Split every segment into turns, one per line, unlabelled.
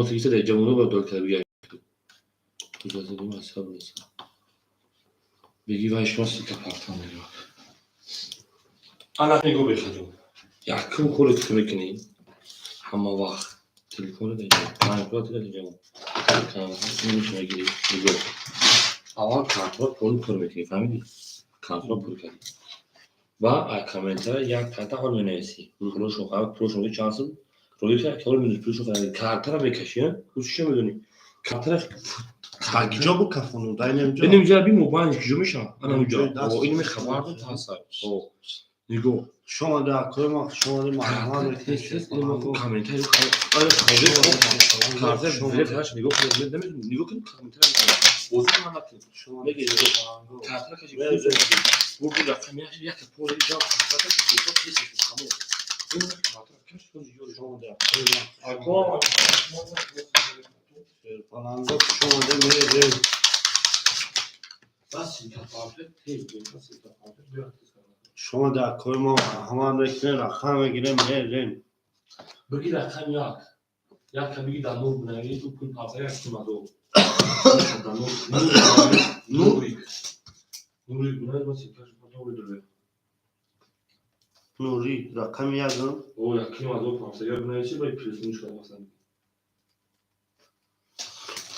18 derece bunu با دکتر بگم اجازه بدیم حساب بزن بگی و شما سی کپارتان رو انا میگو بخدم yakın kuru kürekini ama vah telefonu da yani protokol edeceğim kanalın içine girip yok ama kontrol konu kürekini fahmedin kontrol kürekini و کامنتر یک کارت حال نویسی پروشون چانسون روی که کار میدونی پروشون کارت رو بکشی پروشش میدونی کارت
کجا بو کفونو دای نمیجا
ببینیم جا بی موبایل کجا میشه انا اونجا او اینو خبر داد تاسا او نگو
شما در کار ما شما در محمد
تست اینو کامنتر آره کارت شما فلاش نگو نگو که کامنتر واسه من شما بگید کارت رو کشی bu rakam ya kapora já está tudo isso amor eu não que as coisas de João da agora
falando şoma da mere
nasıl kapatır tez nasıl kapatır
şoma da koyma hemen reklam rakam girem mere
bagi rakam ya kabigi da nur bunları tu pul pazaya sunado nuri bunlar nasıl kapatır
نوری رقم یادم
او یکی ما دو پاسه یا بنویسی باید پرسونش کنم مثلا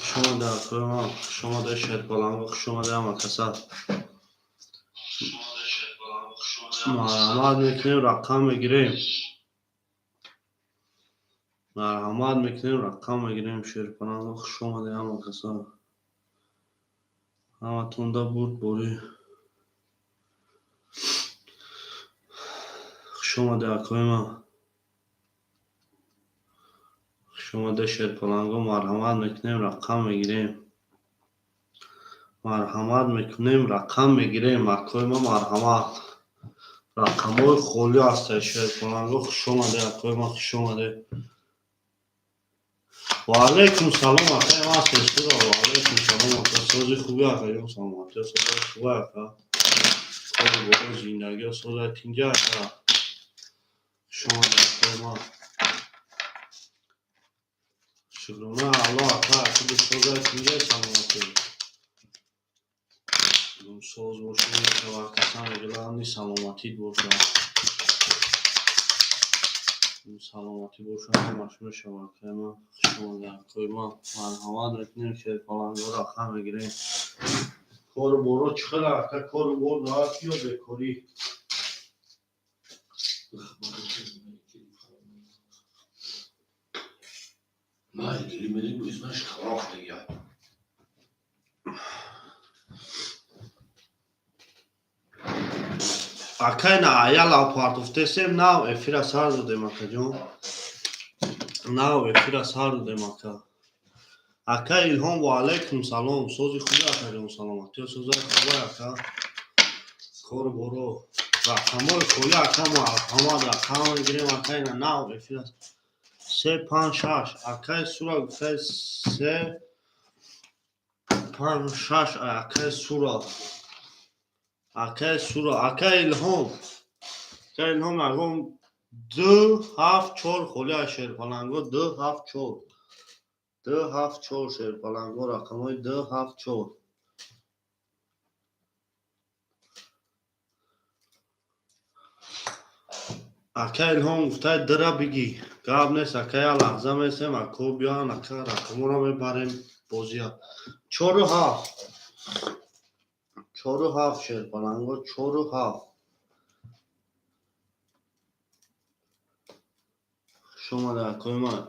شما در کار ما شما در شهر بالانگو شما در مکسر مرحمت میکنیم رقم بگیریم مرحمت میکنیم رقم بگیریم شهر بالانگو شما در مکسر همه تونده بود بوری شما در کار ما شما در شهر پلانگو مرحمت میکنیم رقم میگیریم مرحمت میکنیم رقم میگیریم مکوی ما مرحمت رقم های خولی هست شهر پلانگو شما در کوی ما شما در و علیکم سلام اخوی ما سیسته و علیکم سلام اخوی سوزی خوبی اخوی سلامتی سوزی خوبی اخوی کار برو زندگی سوزی تینگی اخوی شما در کوی ما شکرونه الله اکبر که سوزای تینگه سلامتی سوز باشه که وقتا میگلانی سلامتی باشه سلامتی باشه همشون شما که ما شما در کوی ما مرحمت رکنیم که پلانگو را خم میگیریم کار برو چقدر که کار برو راحت یا بکاری
ما kelimeleri bu yüzden şkavak da ya.
Akayna ayala partoftesim now efira sardo demaka jon now efira sardo demaka Akay ilham ve aleyküm salam sozi خوبی akay jon salamati sozay خوبی akay kor boro rakamol khoya akay ma hamad akay girim akayna now efira se pan shash akay sura akay se pan shash akay sura akay ilham agam 274 خلی شهر پلنگو 274 شهر پلنگو رقمای 274 akay ilham گفتای درا بگی قاب نیست akay لحظه میسیم اکو بیان akay رقمو رو میبریم بازیا 4 شهر پلنگو 4 شما در کوی ما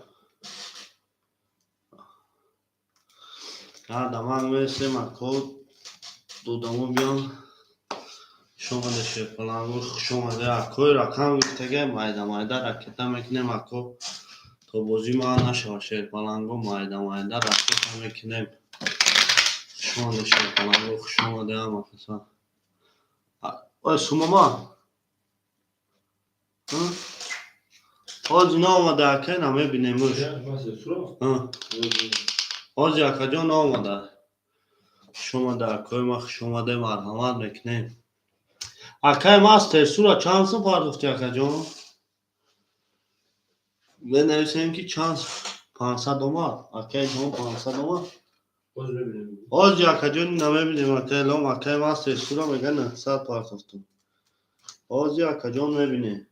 دمان میسیم اکو دودمو بیان شما در شهر پلنگو شما در کوی رقم گفتگه مایده رکتا میکنیم اکو تا بازی ما نشوه شهر پلنگو مایده رکتا میکنیم شما در شهر پلنگو شما در همه کسا اوه سوماما آج نا آمده اکه نمه بینیموش آج اکه جا نا آمده شما در کوی ما شما در مرحمت میکنیم اکه ماستر سورا چانس پاردوختی اکه جان به نویسیم که چانس 500 اومد اکه هم 500 اومد
باز ببینیم.
باز اکه جون نمیبینیم اکه الان اکه ماست سورا میگه 900 پارت افتون باز اکه جون میبینه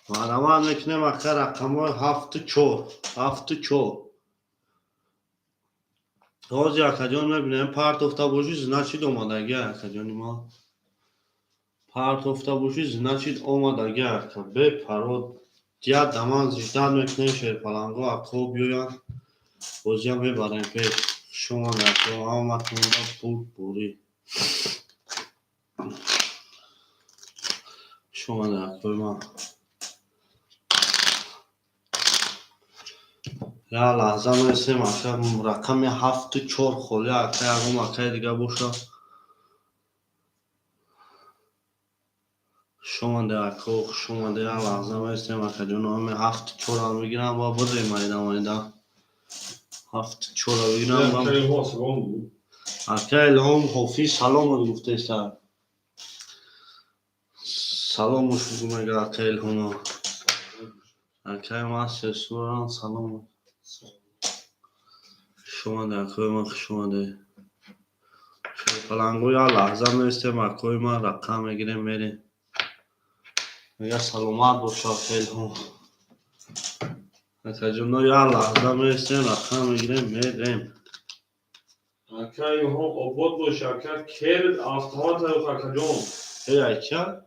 معنی میکنیم اکه رقم های 7-4 باز اکه جون میبینیم پارت افته باشی значит اومدگی اکه جون ما پارت افته باشی значит اومدگی اکه به پرود یا دمان زیدن میکنیم شیر پلنگو اکو بیوین بازی هم ببریم پیش شما نکو آمدتون را بوری شما نکو ما یا لحظه میرسیم اکه رقم 7-4 خولی اکه اگم اکه دیگه باشه شما نکو شما دیگه لحظه میرسیم اکه جون 7-4 هم بگیرم با بودیم ایده 7-4 رو بگیرم
خیلی ها سلام بود.
اکه الهام حافظ سلام رو گفته سر سلامش بگو مگه اکه الهام اکه ما سسوران سلام شما نکوی ما شما ده پلنگو یا لحظه میرسیم اکوی ما رقم میگیریم میریم میگه سلامت باشه اکه الهام اکه جمعه یا لحظه میرسیم رقم میگیریم میریم
اکه هم آباد باشه اکه کرد افتهات هایو اکه جون.
ای اکه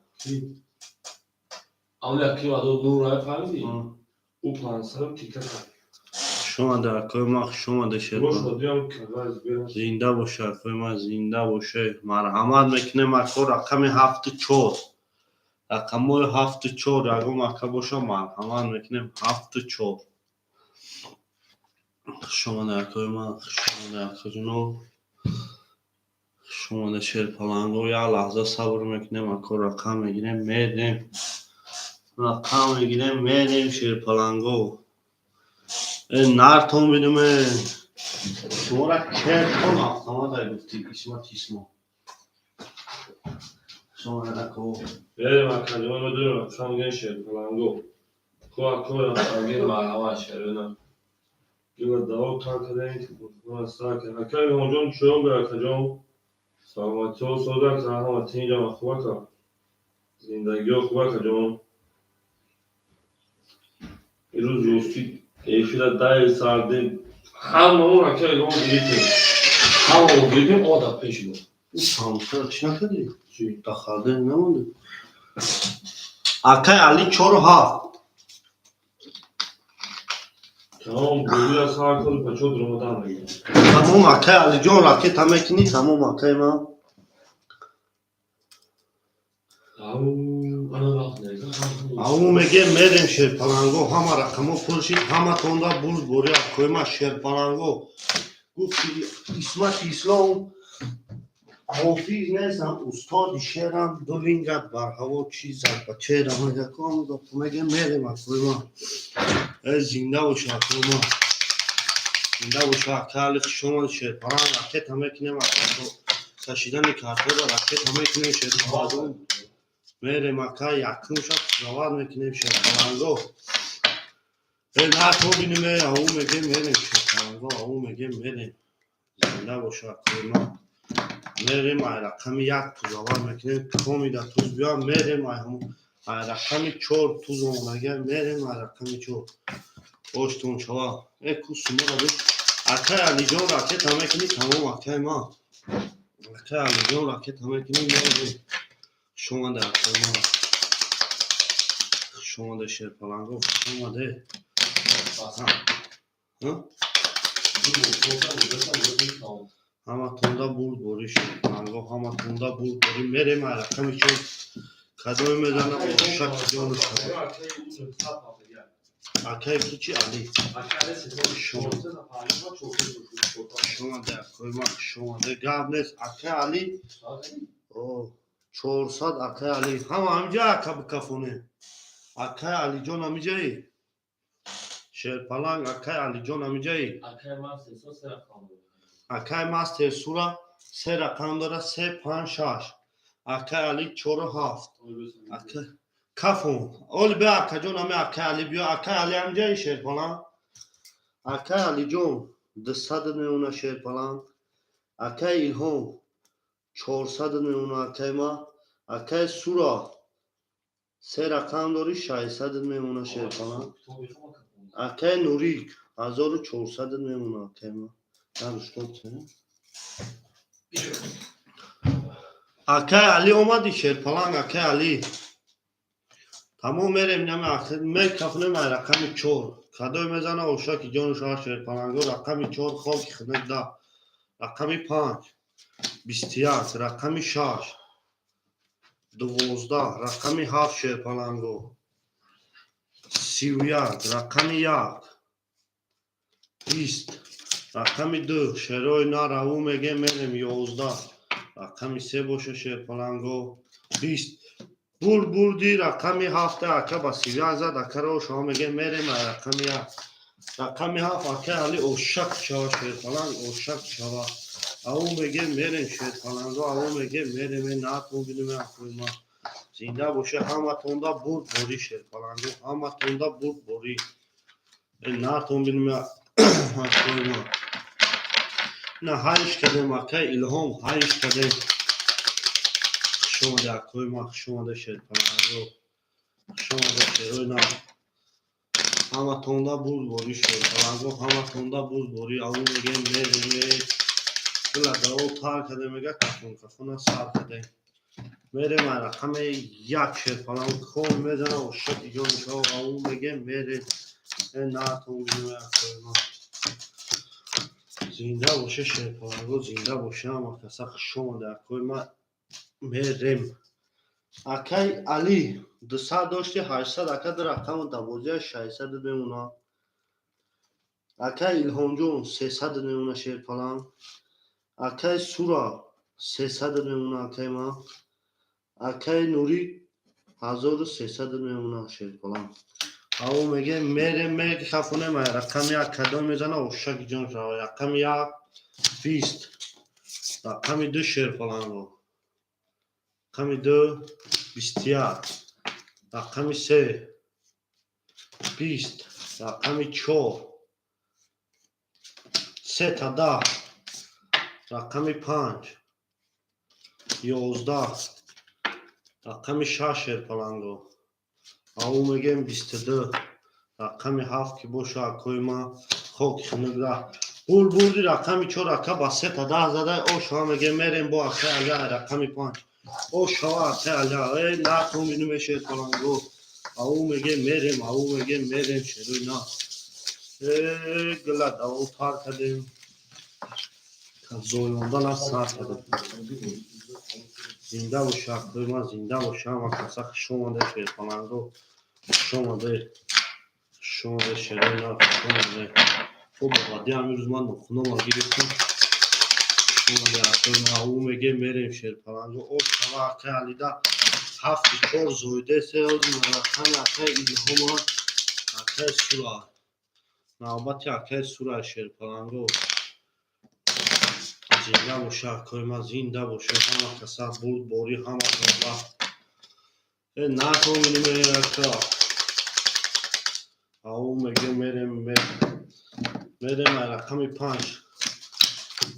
اما یکی وادو نور های فهمیدی؟ او پانسرم تیکه کرد.
شما ده اکوی ما شما ده شد
باش ودی هم که باز بیرم.
زنده باشه اکوی ما زنده باشه مرحمت میکنیم اکو رقم 7-4 رقم های 7-4 اگم اکه باشه مرحمت میکنیم 7-4 شما ده اکوی ما شما ده اکو جنو شما ده شیر پلنگو یا لحظه صبر میکنیم اکو رقم میگیریم میدیم رقم میگیریم میدیم شیر پلنگو این نرتون بیدیم شما را کرد کن افتما داری گفتی کشما تیسمو شما را اکو
بریم اکه جون بدونیم اکه هم گن شیر پلنگو کو اکو یا اگه مرحمت شیرونه گیل دواو تا کدین که بود ساکن اکه هم جون چون به اکه جون سلامتی و صدق زحمت اینجا خوبه که زندگی و خوبه که جون ایروز روستی ایفیل دای سردی همه اون اکه ایلون گریتیم همه اون گریتیم آده پیشی بود
سامسر چی نکردی؟
چی؟
دخلده نمونده اکه علی 4-7
تمام گویی از هر کل پچه درمدن بگیم
تمام اکه علی جان راکت همه کنی تمام اکه ما او میگه میریم شیر پلنگو همه رقمو پرشید همه تونده بول بوری اکوی ما شیر پلنگو گفتی اسمت اسلام حافظ نیستم استاد شیرم دو لینگت بر هوا چیز زد بچه رما یکم گفت میگه میریم اکوی ما زنده باشه اکوی ما زنده باشه اکه علی شما شیر پلنگ رکت همه کنیم اکه کشیدن کارتو را رکت همه کنیم شیر پلنگو میریم اکه یکم شد زواد میکنیم شیر پلنگو نه تو بینیم او میگه میریم شیر پلنگو او میگه میریم زنده باشه اکوی ما میریم رقم 1 تو زواد میکنیم کمی در توز بیا میریم رقم 4 توز اونگه میریم رقم 4 باشتون شوا اکو سومو را دو اکه علی جان راکت همه کنی تمام اکه ما اکه علی جان راکت همه کنی میریم شما در اکه ما شما ده شیر پلنگو شما ده همه تونده بول بوری شیر پلنگو همه تونده بول بوری میریم رقم 4 کدوم میزنم با شک جانو شما اکه کچی علی شما ده اکوی ما شما ده گاب نیست اکه علی 400 اکه علی همینجا اکه بکفونه اکه علی جان همینجایی شیر پلنگ اکه علی جان همینجایی اکه ماست سورا 3 رقم داره 3-5-6 اکه علی 4-7 اکه کافون اول بیا اکا جون همه اکا علی بیا اکا علی هم جای شیر پلان اکا علی جون 200 میونه شیر پلان اکا ایلهام 400 میونه اکا ما اکا سورا سه رقم داری 600 میونه شیر پلان اکا نوریک 1400 میونه اکا ما اکا علی اومدی شیر پلان اکا علی تمام میریم نمی اخیر می کفنه می رقم 4 کدوی میزنه اوشا که جانو شما شیر پلانگو رقم 4 خاک خنک ده رقم 5 21 رقم 6 12 رقم 7 شیر پلانگو 31 رقم 1 20 رقم 2 شیروی نار او میگه میریم 11 رقم 3 باشه شیر پلانگو 20 بردی رقم 7 اکا با 31 زد اکا رو شما میگه میریم رقم 1 رقم 7 اکا علی اوشک شوا شیر پلانگ اوشک شوا او میگه میریم شیر پلانگو او میگه میریم ناتون بینیم اکوی ما زنده باشه همه تونده برد بوری شیر پلانگو همه تونده برد بوری ناتون بینیم اکوی ما نه هایش کدیم اکا الهام هایش کدیم شما ده اکوی ما شما ده شیر پلانگو شما ده شیروی نه همه تونده برد بوری شیر پلانگو همه تونده برد بوری او میگه میریم بلده او تار کده میگه کفون سر کده میره من رقم 1 شیر پلانگو خون میزنه و شک جونش او میگه میره ناتون بینیم اکوی ما زنده باشه شیر پلانگو زنده باشه اما کسا شما در اکوی ما میریم اکای علی 200 داشتی 800 اکا در رقم 12 600 بمونه اکای الهام جون 300 میمونه شیر پلانگ اکای سورا 300 میمونه اکای ما اکای نوری 1300 میمونه شیر پلانگ او میگه میره خفونه ما رقم 1 کدو میزنه و شک جون شو رقم 1 20 رقم 2 شیر پلانگو رقم 2 21 رقم 3 20 رقم 4 3 تا 10 رقم 5 11 رقم 6 شیر پلانگو او میگه 22 رقم 7 که باشه اکوی ما خوک خنک ده بردی رقم 4 اکا با 3 تا 10 زده او شما میگه میریم با اکا علی رقم 5 او شما اکا علی ناتون بینیم شیر پلانگو او میگه میریم او میگه میریم شیروی نا گلد او تار کدیم زویوندن از سر کدیم زنده باشه اکوی ما زنده باشه اما کسا شما ده شیر پلانگو شما ده شیروی نا شما ده خب بعدی همین روز من نخونه ما گیرفتیم شما ده اکوی ما او میگه میریم شیر پلانگو او شما اکا علی ده 7 4 زویده سه روز مرخم اکا ایلهام اکا سورا نوبت اکا سورا شیر پلانگو زنده باشه اکوی ما زنده باشه همه کسا برد بوری همه تونده ناتون بینیم اکا او میگه میریم رقم 5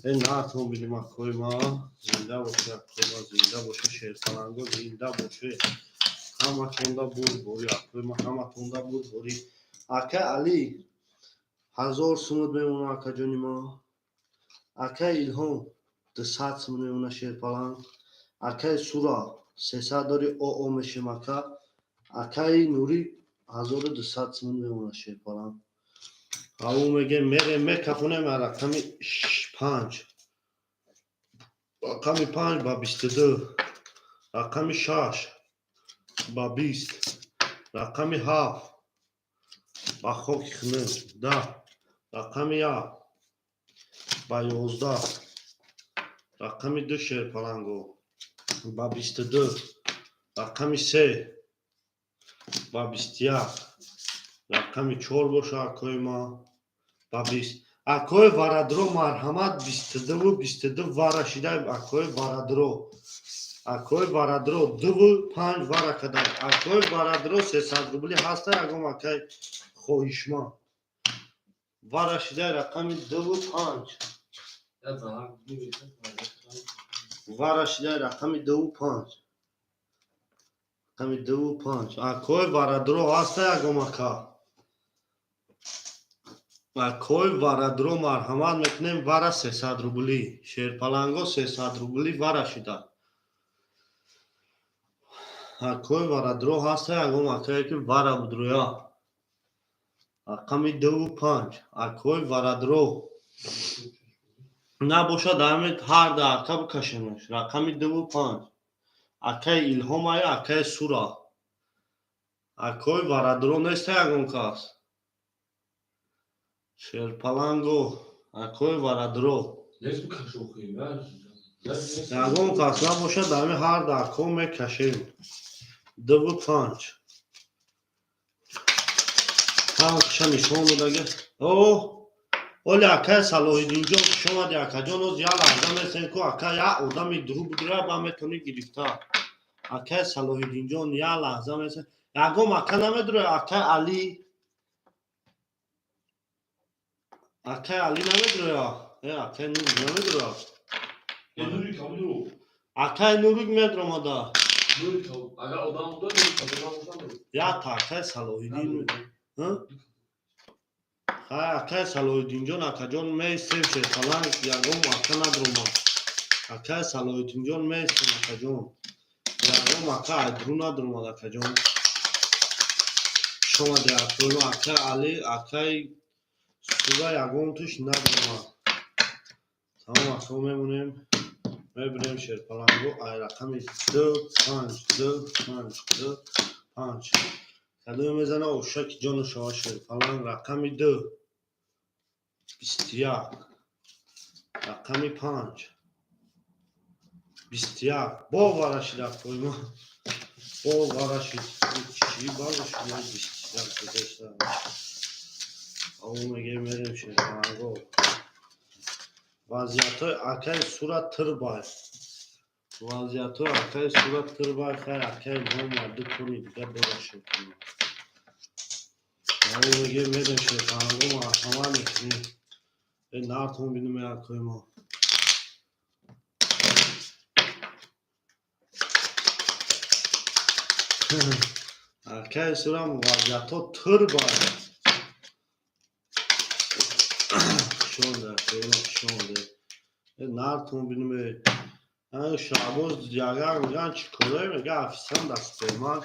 ناتون بینیم اکوی ما زنده باشه اکوی ما زنده باشه شیر پلانگو زنده باشه همه تونده برد بوری اکوی ما همه تونده برد بوری اکا علی 1000 سمود میمونه اکا جونی ما اکا الهام 200 سمود میمونه شیر پلانگ اکا سورا 300 داری او میشیم اکا اکای نوری 1200 سمود میمونه شیر پلانگ او میگه میره کفونه ما رقم 5 رقم 5 با 22 رقم 6 با 20 رقم 7 با خوک خنه 10 رقم 1 با 11 رقم 2 شیر پلانگو با 22 رقم 3 با 21 رقم 4 باشه اکوی ما با 20 اکوی وارادرو مرحمت 22 و 22 وارشیده اکوی وارادرو Акои варадро 2-5 вара кадар. Акои варадро 300 рубли ҳаста ягон акай хоҳишманд. Вара шидаи рақами 2-5.
Ya zarar bilmiyorsun.
Вара шидаи рақами 2-5. Рақами 2-5. Акои варадро ҳаста ягон ака. Акои варадро марҳамат мекунем вара 300 рубли. Шерпаланго 300 рубли вара шида. Акои варадро ҳаста ягон акае ки вара будроя. Рақами 2-5. Акои варадро. Набошад ҳамед ҳар да ака бикашемаш. Рақами 2-5. Акаи Илҳом ая акаи Сура. Акои варадро неста ягон кас. Шерпаланго. Акои варадро.
Leş bir kaşı okuyayım ya.
Ягон кас набошад ҳами ҳар да ака мекашем. 2-5. Ҳамаша нишон додага. Оли акаи Салоҳиддинҷон шомади акаҷон оз я лаҳза месен ку ака я одами дуруғ будра ба метони гирифта. Акаи Салоҳиддинҷон я лаҳза месен. Ягон ака намедура акаи Али. Акаи Али намедура. Акаи Нур намедура.
Nuri kabul o.
Акаи Нурук медромада.
Nuri kabul. Aga odam da Nuri kabul.
Я та акаи Салоҳиддин. Хай акаи Салоҳиддинҷон акаҷон меистем шерпаланг ягон ака надрома. Акаи Салоҳиддинҷон меистем акаҷон. Ягон ака айдру надромад акаҷон. Шомади акои акаи Али акаи Сура ягон туш надромад. Тамом ака мемонем. Мебирем шерпаланго ай рақами 2-5. Кадоме мезана ошаки ҷону шава шерпаланг рақами 2. 21. Рақами 5. 21. Бо вара шида қойма. Бо вара шид. Чӣ бало шида 21 гузашта. Аво мегем мерем шерпаланго. Вазиятои акаи Сура Тирбай. Вазиятои акаи Сура Тирбай хай акаи Илҳом марду куни дига бера шерпаланг. Аво мегем мерем шерпаланго марҳамат мекунем. Нартон бинем акои мо. Акаи Сура вазиято Тирбай. Шонда, шонда. Нартон бинем. Шабоз ягар меган чӣ кора мега афисан дастпемак.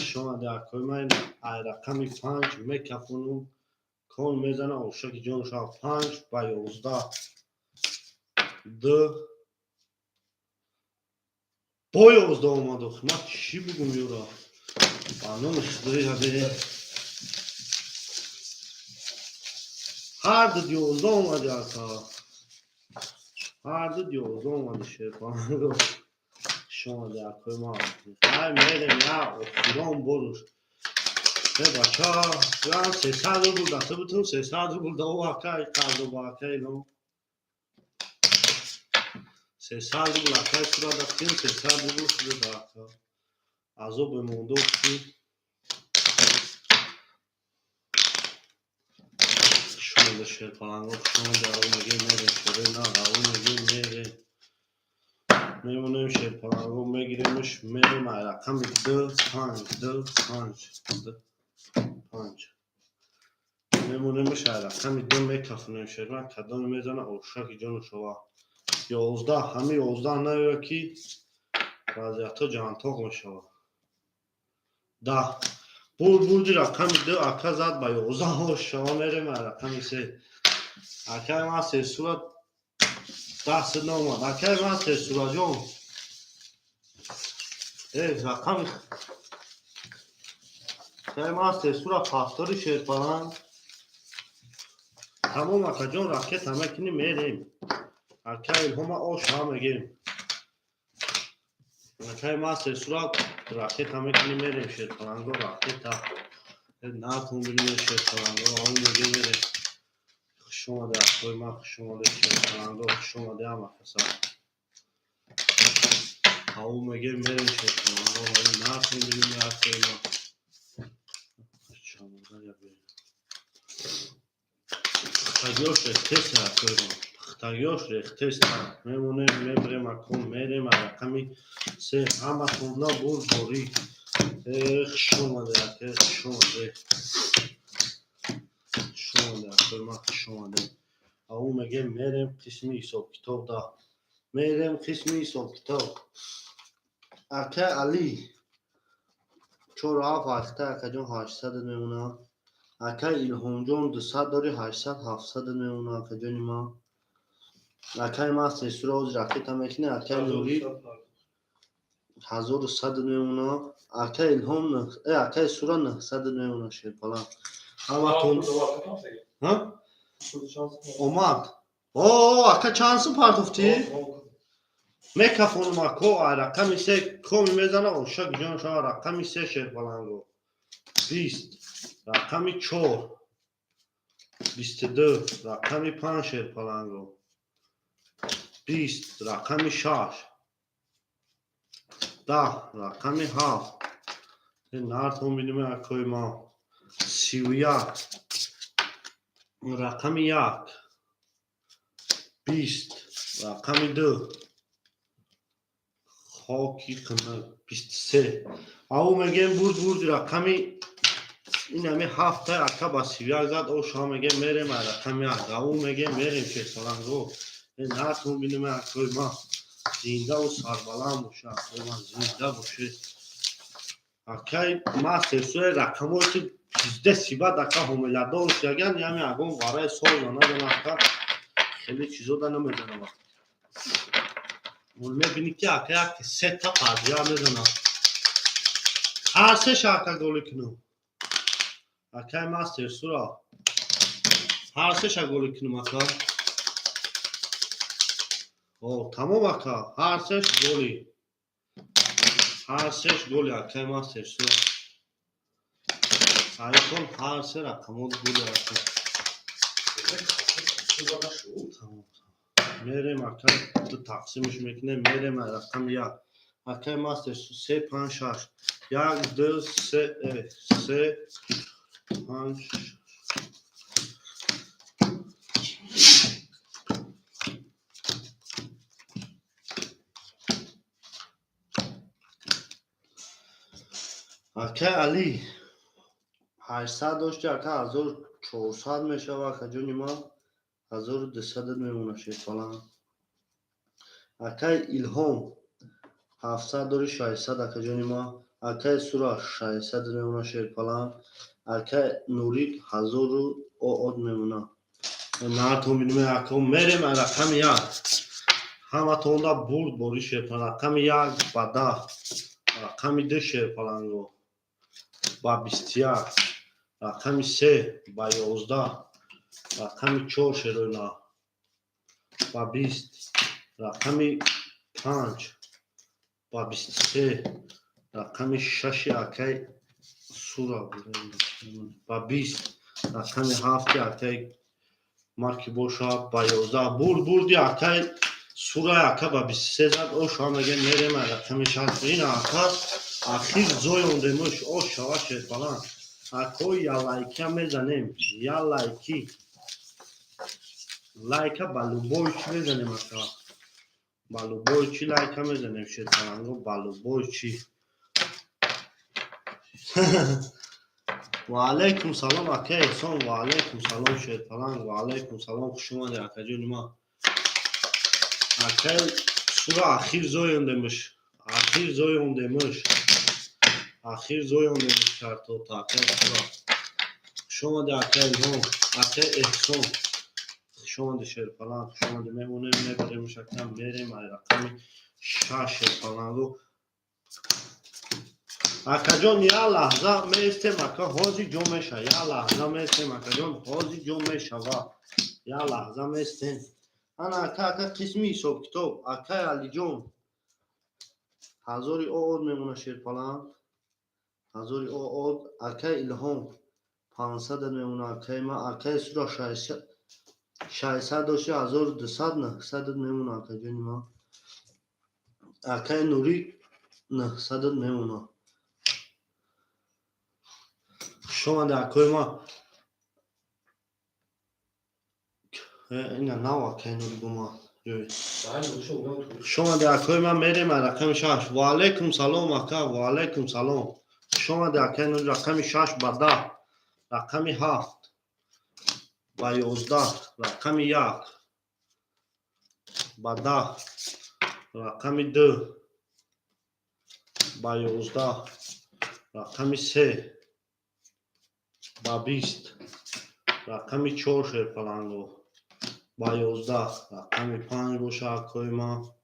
Шомади акои ман ай рақами 5 мекафонум. Кон мезана ошаки ҷонша 5 ба 11. 2. Бо 11 омаду. Ман чӣ бигум ёра? Банон шудаи бе. Ҳар ду 11 омади ака. Ҳар ду 11 омади шерпаланго. Шомади акои ман. Ай мерем я охирон боруш. Бача, я 300 рубл дата бутун 300 рубл да акай қарду ба акай но. 300 рубл акай Сура дастин 300 рубл шуд да ака. Азо бемондо ки шомади шерпаланго шомади аво мегем мерем шуре на аво мегем мерем. Мемонем шерпаланго мегиремш мерем ай рақами 2-5. Мемонемш ай рақами 2 мекафонем шерпаланг кадоме мезана ошаки ҷону шова. 11 ҳами 11 наёя ки вазиято ҷантоқ мешава. 10. Бурди рақами 2 ака зад ба 11 шава мерем ай рақами 3. Акаи ман 3 сурат даст наомад. Акаи ман 3 сураҷон. Рақами акаи ман 3 сура пафтори шерпаланг. Тамом акаҷон рақет ҳамакини мерем. Акаи Илҳома оша мегем. Акаи ман 3 сура рақет ҳамакини мерем шерпаланго рақета. Нартон бинем шерпаланго аво мегем мерем. Хушомаде акои ман хушомаде шерпаланго хушомаде ҳама каса. او میگه میریم شیرپلنگو نرسیم بریم اکای ما چامودا یا بریم خطاگیاش ریختیست اکای ما خطاگیاش ریختیست میمونیم میبریم اکون میریم رقمی سه همه خوندنا بوری شومده اکای شومده اکای ما شومده او میگه میریم قسمی حساب کتاب دا میریم قسمی حساب کتاب اکای علی چور هفت اکتا اکا جون 800 میمونه اکای ایلهام جون 200 داری 800 700 میمونه اکا جونی ما اکای ما سیسور روز رفت هم میکنه اکای نوری 1100 میمونه اکای ایلهام اکای سورا 900 میمونه شیرپلنگ همه تون ها اومد اوه اکا چانسو پارتوفتی میکافون ما کو رقمی سه کومی میزنه و شک جان شما رقمی سه شیرپلنگو 20 رقمی 4 22 رقمی 5 شیرپلنگو 20 رقمی 6 10 رقمی 7 این نارتون بینیم اکوی ما 31 رقمی 1 20 رقمی 2 خاکی کنه 23 او میگیم بود رقمی این همه 7 تا اکا با 31 زد او شما میگه میریم رقمی 1 او میگه میریم شیرپلنگو این نارتون بینیم اکوی ما زنده و سربلند باشه اکوی ما زنده باشه اکای ما سرسوی رقموی که 15 سیبت اکا هموله داشت یگن یعنی اگون واره سال نمیدن اکا خیلی چیزو دا نمیدن اون میبینی که اکا یک 3 تا قضیه میدن هر سه شاکا گولی کنو اکای ما سرسو را هر سه شا گولی کنو اکا او تمام اکا هر سهش گولی هر سهش گولی اکای ما سرسو سعی کن هر سه رقمو گولی اکا تمام میریم اکای تو تقسیمش میکنه میریم رقم 1 اکای ما سرسو 3 5 6 1 2 3 3 5 اکای علی 800 داشتی اکا 1400 میشه اکا جونی ما 1200 میمونه شیرپلنگ اکای ایلهام 700 داری 600 اکا جونی ما اکای سورا 600 میمونه شیرپلنگ اکای نوری 1000 او میمونه نه تو میدونی اکا میریم رقم 1 همه توندا برد باری شیرپلنگ رقم 1 با 10 رقم 2 شیرپلنگو با 21 رقم 3 با 11 رقم 4 شیروینا با 20 رقم 5 با 23 رقم 6 اکای سورا با 20 رقم 7 اکای مارکی بوشا با 11 بردی اکای سورا اکا با 23 زد او شما میگه میریم رقم 6 این اکا اخیر زوی اوندمش او شوا شیرپلنگ اکو یا لایکی هم میزنیم یا لایکی لایکا بالوبوی چی میزنیم اکا بالوبوی چی لایکا میزنیم شیرپلنگو بالوبوی چی و علیکم سلام اکا احسان و علیکم سلام شیرپلنگ و علیکم سلام خوش اومدی اکا جون ما اکا سورا اخیر زوی اوندمش اخیر زوی اوندمش کرد تا اکا سورا خوش اومدی اکا الهام اکا احسان خوش شیرپلنگ خوش اومدی میمونیم میبریم شکم میریم رقم 6 شیرپلنگو اکا جون یا لحظه میستیم اکا حاضی جو میشه یا لحظه میستیم اکا جون حاضی جو میشه و یا لحظه میستیم انا اکا قسمی حساب کتاب اکا علی جون 1000 او میمونه شیرپلنگ 1000 او اکا الهام 500 میمونه اکا ما اکا سورا 600 داشتی 1200 900 میمونه اکا جون ما акаи нурӣ 900 мемона. шомаде акои ма ина нав акаи нурӣ бума шомаде акои ма мерем рақами 6. ва алайкум салом ака, ва алайкум салом. шомаде акаи нурӣ рақами 6 ба 10, рақами 7 ба 11, рақами 1 ба 10, рақами 2 ба 11, рақами 3 ба 20, рақами 4 шерпаланго ба 11, рақами 5 боша акои ма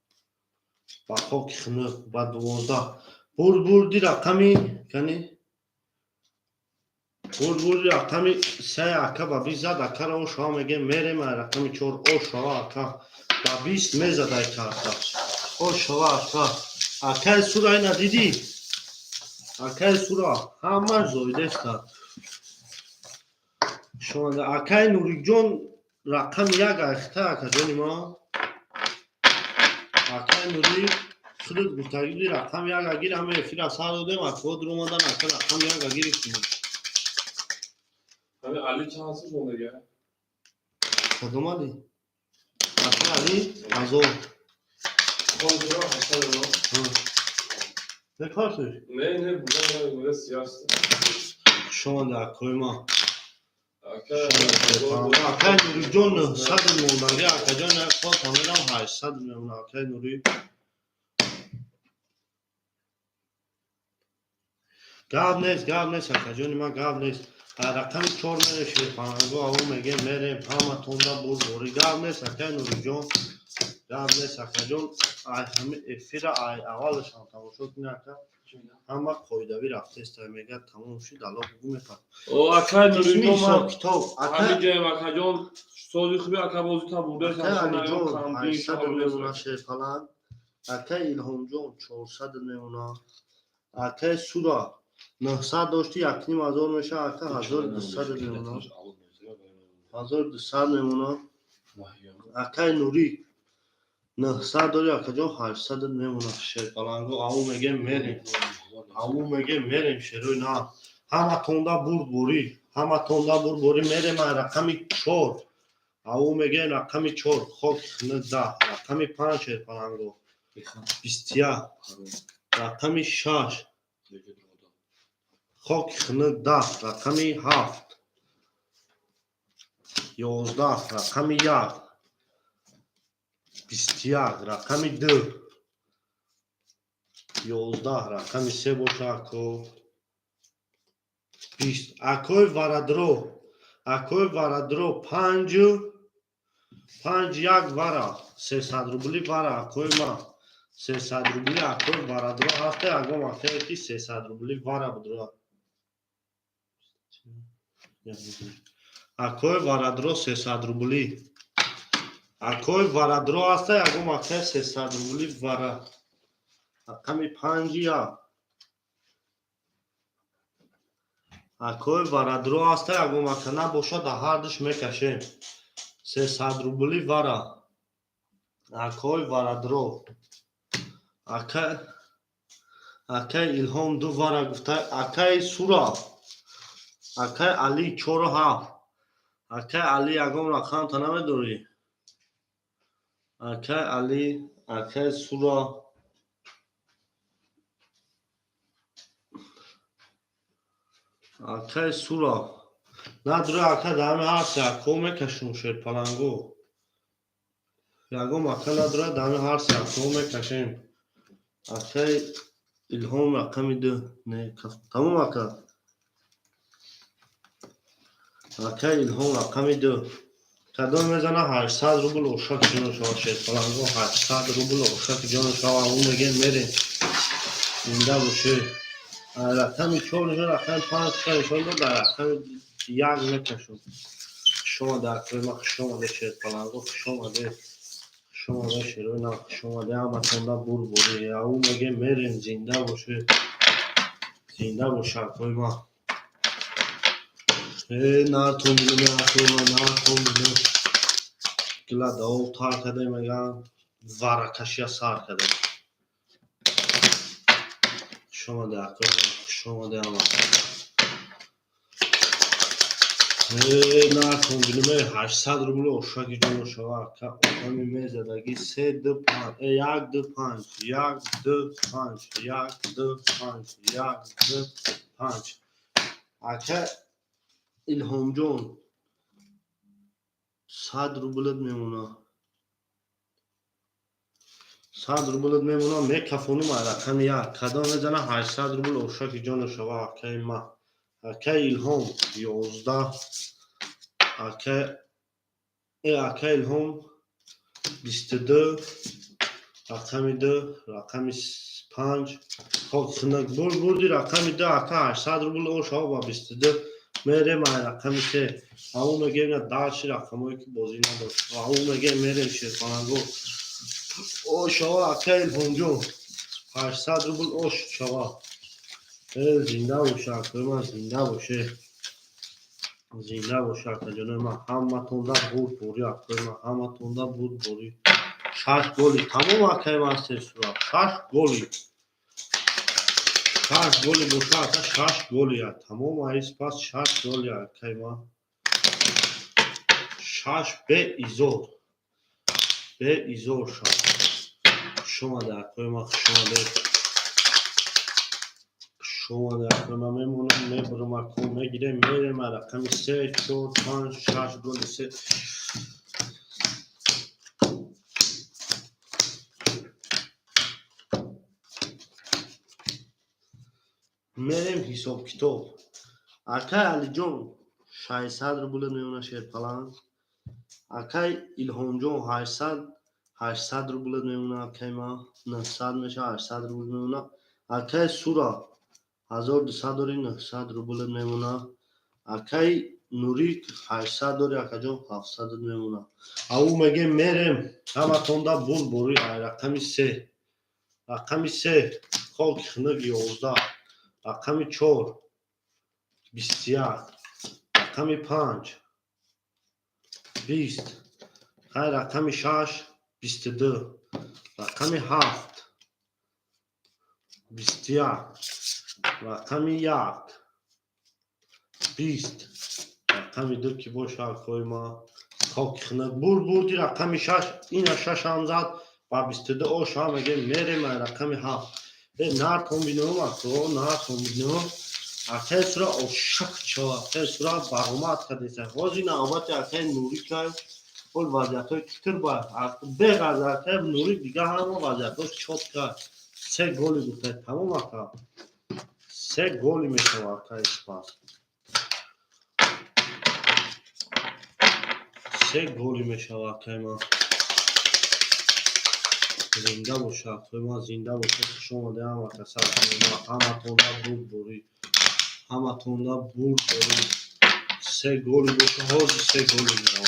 ба хоки хунук ба 12. бурди рақами кани бурди рақами 3 ака ба 20 зад. акаро ошава мегем мерем рақами 4 ошава ака ба 20 мезад ака ошава ака. акаи сура ина диди акаи сура ҳамаш зоидаста. шомаде акаи нуриҷон рақами 1 ахта акаҷони ма. акаи нурӣ худут гуфтагиди рақами 1 агир ҳама эфира сар додем акҳо дуромадан ака рақами 1 агири кунем.
Hani Ali Çağsız oldu ya.
کدوم علی؟ اصلا علی؟ غذا
Kontrol hasar o.
نه کارتش؟
Ne burada böyle siyasi.
شما در کوی ما
Aka
اکای نوری جون 100 مونده اکا جان اکا تانرم 800 میمونه اکای نوری گاب نیست اکا جانی ما گاب نیست. رقم 4 میره شیرپانگو او میگه میریم همه تونده بوری گاب نیست اکای نوری جون گاب نیست اکا جون همه افیر اولش هم تمام شد نه اکا همه قایدوی رفته است میگه تمام شد الان بگو میپر
o Aka Nuri'nin
حساب کتاب
Abi Cem Aka John sözü خوبی Aka bozu ta burada
اکای علی جون
kampanya
800 میمونه شیرپلان اکای ایلهام جون 400 میمونه اکای سورا 900 داشتی یکنیم 1000 میشه اکا 1200 میمونه 1200 میمونه اکای نوری 900 داری اکا جون 800 میمونه شیرپلانگو او میگه میریم شروع نه همه تونده بوری همه تونده بوری میریم رقمی 4 او میگه رقمی 4 خاک خنده رقمی 5 شیرپلانگو 20 رقمی 6 خاک خنده رقمی 7 11 رقمی 1 21 رقمی 2 11 رقمی 3 باشه اکو 20 اکوی وردرو 5 یک وره 300 روبلی وره اکوی ما 300 روبلی اکوی وردرو هسته اگم اکوی که 300 روبلی وره بدرو اکوی وردرو 300 روبلی اکوی وردرو هسته اگم اکوی 300 روبلی وره رقمی 5 یا اکوی وردرو هسته اگم اکوی نباشه در هر دش میکشیم 300 روبلی وره اکوی وردرو اکای ایلهام 2 وره گفته اکای سورا اکای علی 4 و 7 اکای علی اگم رقم تا نمیداری اکای علی اکای سورا اکای سورا نداره اکای دمه هرسی اکو میکشون شیرپلنگو یکم اکای نداره دمه هرسی اکو میکشیم اکای ایلهام رقمی 2 نه تمام اکای ایلهام رقمی 2 کدام میزنه 800 روبل اوشک جان شما شیرپلنگو 800 روبل اوشک جان شما اون میگه میریم زنده باشه رقمی 4 نشون رقمی 5 نشون دو در رقمی 1 میکشون شما در قیمت شما ده شیرپلنگو شما ده شروع نه شما ده همه تونده بوری او میگه میریم زنده باشه اکوی ما نه تون بیلو گله داو تار کده میگن ورکشی سار کده شما در شما در ama. Na kombinime 800 ruble oshak ijano shava ka ami me zadagi 3 2 5 yak 2 5 yak 2 5 yak 2 5 yak 2 5 aka ilhomjon 100 ruble memuna 100 ruble memuna me kafonu mara kan ya kadam mezana 800 ruble oshak ijano shava ka ma aka ilhom 11 aka ilhom 22 rakami 2 rakami 5 خودخنک بردی رقمی 2 aka 800 ruble oshava 22 mere ma rakami 3 اون میگه نه داشت رقمایی که بازی نداشت اون میگه میرم شیرخانگو او شوا اکیل هونجو 800 روبل اوش شوا زنده باشه اکوی من زنده باشه زنده باشه اکوی جانه من همه تونده بود بوری اکوی من همه تونده بود بوری 6 گولی تمام اکوی من سرسورا 6 گولی 6 گولی باشه اکوی 6 گولی تمام ایس پس 6 گولی اکوی من 6 به ایزور شد شما در کوی ما شما در کوی ما میمونم میبرم اکو میگیره میرم رقمی 3 4 5 6 گل 3 میرم حساب کتاب اکای علی جون 600 روبل میونه شیر پلان اکای ایلهام جون 800 روبل میونه اکای ما 900 میشه 800 روبل میونه اکای سورا 1200 داری 900 روبل میمونه اکای نوری 800 داری اکای جون 700 میمونه او میگه میرم همه تونده بوری رقمی 3 خاک خنگ 11 رقمی 4 21 رقمی 5 20 رقمی 6 22 رقمی 7 21 رقمی 1 20 رقمی 2 که باشه اکوی ما خاک خنک بردی رقمی 6 این 6 هم زد و 22 اوش هم میگه میره من رقمی 7 نار کومبینوم اکو نار کومبینوم اکای سرا اوشک چوا اکای سرا بارومات کدیسه وزی نوبت اکای نوری که کل وضعیتای کتر با بغض اکای نوری دیگه هم وضعیتای چوب کرد 3 گلی بوده تمام اکا 3 گلی میشه اکای اسپاس 3 گلی میشه اکای ما زنده باشه اکای ما زنده باشه شما ده هم اکا سر ما همه تونده بوری همه تونده بوری 3 گلی باشه هاز 3 گلی میشه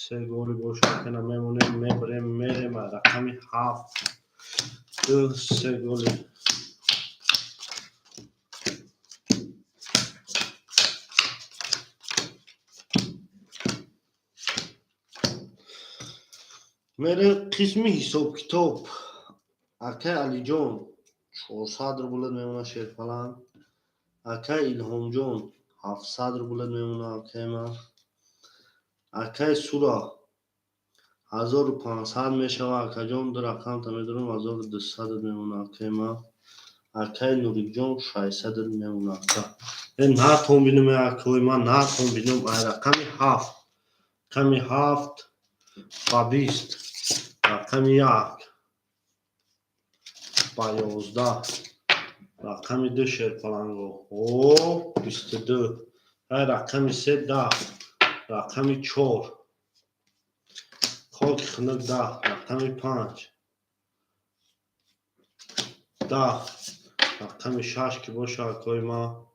3 گلی باشه کنه میمونه میبریم میریم رقمی 7 2 3 گلی میره قسمی حساب کتاب اکای علی جون 400 روبل میمونه شیر فلان اکای ایلهام جون 700 روبل میمونه اکای ما اکای سورا 1500 میشه اکای جون در رقم تا میدونم 1200 میمونه اکای ما اکای نوری جون 600 میمونه اکای نه تون بینم اکای ما نه تون بینم رقمی 7 کمی 7 و 20 رقمی 1 با 11 رقمی 2 شیر پلنگو او 22 رقمی 3 10 رقمی 4 خاک خنک 10 رقمی 5 10 رقمی 6 که باشه اکای ما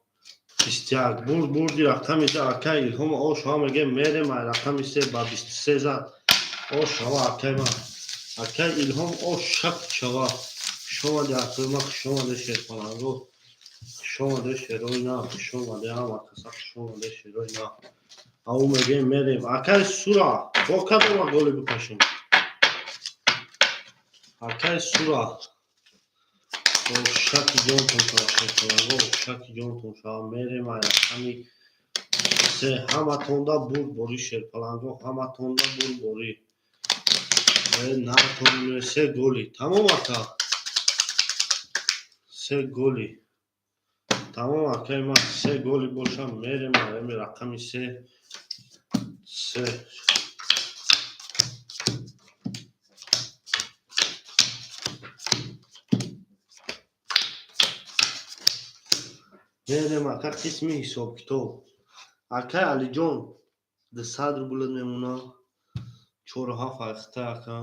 21 بردی رقمی 10 اکای ایلهام اوش ها میگه میره ما رقمی 3 با 23 زد اوش ها اکای ما اکای ایلهام اوش شک شوا شما ده اکای ما شما ده شیر پلنگو شما ده شیروی نا شما ده هم اکسا شما ده شیروی نا او میگه میریم اکای سورا با کدوم گولی بکشیم اکای سورا Uşaki Johnson şerpalango. Uşaki Johnson şa merem aya. Hami se hamatonda bul bori şerpalango. Hamatonda bul bori. Ve natonun se goli. Tamam aka. Se goli. Tamam aka ma se goli boşa merem aya. Mer akami se merem aka qismi hisob kitob. Aka Ali John de sadr bulad memuna 4.5 farqta aka.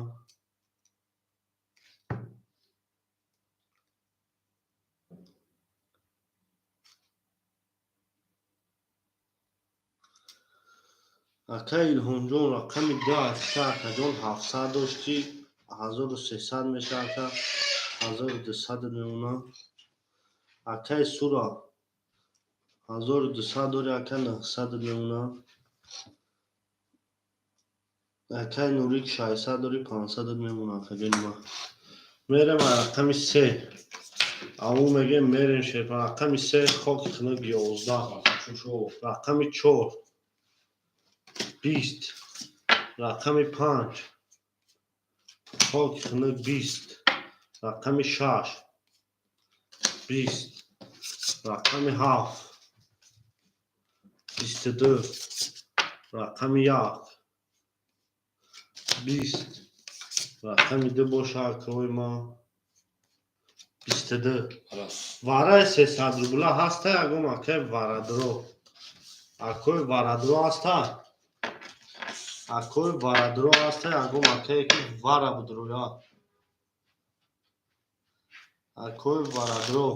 aka İlhom John raqami 10 aka John 700 داشتی 1300 میشه aka 1200 میمونه aka سورا 1200 داری aka 900 میمونه aka نوریک 600 داری 500 میمونه aka جنما میرم رقمی 3 اون میگه میرن شیپ رقمی 3 خاک خنق 11 رقمی 4 20 رقمی 5 خاک خنق 20 رقمی 6 20 رقمی 7 22 رقمی 1 20 رقمی 2 boşa koyma 22 vara se sadrubula hasta agoma ke varadro akoy varadro hasta akoy varadro hasta agoma ke vara budro ya akoy varadro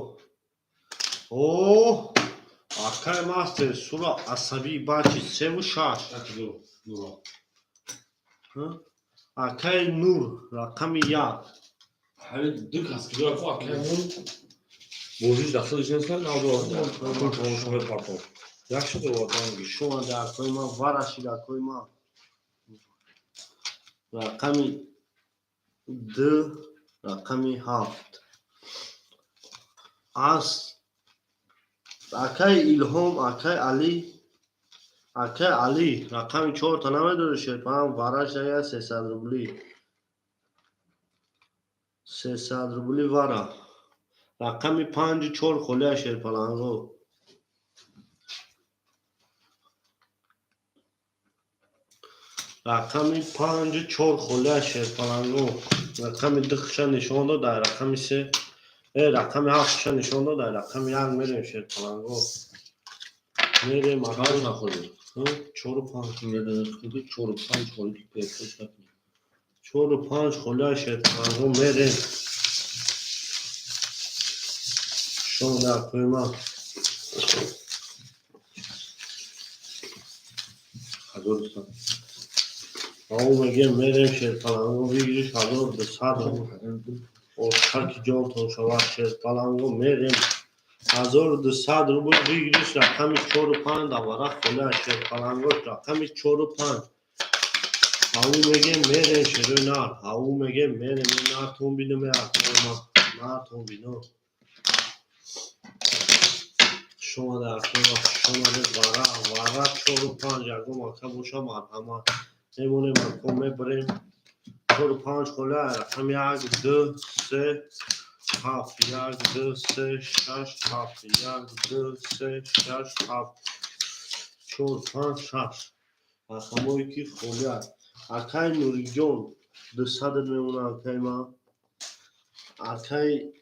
o akay master sura asabi bachi sevu shash akay nur rakami ya
Hani dik askeri yapı akemon. Bozucu daksa dışarısından ne oldu? Konuşma pardon. Yaxşıdır o adam.
şu anda koyma varaşida koyma rakami d rakami haft as akay ilhom akay ali rakami 4 تا نمیداره شرپان وراش یا 300 روبلی 300 روبلی وارا rakami 5 4 خله شرپالانگو rakami 5 4 خله شرپالانگو rakami دخشا نشون داد rakami 3 rakami 7 نشون داد rakami 1 میریم شرپالانگو میریم
Kaç nakıldı?
4 5
Nereden çıktı? Çorup, sanç koyduk. Pekos yapma.
4 5 خله شرپالانگو میریم شون در koyma
Hazırsan.
او میگه میریم شرپالانگو بگیریش 1200 Oshaki Johnson şava şerpalango میریم 1200 روبل بگیریش رقمی 4 و 5 دوباره خله شرپالانگو رقمی 4 و 5 او میگه میریم شرونار او میگه میریم ناتون بینو میرم ناتون بینو شما در کنار شما در وارا 4 و 5 یکم آکا بوشا مرحمه نمونه مکم میبریم 4 و 5 خله رقم 1 2 3 7 1 2 3 6 7 1 2 3 6 7 4 5 6 رقمایی که خله اکای نوری جون 200 میمونه اکای ما اکای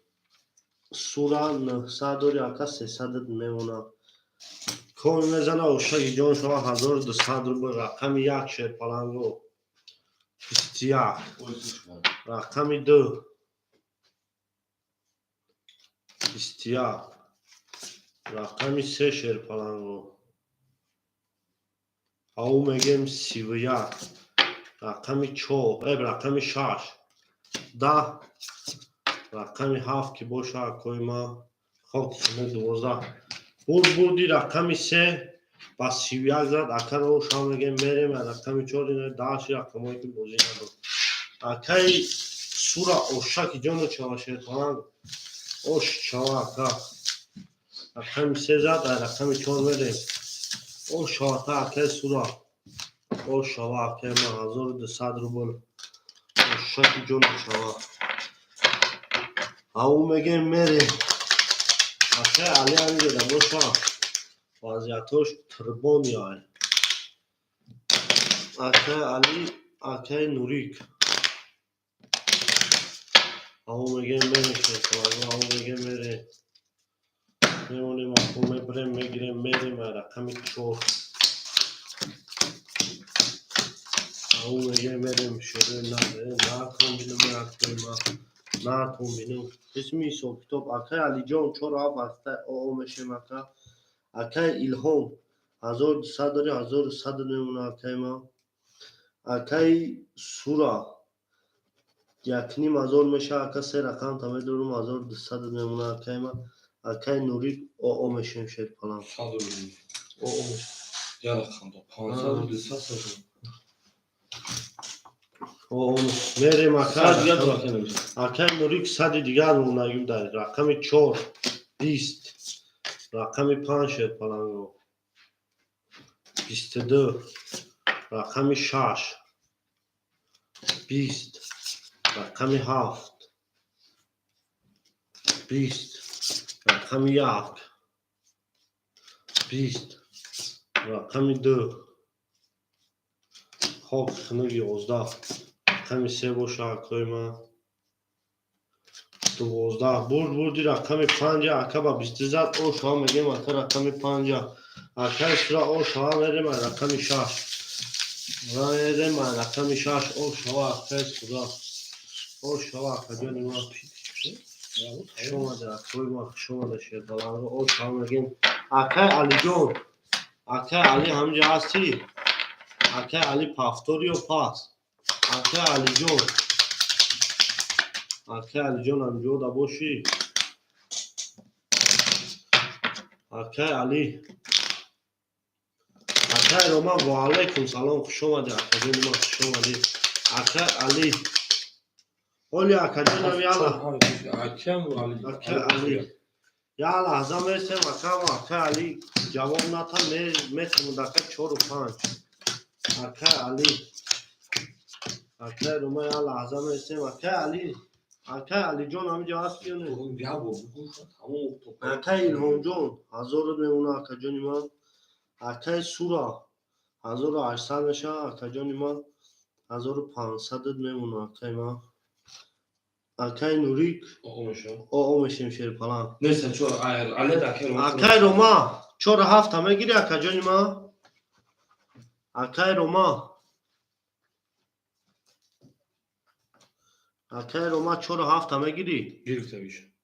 سورا 900 دوری اکا 300 میمونه کمی میزنه اوشاکی جون شما 1200 روبل رقم 1 شرپالانگو 21 رقم 2 21 رقم 3 شرپالانگو او میگم 31 رقم 4 رقم 6 10 رقم 7 که باشه کویما خاک خونه 12 بردی رقم 3 با 31 زد اکر رو شما میگم میریم رقم 4 اینه 10 رقمایی که بازی ندارد اکای سورا اوشاکی جانو چاوا شرپالانگو اوش شواکا رقم 3 زد رقم 4 میریم اوش شواکا اکه سورا اوش شواکا ما 1200 روبل اوش شکی جون شواک او میگه میریم اکه علی همینجا در باشا وضعیتاش تربون یای اکه علی اکه نوریک او میگه میریم شکل او میگه میریم میمونیم خونه بریم میگیریم میریم رقم 4 او میگه میریم شده نه کن بینم نه کن بینم اسمی سو کتاب اکه علی جان 4 ها بسته او میشه مکه اکه ایلهام 1200 داری 1100 نمونه اکه ما اکه سورا 1500 میشه اکه 3 رقم تا میدونم 1200 نمونه اکه ما اکه نوری او میشه شیر پلان
صد روبل
او میشه
یا رقم دو 500 و 200
او میریم
صد دیگر
اکه
براکنه میشه
اکه نوریک 100 دیگر مونگیم در رقم 4 20 رقم 5 شیر پلان 22 رقم 6 20 رقم 7 20 رقم 1 20 رقم 2 خب خنگ 11 رقم 3 باشه اکای ما 12 بردی رقم 5 اکا با 20 زد او شما میگیم اکا رقم 5 اکا سرا او شما میریم رقم 6 میریم رقم 6 او شما اکا سرا او شما اکا جانی ما شما در اکای ما شما در شیر بلانگو او شما میگیم اکا علی جون اکا علی همجا هستی اکا علی پافتوری و پاس اکا علی جون اکا علی جون همجا دا باشی اکا علی اکا روما و علیکم سلام خوش اومدی اکا جون ما خوش اومدی اکا علی اولی اکا جون هم یالا
اکم و علی
اکا علی یالا ازا میرسیم اکا و اکا علی جواب نتا میتونم دکا 4 و 5 اکا علی اکا روما یالا ازا میرسیم اکا علی اکا علی جون همینجا هست یا نه
بیا بابا تمام
اکا ایلهام جون 1000 میمونه اکا جون ما اکا سورا 1800 میشه اکا جون ما 1500 میمونه اکا ما اکا نوریک او میشیم شیر پلان
neyse çok ayar Ali de akar
اکا روما 4 7 میگیری اکا جون ما اکا روما اکا روما 4 7 میگیری
gir tabii ki.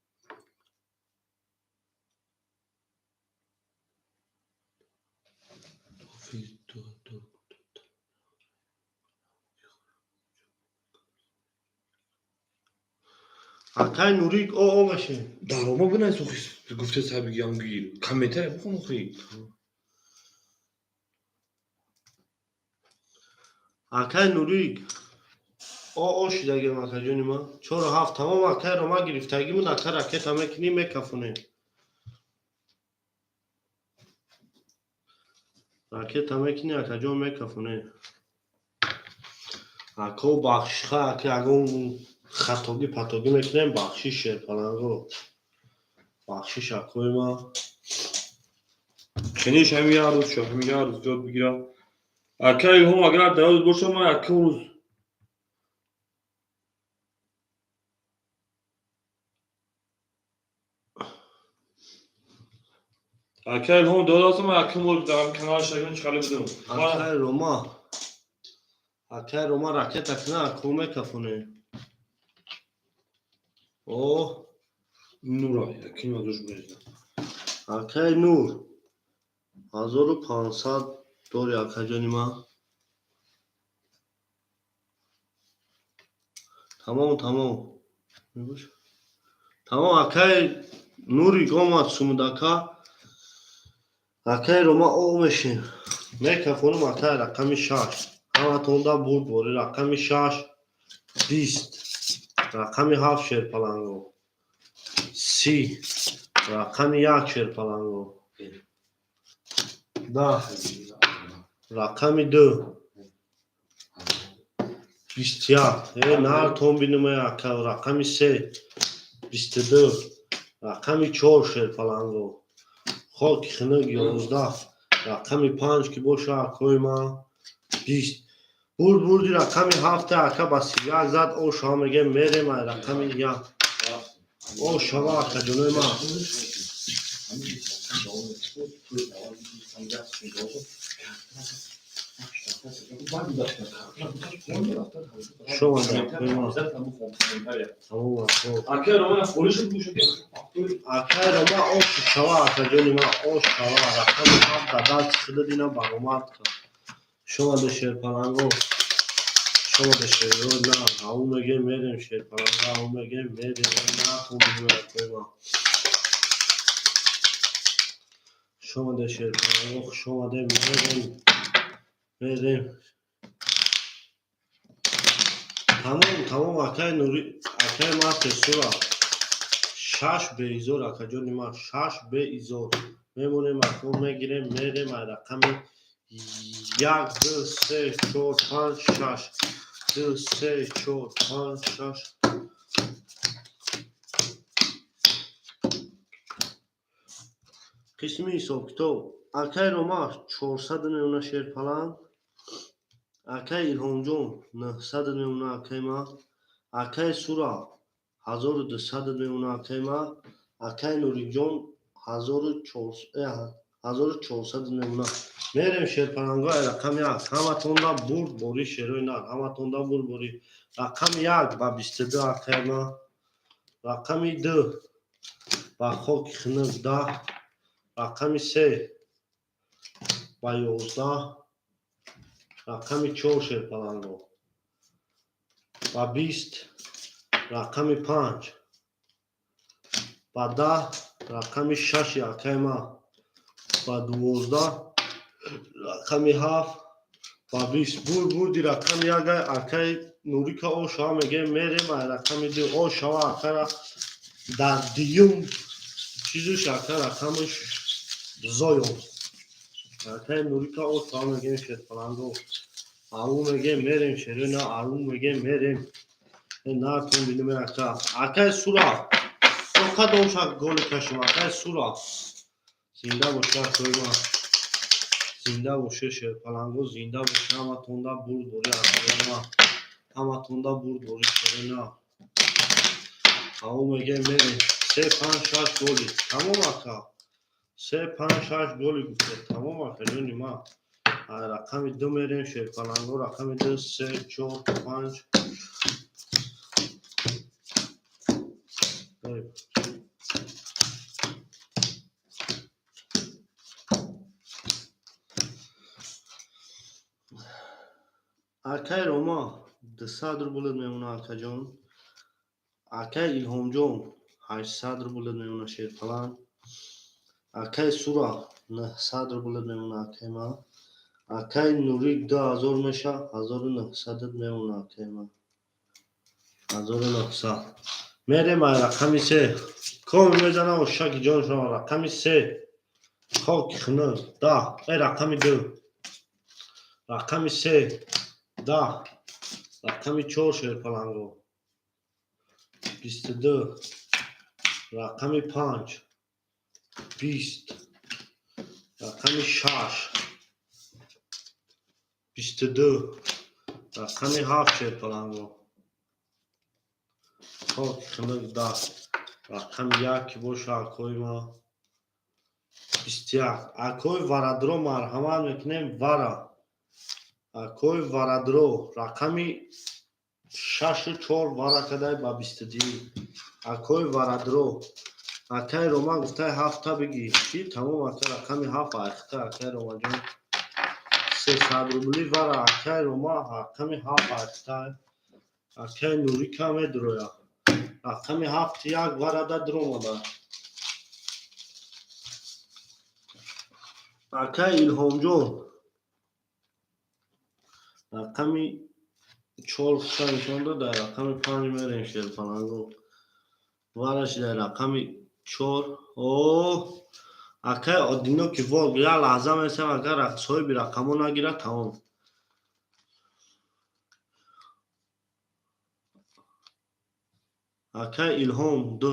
اکا نوریک او میشیم
Daroma bu ne sokuş? Gufte sahibi yan gir. Kamete bu konu koy.
اکا نوریک او شده گیم اکا جون ما 4 7 تمام اکا روما گرفتگی مون اکا راکت همه کنی میکفونه راکت همه کنی اکا جون میکفونه اکا بخشخه اکا اگه خطاگی پتاگی میکنیم بخشیش شیر پلنگو بخشیش اکوی ما
Keniş hem yarız şu hem yarız dört bir gira. Akar ilham agar davet boş ama akar uruz. Akar ilham davet ama akar uruz devam kanal şarkını çıkarabilirim.
اکا روما اکا روما راکت اکنه اکو میکفونه اوه
Nura ya kim yazmış bu yüzden.
اکا نور 1500 دوری اکا جونی ما تمام تمام اکا نوری گومد سومدکا اکا روما او میشیم میکفونم اکا رقم 6 همه تونده بود بوری رقم 6 20 رقم 7 شیر پلنگو 3 سی رقم یک شیرپلنگو ده رقم دو 21 نهر تون بینم اکا رقم 3 22 رقم 4 شیرپلنگو خاک خنک 11 رقم 5 که باشه اکای ما 20 بردی رقم 7 اکا بس یک زد او شما میگه میریم رقم 1 او شما اکا جنوی ما شما اکای ما تمام
Arkaya romana polisi bu şekilde.
اکای رو ما او شما اکا جنوی ما او شما رقم 7 داد خدا دینا برامات شما ده شیرپلنگو شما ده شیرو نه او میگه میریم شیرپلنگو او میگه میریم نه تو بینیم اکای ما شما ده شیرپلنگو شما ده میریم تمام اکای نوری اکای ما تسورا 6 به ایزور اکا جونی ما 6 به ایزور میمونیم اکا میگیریم میریم رقم 1 2 3 4 5 6 2 3 4 5 6 قسمی سوکتو اکای رو ما 400 میونه شیرپلنگ اکای ایلهام جون 900 میونه اکای ما اکای سورا 1200 میونه اکای ما اکای نوری جون 1400 میونه میریم شیرپلنگای رقم 1 همه توندا برد بوری شیروی نر همه توندا برد بوری رقم 1 با 22 اکای ما رقم 2 با خاک خنک 10 رقم 3 با 11 رقم 4 شیرپلنگو با 20 رقم 5 با 10 رقم 6 اکای ما با 12 رقم 7 با 20 بردی رقم 1 اکای نوری که او شما میگه میریم رقم 2 او شما اکای در دیوم چیزش اکای رقمش زایون اکای نوری که او شما میگه شیرپلنگو او میگه میریم شیرو نه او میگه میریم نه تون بینیم اکای سورا فقط اون شک گل کشم اکای سورا زنده باشه اکای ما زنده باشه شیرپلنگو زنده باشه همه تونده برد بوری اکای ما همه تونده برد بوری شیرو نه او میگه میریم 3 5 6 گلی تمام اکا 3 5 6 گلی گفته تمام اکا جونی ما رقم 2 میریم شیرپلنگو رقم 2 3 4 5 بریم اکای روما 200 رو میمونه اکا جون اکای ایلهام جون 800 رو میمونه شیرپلنگ اکای سورا 900 رو میمونه اکای ما اکای نوری 2000 میشه 1900 میمونه اکای ما 1900 میریم رقم 3 کام میزنه و شک جان شما رقم 3 خاک خنک 10 رقم 2 رقم 3 10 رقم 4 شیرپلنگو 22 رقم 5 20 رقم 6 22 رقم 7 شیرپلنگو خاک خنک 10 رقم 1 باشه اکای ما 21 اکای ورادرو مرحمت میکنیم ورا اکای ورادرو رقم 6 و 4 ورا کدای با 22 اکای ورادرو اکای روما گفته 7 بگی چی تمام اکای رقم 7 اکای روما جون 300 روبلی ورا اکای روما رقم 7 اکای نوری کمه درویا رقم 7 یک ورا دا دروما دا اکای ایلهام جون رقم 4 خشنشان دا رقم 5 میرین شیرپلنگو ورش در رقم 4 اوه اکای одино ки вол я лаҳза месам агар соҳиби рақамо нагирад тамом. акай Илҳом 2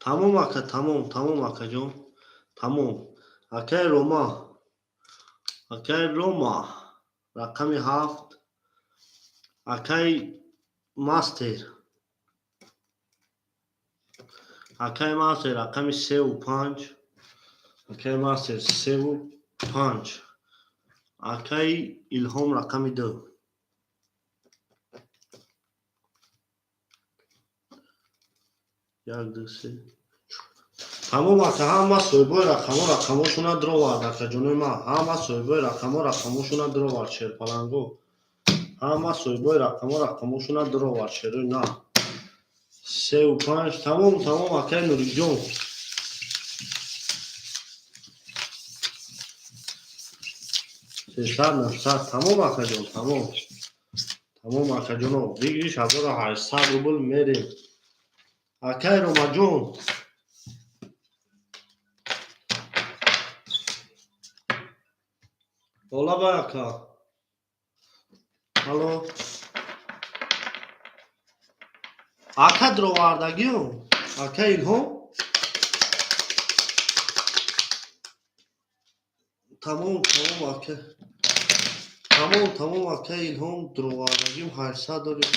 тамом ака тамом акаҷон тамом. акай Рома рақами 7 акай Мастер рақами 3 و 5 акай Илҳом рақами 2 1 2 3 тамом ака ҳама соҳибои рақамошуна дровард акаҷонои ман ҳама соҳибои рақамошуна дровард шерпаланго ҳама соҳибои рақамошуна дровард шерои на 3 و 5 тамом акай Нуриҷон сесад нафсад тамом акаҷон тамом акаҷоно бигириш 1800 рубл мерем. акай Ромаҷон олаба ака ҳалло ака дровардагиё акай Илҳом тамом акай Илҳом дровардагим 800 дорем.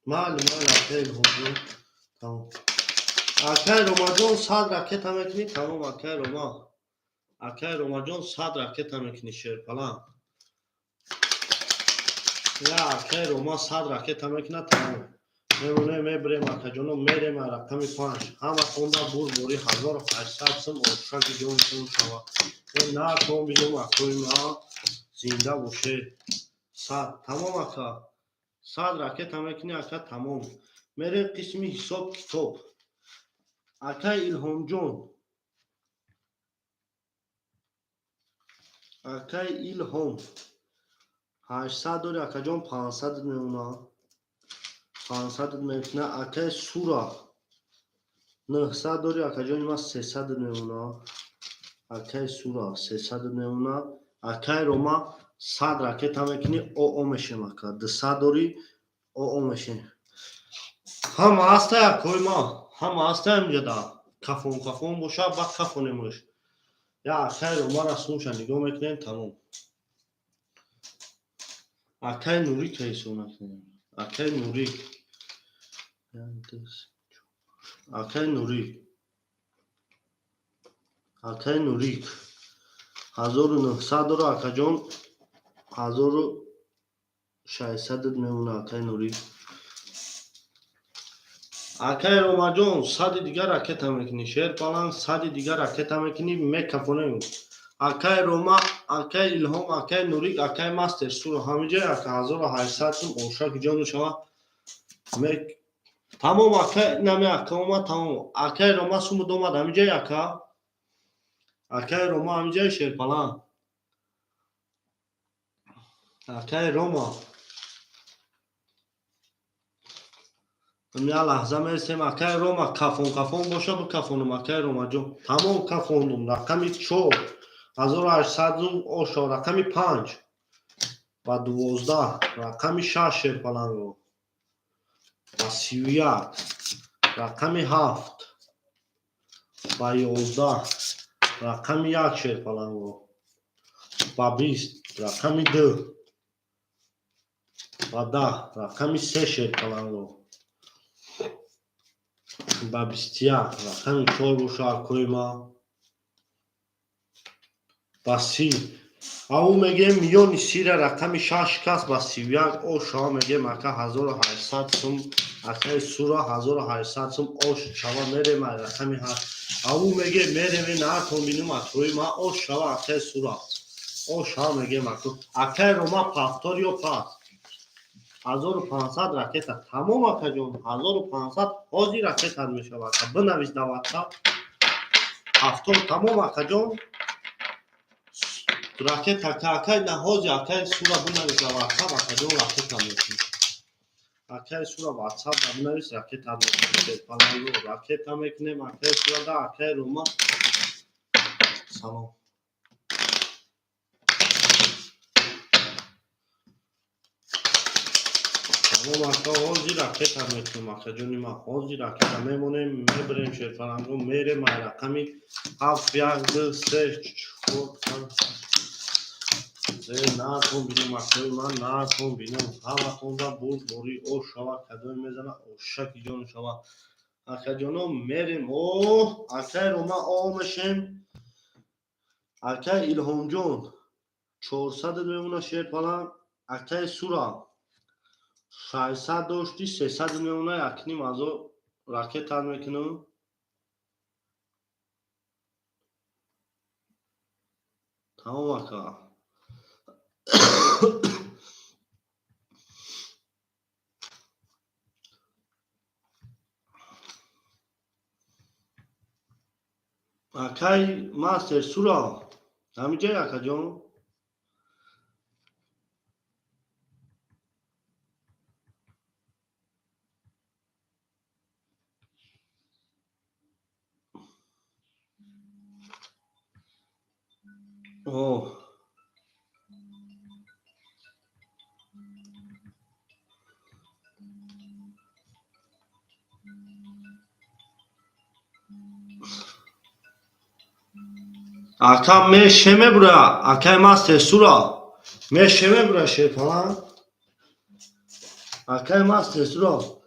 майли акай Илҳомҷон тамом. акай Ромаҷон 100 ракета мекунӣ тамом. акай Ромаҷон 100 ракета мекунӣ шерпалан. я акай Рома 100 ракета мекунад тамом. мемонем мебирем акаҷоно мерем рақами 5 ҳама хонда бурбори 1800 сум ошаки ҷонтон шава након бидум акои ма зинда боше 100 тамом ака 100 ракета мекунӣ ака тамом. мерем қисми ҳисоб китоб. акай Илҳомҷон акай Илҳом 800 дори акаҷон 500 мемона 500 мекуна. акай Сура 900 дори акаҷони ма 300 мемона. акай Сура 300 мемона. акай Рома 100 ракета мекунӣ оо мешем ака 200 дори оо мешем. ҳама аста акои ма ҳама аста имҷада кафон боша ба кафонемош. я акай Ромара сунша нигоҳ мекунем тамом. акай Нурик ҳисоб накунем. акай Нурик акай Нурик 1900 доро акаҷон 1600 мемона. акай Нурик акай Ромаҷон 100 дигар ракета мекунӣ шерпалан 100 дигар ракета мекунӣ мекафонем. акай Рома акай Илҳом акай Нурик акай Мастер Сура ҳамиҷа ака 1800 сум ошаки ҷону шава тамом. акай наме ака омад тамом. акай Рома суму домад ҳамиҷа ака акай Рома ҳамиҷа шерпалан. акай Рома я лаҳза месем. акай Рома кафон боша бикафонам. акай Ромаҷон тамом кафондум. рақами 4 1800 сум оша рақами 5 ва 12 рақами 6 шерпаланго ва 31 рақами 7 ва 11 рақами 1 шерпаланго ва 20 рақами 2 ва 10 рақами 3 шерпаланго ба 21 рақами 4 боша акои ма ба 30 аву мегем миёни сира рақами 6 шикаст ба 31 ош шава мегем ака 1800 сум. акай Сура 1800 сум ош шава мерем рақами 8 аву мегем мерем након бинум акои ма ош шава акай Сура ош шава мегем акай Рома пафтор ё пас 1500 ракета тамом акаҷон 1500 ҳозир ракета мешава ака бинавис дар WhatsApp 70 тамом акаҷон ракета акай наҳози акай Сура бинавис дар WhatsApp акаҷон ракета мешава Akay sura WhatsApp da binavis raket admekim palango raket ameknem akay sura da akay Roma salom. Tamam aka hozi raket ameknem aka jonima hozi raket amemonem mebrem palango mere ma rakami haf yagd se نکن بینم اکنون من نکن بینم همه خونده بود دوری او شوا کدوی میزنه او شکی جان شوا اکه جانو میریم او اکه روما او میشیم اکه ایلهام جان 400 میمونه شیر پلان اکه سورا 600 داشتی 300 میمونه اکنیم از او راکت هم میکنم تمام اکه اکه ماستر سورا همینجا اکه جان اوه اکه میشمه برا اکه ماستر سورا میشمه برا شیر پلان اکه ماستر سورا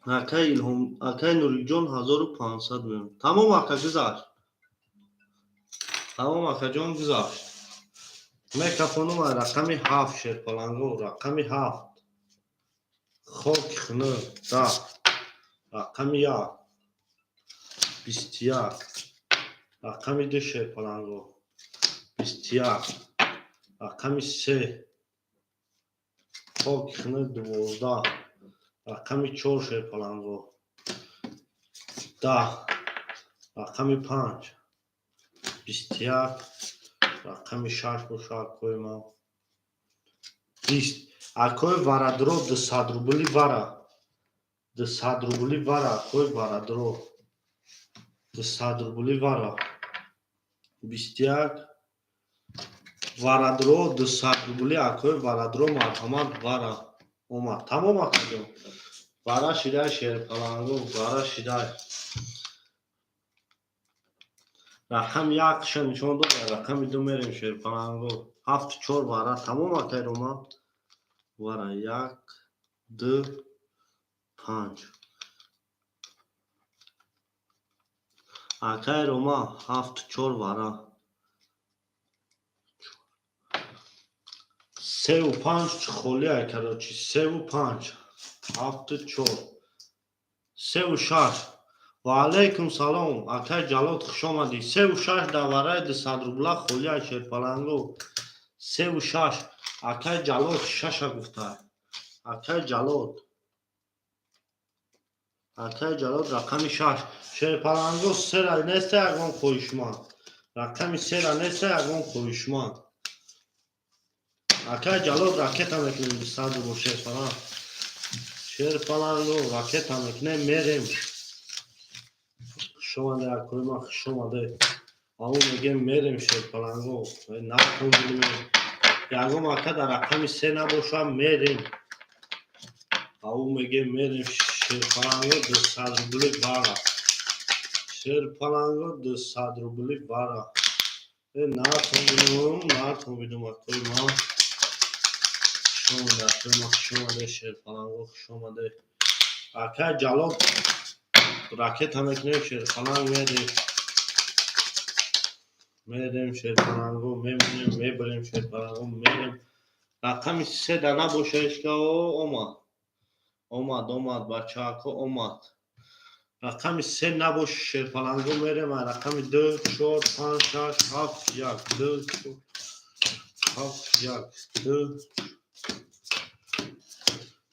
اکه ایلهام اکه نوری جان 1500 میمونه تمام اکه گذاشت تمام اکه جان گذاشت میکفونم رقمی 7 شیر پلانگو رقمی 7 خاک خنه ده رقمی 1 21 رقمی 2 شیر پلانگو 21 رقمی 3 خاک خنه 12 رقمی 4 شیر پلانگو 10 رقمی 5 21 رقمی 6 باشد کویما 20 اکوی وارادرو 200 روبلی وارا 200 روبلی وارا اکوی وارادرو 200 روبلی وارا 21 وارادرو 200 روبلی اکوی وارادرو مرحمت وارا اومد تمام اکجون وارا شیده شیر پلانگو وارا شیده رقم 1 نشان داد رقم 2 میریم شیر پلانگو 7 4 وارا تمام اکی روما وارا 1 2 5 اکی روما 7 4 وارا 3 و 5 خولی اکراچی 3 و 5 7 4 3 و 6 و علیکم سلام اکی جلال خوش آمدی 3 و 6 دواره 200 روبلا خولی شیر پلانگو 3 و 6 اکی جلال 6 گفته اکی جلال رقم 6 شیر پلانگو 3 را نیسته اگم خویشمان رقم 3 را نیسته اگم خویشمان اکی جلال راکت هم اکنیم 200 روبلا شیر پلانگ شیر پلانگو راکت هم اکنیم میریم شما در کویما شما ده اون میگه میریم شیر پلانگو نکن بینیم یکم اکه در رقم 3 نباشه میریم اون میگه میریم شیر پلانگو 200 روبلی وارا شیر پلانگو 200 روبلی وارا نکن بینیم کویما شما در کویما شما ده شیر پلانگو شما ده اکه جلال راکت هم اکنیم شیر پلانگ میریم شیر پلانگو میبریم شیر پلانگو میریم رقم 3 دانه باشه اشکا اومد بچه اکا اومد رقم 3 نباشه شیر پلانگو میریم رقم 2 4 5 6 7 1 2 7 1 2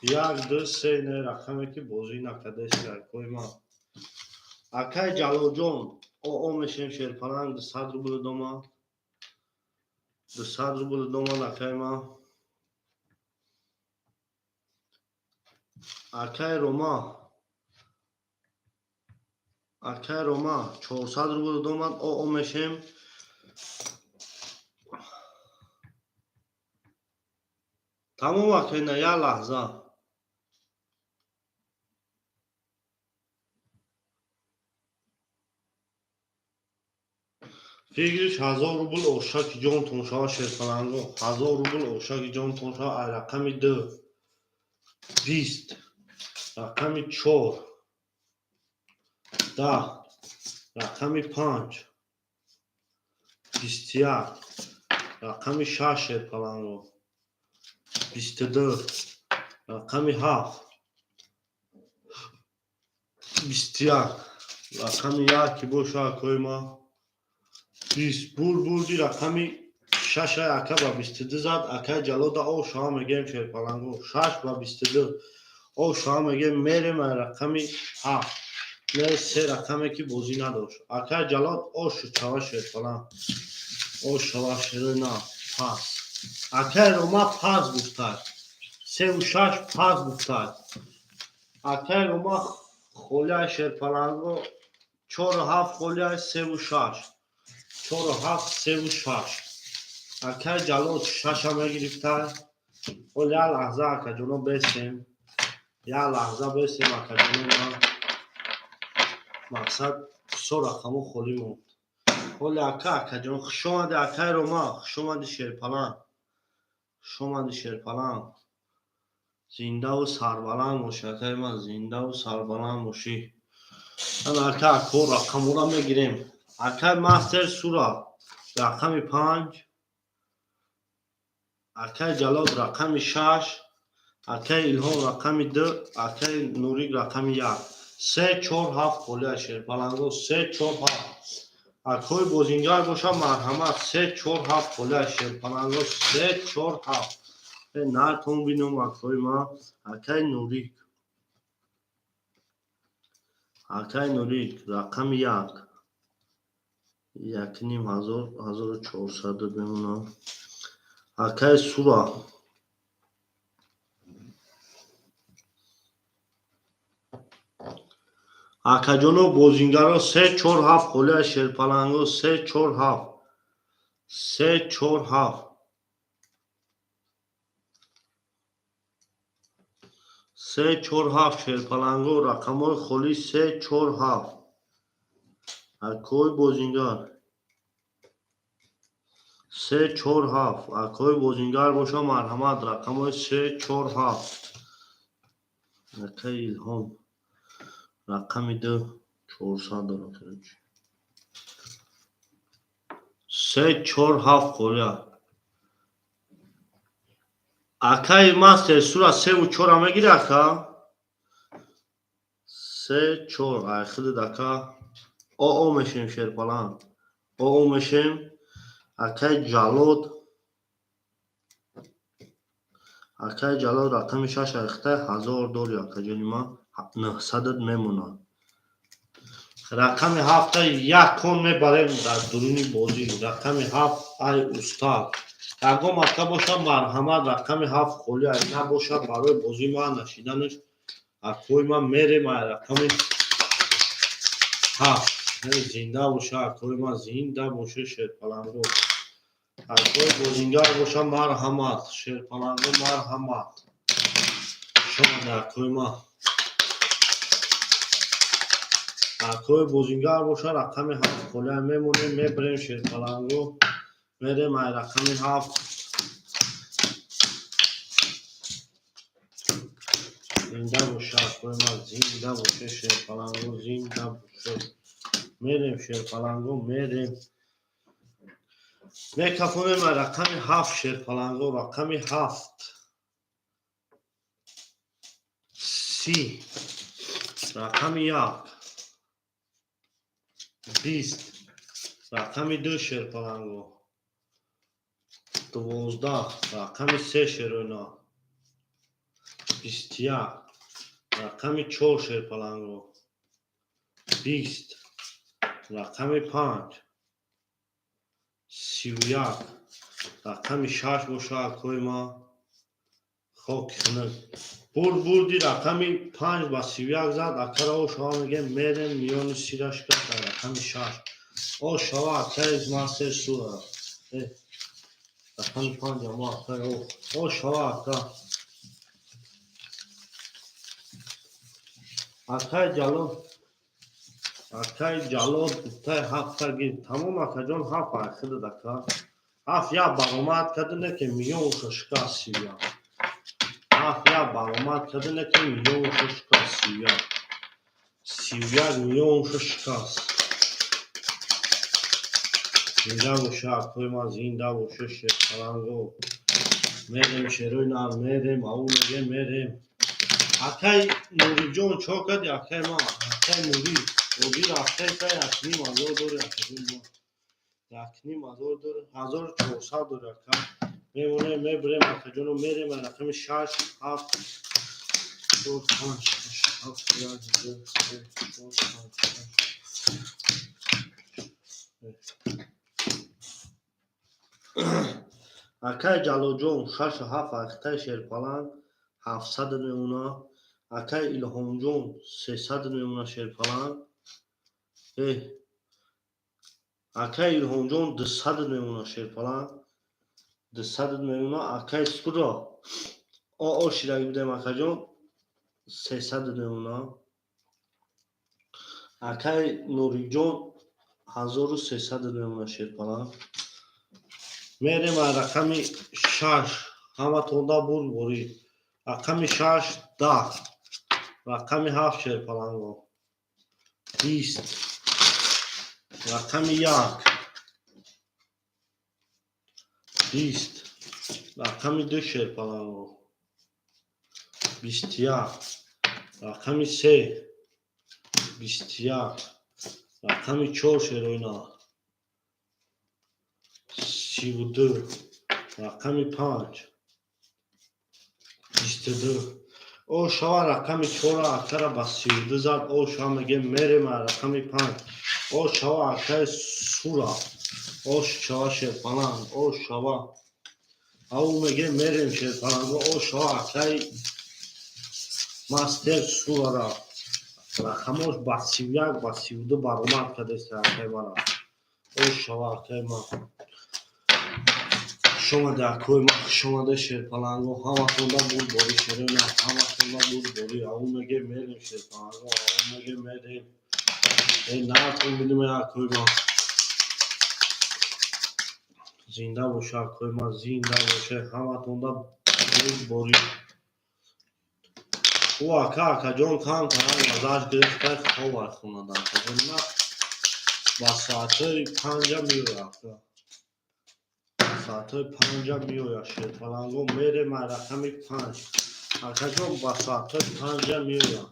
1 2 3 نه رقمی که بازی نکده شیر کویما اکای جلال جان او میشیم شیر پلانگ 200 روبل دوما 200 روبل دوما اکای ما Акай Рома 400 рубл домад ОО мешем. Тамом акай на як лаҳза. фикриш 1000 рубл ошаки ҷонтон шава шерпаланго. 1000 рубл ошаки ҷонтон шава. Ай рақами 2 20 рақами 4 10 рақами 5 21 рақами 6 шерпаланго. 22 рақами 7 21 рақами 1 ки боша акои ма 20 бурди рақами 6 ака ба 22 зад. Акай ҷалода о шава мегем шерпаланго. 6 ба 22 о шава мегем мерем ай рақами 7 не се рақаме ки бозӣ надошт. Акай ҷалод о шуд шава шерпалан. о шава шерона пас. Акай рома пас гуфтад. 36 пас гуфтад. Акай рома холияи шерпаланго 4-7 холияи 36 4-7 36. Акай ҷалод 6 мегирифтад. ҳол як лаҳза акаҷоно бесем. Як лаҳза бесем акаҷоно. мақсад со рақамо холӣ монд. ҳоли акаҷон хушомади акай рома. хушомади шерпалан. хушомади шерпалан. зиндаву сарбаланд бошӣ акаи ман. зиндаву сарбаланд бошӣ. ана ака кор рақамора мегирем. акай мастер сура рақами 5 акай ҷалод рақами 6 акай илҳом рақами 2 акай нурик рақами 1 3 4 7 холияи шерпаланго 3 4 7. акои бозингар боша марҳамат 3 4 7 холияи шерпаланго 3 4 7. натон бинум акои ма. акай нурик рақами 1 1400 бемонад. акай сура акаҷоно бозингаро 3 4 7 холияи шерпаланго 3 4 7 3 4 7 3 4 7 шерпаланго рақамои холӣ 3 4 7. акои бозингар 3 4 7. акои бозингар боша марҳамат рақамои 3 4 7. акаи илҳом рақами 2 400 дорад. 3 4 7 холия. акаи мастер сура 3 4 мегири ака. 3 4 ай худат ака. оо мешем шерпалан. оо мешем. акай ҷалод рақами 6 айхтай 1000 дори акаҷони ман 900 мемонад. рақами 7 якон мебарем дар дуруни бозӣ. рақами 7 ай устад. ягон ака боша марҳамат рақами 7 холия набоша барои бозӣ ма нашиданаш акои ман мерем ай рақами 7. зинда боша акои ман. зинда боша шерпаланго. акои бозингар боша марҳамат. шерпаланго марҳамат. шомади акои ман. акои бозингар боша рақами 7 холия мемонем мебарем шерпаланго. мерем ай рақами 7. зинда боша акои ман. зинда боша шерпаланго. зинда боша. мерем шерпаланго мерем. мекафонем ай рақами 7 шерпаланго. рақами 7 30. рақами 1 20. рақами 2 шерпаланго. 12. рақами 3 шерона. 21. рақами 4 шерпаланго. 20. рақами 5 31. рақами 6 боша акои ма. خاک خنک بردی رقمی 5 با 31 زد اکر او شما میگه میرم میان سیرش کرد رقمی 6 او شما اکر ماستر سورا رقمی 5 اما اکر او شما اکر جلال بوده 7 گیر تمام اکر جان 7 اکر دکا 7 یا برامت کردنه که میان ششکا سیویا 7 یا برامت کردنه که میان ششکا سیویا میان ششکا زنده باشه اکوی ما زنده باشه شیخ پلنگو میریم شیروی نار میریم او میگه میریم اکای نوری جون چو کردی اکای ما اکای نوری را اکای کای اکنیم ازور دوره اکای ما اکنیم ازور دوره 1400 دوره اکای میمونه میبریم اکای جونو میریم رقم 6 7 4 5 6 7 یا 4 5 اکای جلو جون 6 7 اکای شیرپلنگ 700 میمونه اکای الهام جون 300 میمونه شیرپلنگ اکای الهام جون 200 میمونه شیرپلنگ 200 میمونه اکای سپورا او شیرایی بودیم اکای جون 300 میمونه اکای نوری جون 1300 میمونه شیرپلنگ میریم رقم 6 همه تونده بوری رقم 6 10 رقم 7 شیرپلنگو 20 رقم 1 20 رقم 2 شیرپلنگو 21 رقم 3 21 رقم 4 شیروینا 32 رقم 5 22 او شما رقم 4 اکر با 32 زد او شما میگه میریم رقم 5 او شما اکر سورا او شما شیرپلنگ او شما او میگه میریم شیرپلنگ او شما اکر ماستر سورا را رقمش با 31 با 32 برآمد کرده است اکر مرا او شما اکر ما شما در کوی ما شما در شیرپلنگو همه تونده بود باری شیرونه همه تونده بود باری او میگه میریم شیرپلنگو او میگه میریم نه تون بیدیم یا کوی ما زنده باشه کوی ما زنده باشه همه تونده بود باری او اکا جون کام کنن مزاج گرفته خواه خونه دن نه با ساعته 5 میوه اکا ساعته 5 میوه شیرپلنگو میره ما رقم 5 اکا جون با ساعته 5 میوه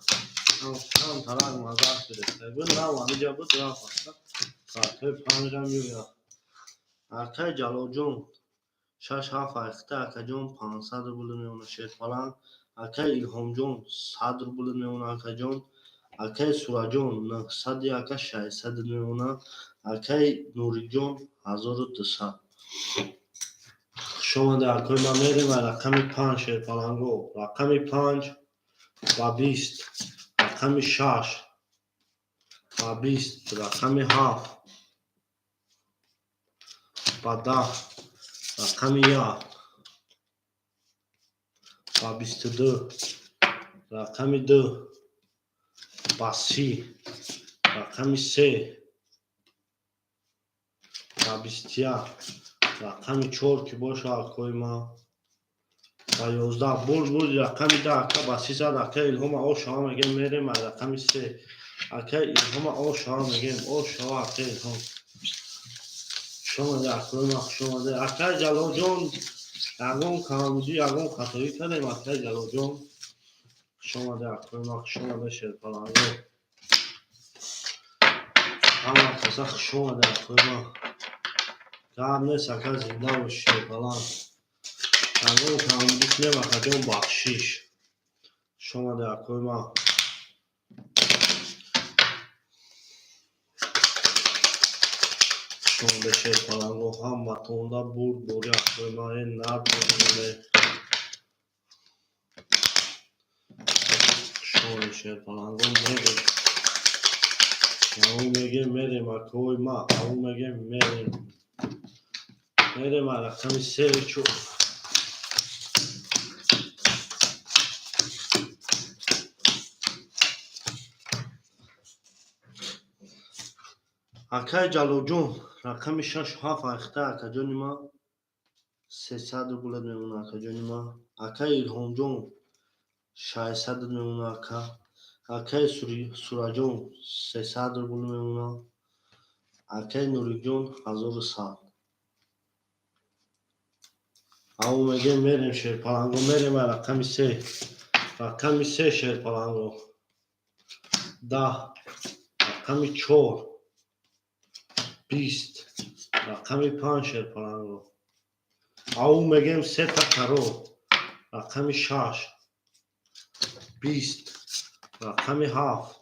کام ترک مزاج گرفته بین نه وانی جا بود را پسته ساعته 5 میوه اکا جلو جون 6 7 اکتا اکا جون 500 بوله میونه شیرپلنگ اکا الهام جون 100 بوله میونه اکا جون اکای سورا جون 900 اکا 600 میونه اکای نوری جون 1200 شما در اکای ما میریم رقم 5 شیرپلنگو رقم 5 با 20 رقم 6 با 20 رقم 7 با 10 رقم 1 با 22 رقم 2 با 30 رقم 3 با 21 رقم 4 که باشه اکای ما با 11 بود رقم 10 اکا با 300 اکای الهام او شما میگه میریم رقم 3 اکای الهام او شما میگیم او شما اکای الهام شما در اکای ما شما در اکای جلو جون یگون کامودی یگون خطایی کردیم اکای جلو جون شما در اکای ما شما در شیرپلنگو همه کسا شما در اکای ما کام نیست اکای زنده و شیرپلنگ یگون کامودی کنیم اکای جون بخشیش شما در اکای ما شما در شیرپلنگو هم تونده بود بوری اکای ما این نرد بودیم میکنه شیر پلنگو میریم. او میگه میریم اکوی ما او میگه میریم رقم 3 چوب. اکای جلو جون رقم 6 7 اخته اکا جونی ما 300 بولد میمونه اکا جونی ما. اکای ایلهام جون 600 میمونه اکا. اکای سورا جون 300 بولد میمونه. اکای نوری جون 1100. او میگه میریم شیر پلنگو میریم رقم 3 رقم 3 شیر پلنگو 10 رقم 4 20 رقم 5 شیر پلنگو. او میگیم 3 تا کرو رقم 6 20 رقم 7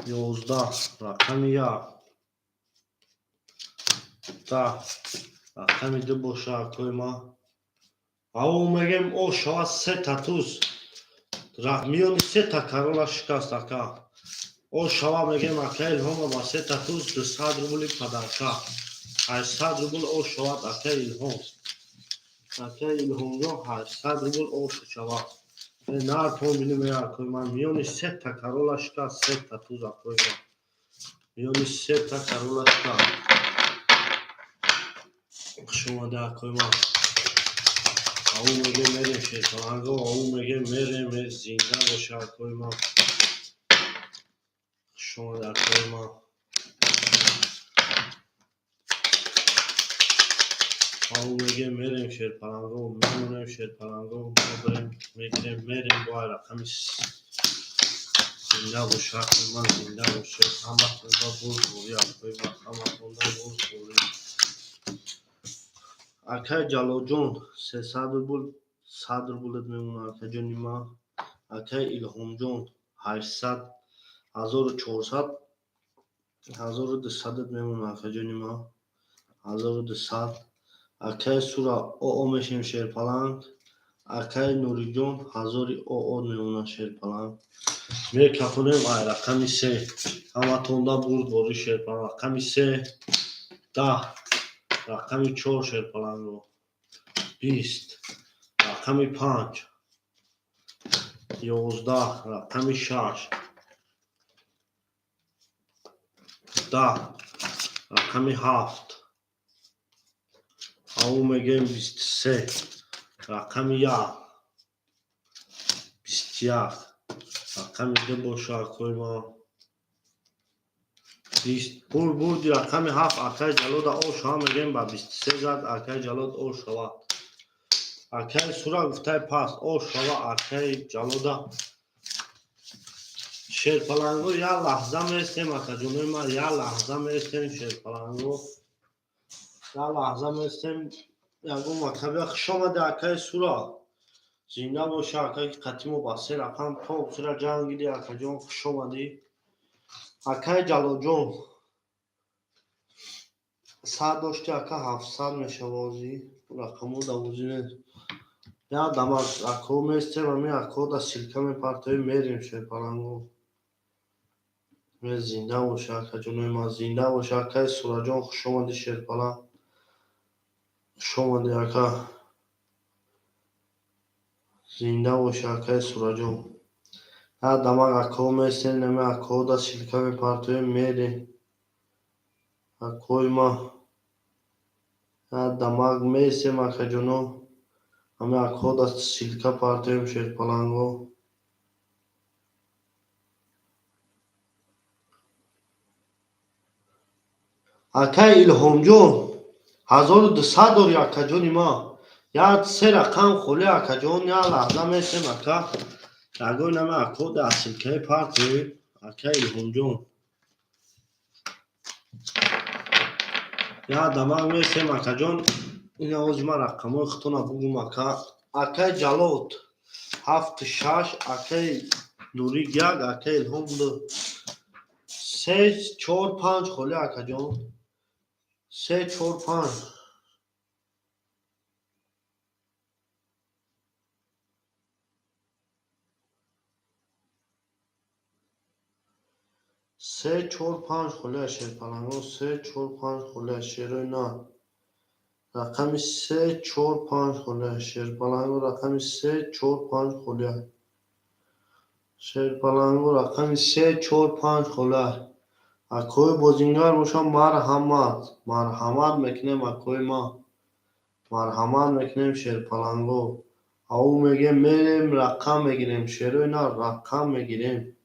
11 رقم 1 10 رقم 2 باشه اکوی ما. او میگیم او شما 3 تا توز میونی 3 تا کرولا شکست اکا. او شما میگیم اکا ایلهام با 3 تا توز 200 روبلی پدرکا 800 روبل او شواد اکا ایلهام. اکا ایلهام جو 800 روبل او شواد. نار پون بینیم یا اکوی ما میونی 3 تا کرولا شکست 3 تا توز اکوی ما. میونی 3 تا کرولا شکست شما ده اکوی ما. او میگه میریم شیر پلنگو او میگه میریم زنده باشه اکوی ما. شما ده اکوی ما. او میگه میریم شیر پلنگو میمونیم شیر پلنگو میریم با رقم زنده باشه اکوی ما زنده باشه. همه تونده بول بوری اکوی ما همه تونده بول بوری. اکای جلو جون 300 بول 100 بولد میمونه اکا جونی ما. اکای ایلهام جون 800 1400 1200 میمونه اکا جونی ما 1200. اکای سورا او میشیم شیر پلنگ. اکای نوری جون 1000 او میمونه شیر پلنگ. میکپونیم ای رقم 3 همه تونده برد باری شیر پلنگ رقم 3 10 رقم 4 شیر پلنگ 20 رقم 5 11 رقم 6 10 رقم 7 او میگیم 23 رقم 1 21 رقم 2 باشه اکوی ما 20 بردی رقم 7 اکای جلود او شما میگیم با 23 زد اکای جلود او شود. اکای سورا گفته پس او شود اکای جلود شیر پلنگو یا لحظه میستیم اکا جونوی ما یا لحظه میستیم شیر پلنگو یا لحظه میستیم یکم مکتبی شما ده اکای سورا زنده باشه اکای قطیمو با 3 رقم توب سورا جان گیدی اکا جون خوش اومدی. اکای جلو جون 100 داشتی اکا 700 میشه بازی رقمو دا بازی نیست. یا دماغ اکو میستیم همی اکو دا سلکه میپرتوی میریم شیر پلنگو. زنده باشه اکا جونوی ما زنده باشه اکای سورا جون خوش اومدی شیر پلنگ خوش اومدی اکا زنده باشه اکای سورا جون. یا دماغ اکو میستیم نمی اکو دا سلکه میپرتوی میریم اکوی ما. یا دماغ میستیم اکا جونو همی اکو دا سلکه پرتویم شیر پلنگو. اکای ایلهام جون 1200 داری اکا جونی ما. یا 3 رقم خولی اکا جون یا لحظه میستیم اکا یگوی نمی اکو دا سلکه پرتویم اکای ایلهام جون. یا دماغ میستیم اکا جون این آوز ما رقمو اختونا بگم اکا. اکای جلوت 76 اکای نوری 1 اکای ایلهام 2 3 4 5 خولی اکا جون 3 4 5. 3 4 5 خله شیرپلنگو 3 4 5 خله شیروینا رقم 3 4 5 خله شیرپلنگو رقم 3 4 5 خله شیرپلنگو رقم 3 4 5 خله اکوی بازینگر باشم مرحمت میکنیم اکوی ما مرحمت میکنیم شیرپلنگو او میگه میریم رقم میگیریم شیروینا رقم میگیریم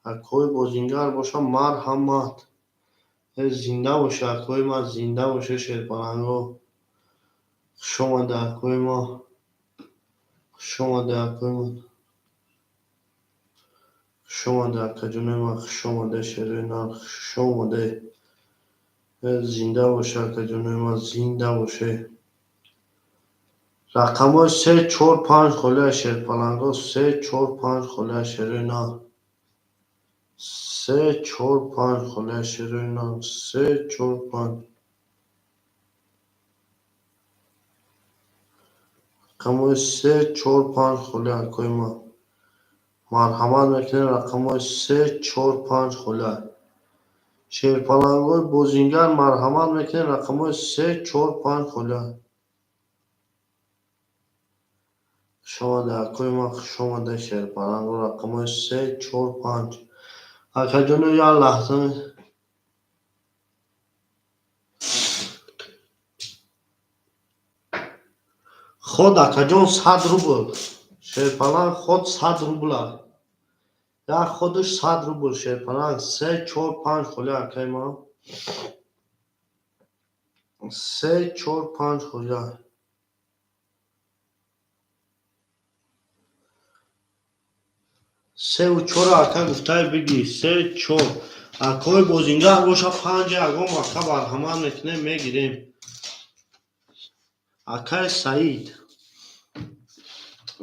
اکوی بازینگر باشم مرحمت زنده باشه اکوی ما زنده باشه شیرپلنگو شما ده اکوی ما شما ده اکوی ما شما ده کجونه ما شما ده شیروینا شما ده زنده باشه کجونه ما زنده باشه رقم های 3 4 5 خله شیرپلنگو 3 4 5 خله شیروینا 3 4 5 خله شیروینا 3 4 5 رقم های 3 4 5 خله اکوی ما مرحمت میکنه رقم های 3 4 5 خله شیرپلنگوی بازینگر مرحمت میکنه رقم های 3 4 5 خله شما ده اکوی ما شما ده شیرپلنگو رقم های 3 4 5 اکا جونو یا لحظه خود اکا جون 100 روبل شیرپلنگ خود 100 روبل یا خودش 100 روبل شیرپلنگ 3 4 5 خله اکای ما 3 4 5 خله 3 و 4 اکا گفته بگی 3 4 اکای بازینگر باشه 5 اگم اکا برهمان میکنه میگیریم اکای سعید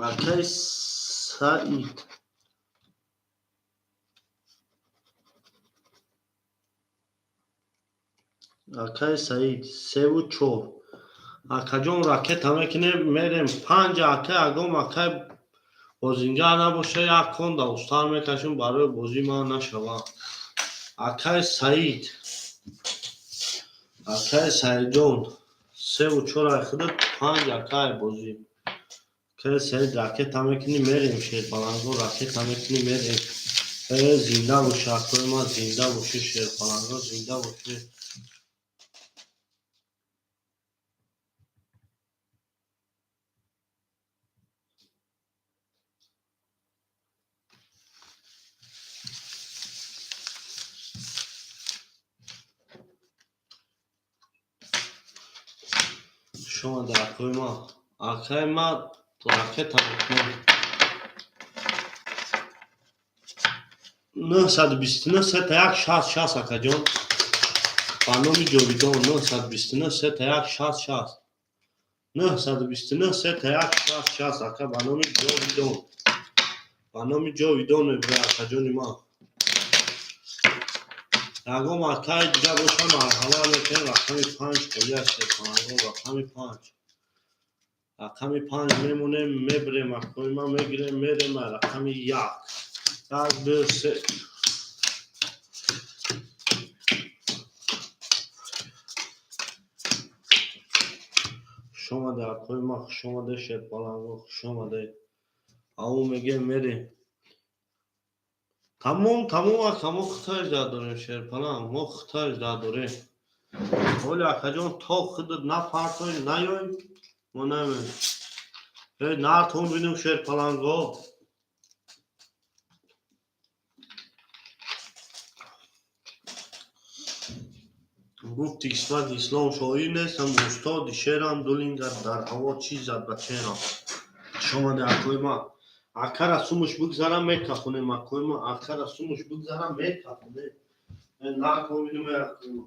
اکای سعید اکای سعید 3 و 4 اکا جون راکت همه کنه میریم 5 اکا اگم اکای بازینگر نباشه یک کن داستان میکشیم برای بازی ما نشوه اکای سعید جون 3 و 4 خودت 5 اکای بازی که سعید راکت همه کنی میریم شیرپلنگو راکت همه کنی میریم زنده باشه اکای ما زنده باشه شیرپلنگو زنده باشه شما در اکای ما راکت همه کنی 929 3 تا 1 60 60 اکا جون خانم جاویدان 929 3 تا 1 60 60 929 3 تا 1 60 60 اکا خانم جاویدان خانم جاویدان برای اکا جون ما یکم اکای دیگه باشه مرحمت میکنه رقم 5 خلیه شیرپلنگو رقم 5 میمونه میبریم اکای ما میگیریم میریم رقم 1 1 2 3 شما در اکای ما شما ده شیرپلنگو شما ده او میگه میریم تموم اکا مختار داریم شیرپلنگ مختار داریم ولی اکا جون تا خودت نپرتوی نیای ما نمیم نرتون بینیم شیرپلنگو گفت اسمت اسلام شاعر نیستم استاد شعرم دولینگر در هوا چیز زد به چهرم شما در اکای ما اکا را سومش بگذارم میکفونه اکای ما اکا را سومش بگذارم میکفونه نرتون بینیم اکای ما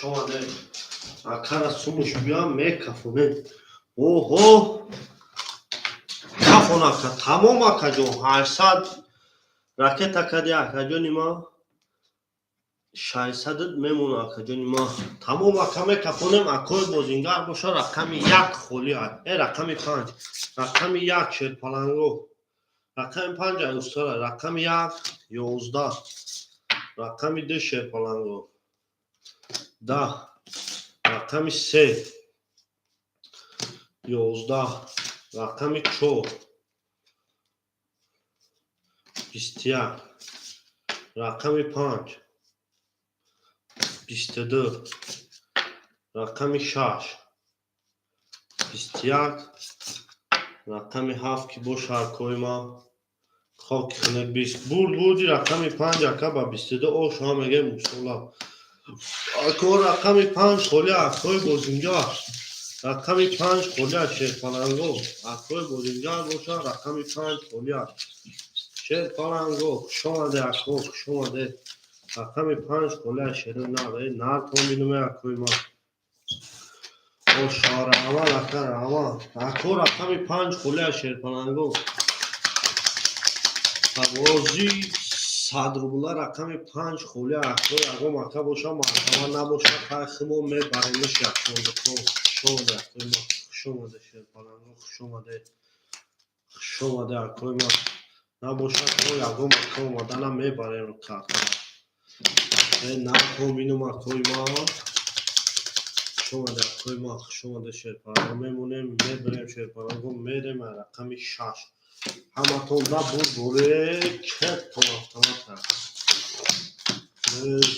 شما ده اکا را سومش بیام میکفونه اوهو کافون اکا تمام اکا جون 800 راکت اکا دی اکا جونی ما 600 میمونه اکا جونی ما تمام اکا می کافونم اکای بازینگر باشه رقم 1 خولی ای رقم 5 رقم 1 شیر پلنگو رقم 5 استاد رقم 1 11 رقم 2 شیر پلنگو 10 رقم 3 11 رقم 4 21 رقم 5 22 رقم 6 21 رقم 7 که باشه هرکای ما خاک خنک 20 بردی رقم 5 اکا با 22 او شما میگه مصطفی اکا رقم 5 خولی اکای بازینجا رقم 5 خولی شیر پلنگو اکای بازینجا باشه رقم 5 خولی شیر پلنگو شما ده اکا شما ده رقم 5 خولی شیر نه کنبینومه اکای ما او شاره اول اکا اما اکا رقم 5 خولی شیر پلنگو اوازی 100 روبله رقم 5 خولی اکای اگه مکه باشه مرتبه نباشه خیلی میبریمش یک کنده شما ده اکای ما شما ده شیر پلنگو شما ده اکای ما نباشه که اگه مکه اومدن میبریم کارتر نکن بینم اکای ما شما ده اکای ما شما ده شیر پلنگو میمونیم میبریم شیر پلنگو میریم رقم 6 همه تون ده بوره کت تون افتمات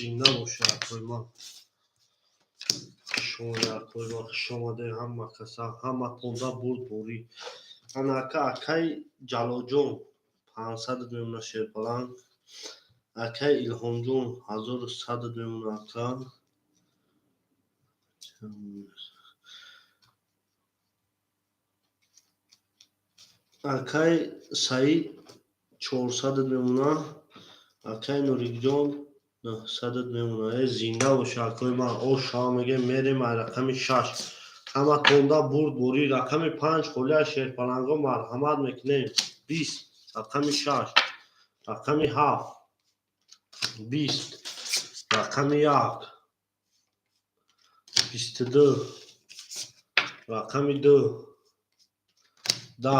زنده باشه اکای ما شما ده اکای ما شما ده همه کسا همه تون ده بوری انا اکای جلو جون 500 میمونه شیر پلنگ اکای الهام جون 1100 میمونه اکا اکای سعید 400 میمونه اکای نوریک جون 900 میمونه زنده باشه اکای ما او شما میگه میریم رقم 6 همه تونده بوری رقم 5 خولی شیر پلنگا مرحمت میکنیم 20 رقم 6 رقم 7 20 رقم 1 22 رقم 2 10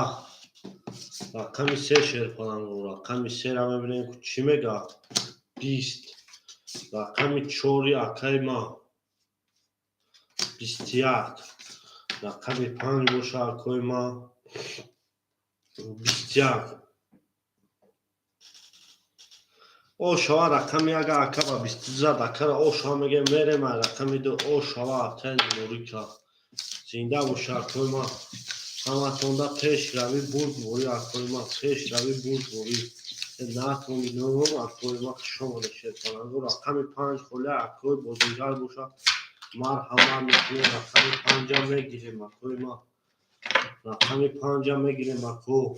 رقم 3 شیر پلنگو رقم 3 را ببینیم چی میگه 20 رقم 4 اکای ما 21 رقم 5 باشه اکای ما 21 او شوا رقم 1 اکا با 22 اکا او شوا میگه میریم رقم 2 او شوا اکای نوریکا زنده باشه اکای ما همه تونده پیش روی بوری اکای ما پیش روی بوری نتون بینوم اکای ما شما نشید پلنگو رقم 5 خوله اکای بازیگر باشه مرحمت میکنیم رقم 5 میگیریم اکای ما رقم 5 میگیریم اکو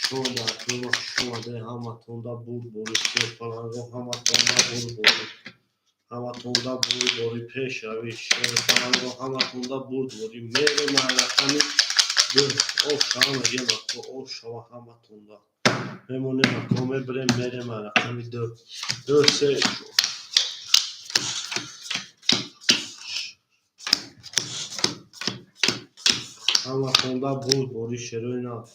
شما ده اکای ما شما ده همه تونده بوری شید پلنگو همه تونده بوری همه تونده بوری پیش روی شید پلنگو همه تونده بوری میریم رقم 2 او شما میگیم اکو او شما همه تونده میمونیم اکو میبریم میریم رقم 2 2 3 همه تونده بوری شروع اینا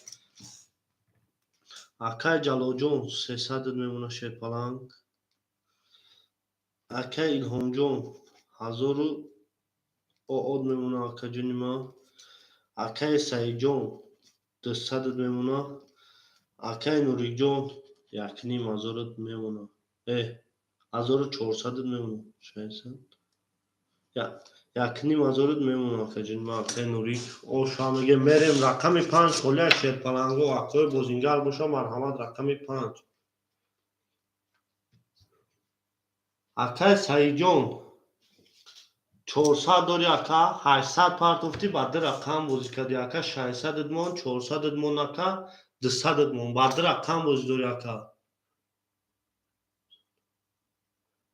اکای جلو جون 300 میمونه شیر پلنگ اکای الهام جون 1000 او میمونه اکا جونی ما اکای سعید جون 200 میمونه اکای نوریک جون 1500 میمونه 1400 میمونه شاید یک نیم هزار میمونه اکا جون ما اکای نوریک او شما میگه میریم رقم 5 خوله شیر پلنگو اکای بازینگر باشه مرحمت رقم 5 اکای سعید جون 400 داری اکا 800 پارتوفتی بعد رقم بازی کردی اکا 600 ادمون 400 ادمون اکا 200 ادمون بعد رقم بازی داری اکا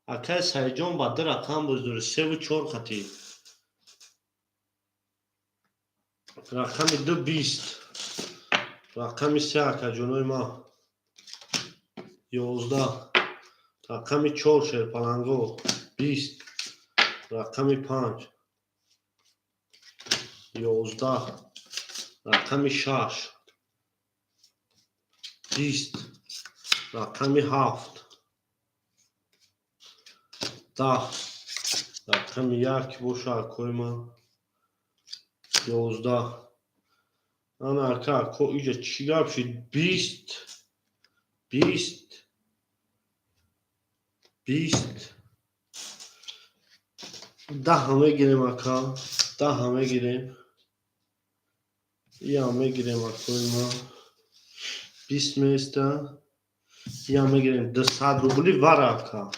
اکای سعید جون بعد رقم بازی داری 3 و 4 خطی رقم 2 20. رقم 3 اکا جونوی ما 11. رقم 4 شیرپلنگو 20. رقم 5 11. رقم 6 20. رقم 7 10. رقم 1 boş koyma 11. Ana arka ko iyice çiğap şey 20 20 20 ده همه گیریم اکا ده همه گیریم یه همه گیریم اکوی ما 20 میسته یه همه گیریم 200 روبلی وره اکا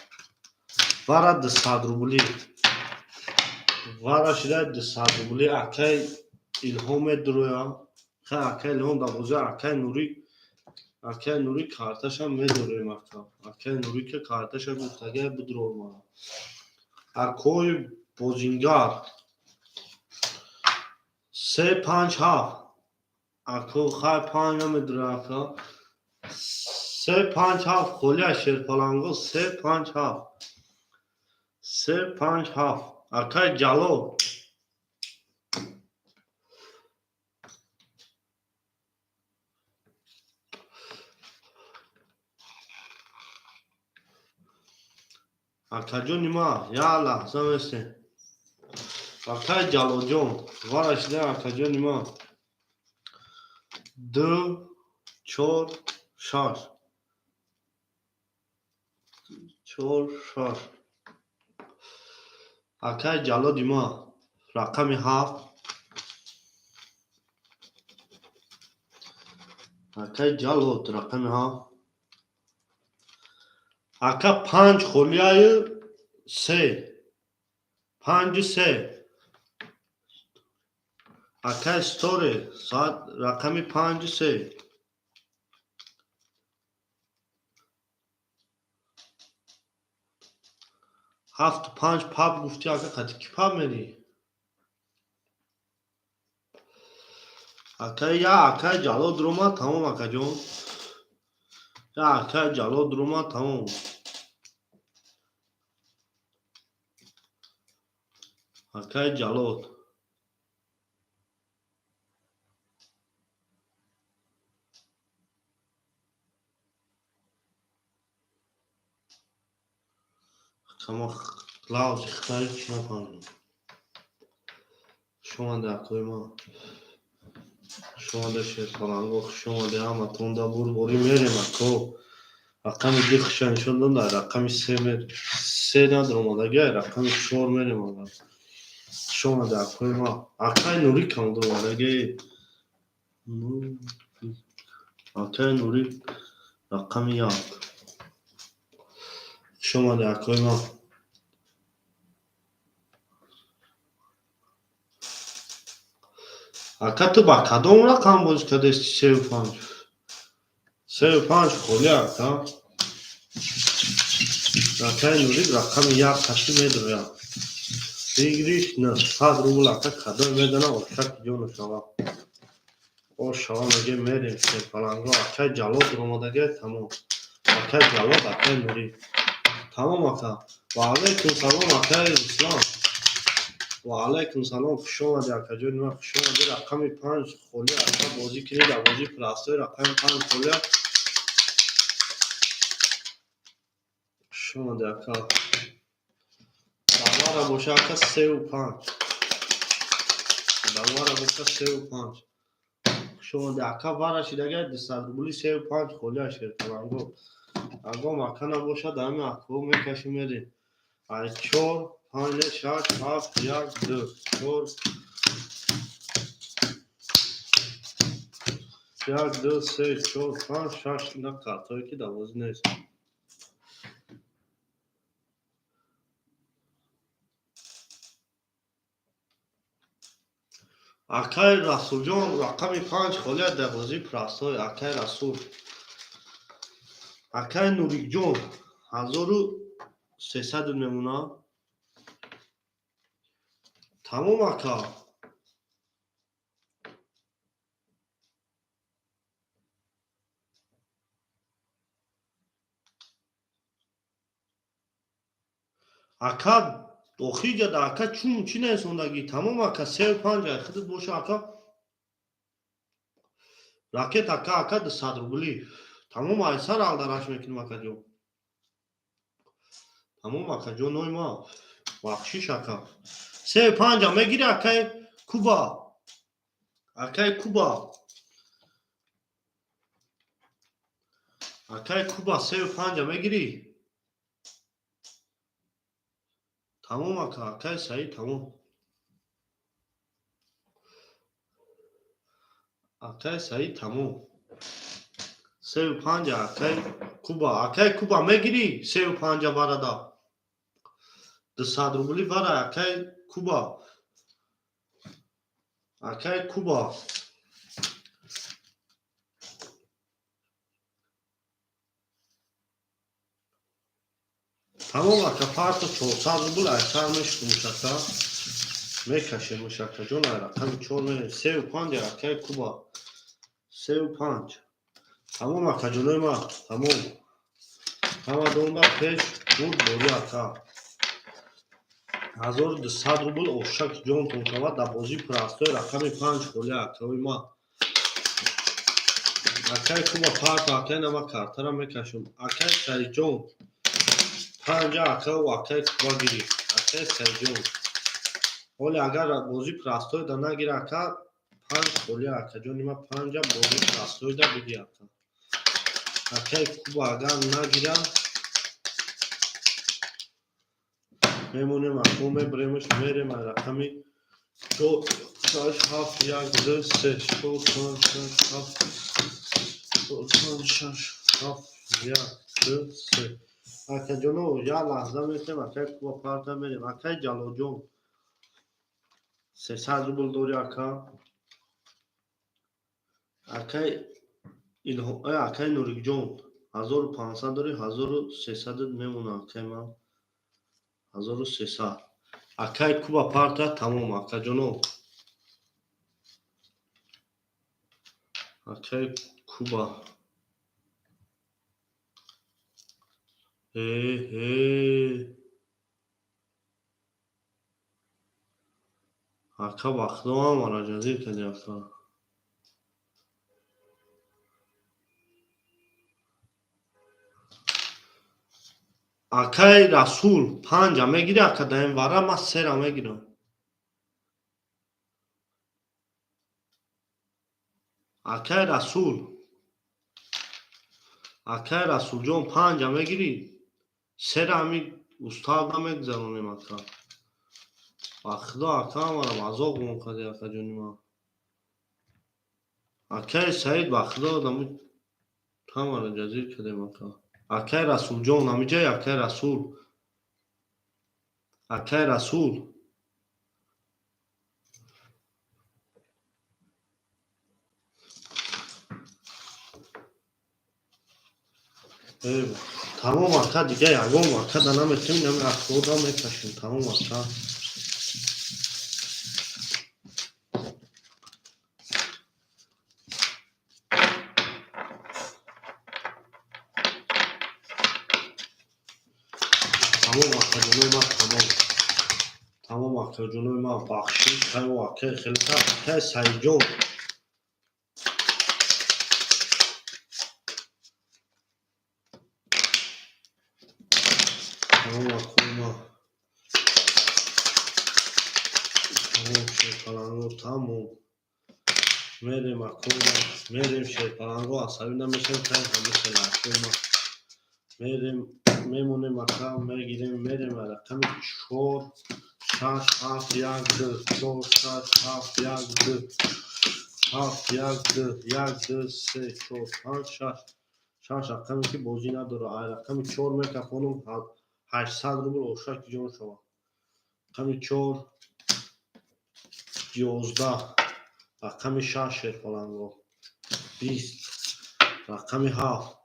وره 200 روبلی وره شده 200 روبلی اکای الهام درویا خیلی اکای الهام دبوزه اکای نوری کارتش هم میدوریم اکا اکای نوری که کارتش هم گفتگه بدرور ما اکوی بوزینگار 357 اکو خواهی 5 نمیدونه اکا 357 خولی شیرپلنگو 357 357 اکای جلو اکا جو نیما یا لحظه میسته اکای جلو جون وارشده اکا جو نیما 2 4 6 4 6 اکای جلو دیما رقم 7 اکای جلو رقم 7 اکا 5 خولیای 3 5 3 اکا استوره ساعت رقم 5 3 7 5 پاپ گفتی اکا خطی کی پاپ میری اکا یا اکا جالو دروما تمام اکا جون یا اکا جالو دروما تمام اکا جالو کما کلاوز اختاری چی نفهمم شما در کوی ما شما در شیرپلنگو شما در همه تونده بوری میریم اکو رقم دی خشن شدن در رقم 3 میریم 3 ندارم آدگه رقم 4 میریم آدگه شما در کوی ما اکای نوری کم دارم آدگه اکای نوری رقم 1 شما در کوی ما اکا تو با کدوم رقم باز کده 35 35 خولی اکا اکای نوری رقم 1 کشی میدونه بگیریش نه 100 روبل اکا کده میدونه و شک جون شما او شما میگه میریم شیرپلنگو اکای جلو درمادگه تمام اکای جلو اکای نوری تمام اکا و علیکم سلام اکای اسلام و علیکم سلام خوش آمدی اکا جون ما خوش آمدی رقم 5 خولی اکا بازی کنی در بازی پلاستوی رقم 5 خولی خوش آمدی اکا دواره باشه اکا 35 دواره باشه 35 خوش آمدی اکا واره شدگه 200 روبلی 35 خولی شیرپلنگو اگه مکان باشه دمی اکو میکشی میریم 4 5 6 7 1 2 4 1 2 3 4 5 6 اینا کارتایی که دوازی نیست اکای رسول جان رقم 5 خولی دوازی پرستای اکای رسول اکای نوری جان 1300 میمونه تمام اکا Aka oxiyca da aka çi ne sondagi tamam aka sev panca xidit boşa aka raket aka da sadrubuli tamam ay sar aldaraş mekin aka jo tamam aka jo noyma vahşiş aka sev panca megiri aka Kuba aka Kuba aka Kuba sev panca megiri tamam aka sayı tamam aka sayı tamam sev panca aka Kuba megiri sev panca barada de sadrubuli vara aka Kuba tamam aka parto çok sadrubul ay sarmış kumuşaka mekaşemiş aka jonayra tam çorme sev panca aka Kuba sev panca tamam aka jonayma tamam tamam donda peş vur boru aka 1200 рубл овшак ҷон тонкава дар бозии пурастои рақами 5 холия акаи ма акаи куба парто акаи нама картара мекашум акаи сайҷон панҷа акау акаи куба гирӣ акаи сайҷон оле агар бозии пурастоида нагира ака 5 холия акаҷони ма панҷа бозии пурастоида биди ака акаи куба агар нагира мемонем ако мебиремш мерем аз рақами 4 6 7 1 2 3 4 5 6 7 1 2 3 акаҷоно як лаҳза метем акаи куба парта мерем акаи ҷалоҷон 300 рубл дори ака акаи нурикҷон 1500 дори 1300 мемона акаи ман 1300 акаи куба парта тамом акаҷоно акаи куба ака вақтдоам араҷазӣ кади ака акаи расул 5 мегири ака да ин вара ма 3 мегирам акаи расулҷон 5 мегирӣ 3 ами усталда мегзаронем ака вахудо акаам варам азоб гум кади акаҷони ма акаи саид вахудо даму тамара ҷазир кадем ака акаи расулҷон амиҷай акаи расул тамом ака дига ягон ака да наметавонем ами афрода мекашем тамом ака тамом акаҷонои ма бахшиш кайо акаи хелка акаи сайҷон тамом акаи ма тамом шерпаланго тамом мерем акаи ма мерем шерпаланго асаби намешавем кай ҳамеша лашои ма мерем мемонем ака мегирем мерем рақами 4 6 7 1 2 4 6 7 1 2 7 1 2 1 2 3 4 5 6 рақаме ки бозӣ надора ай рақами 4 мекафонум 800 рубл овшак ҷон шавад рақами 4 11 рақами 6 шерпаланго 20 рақами 7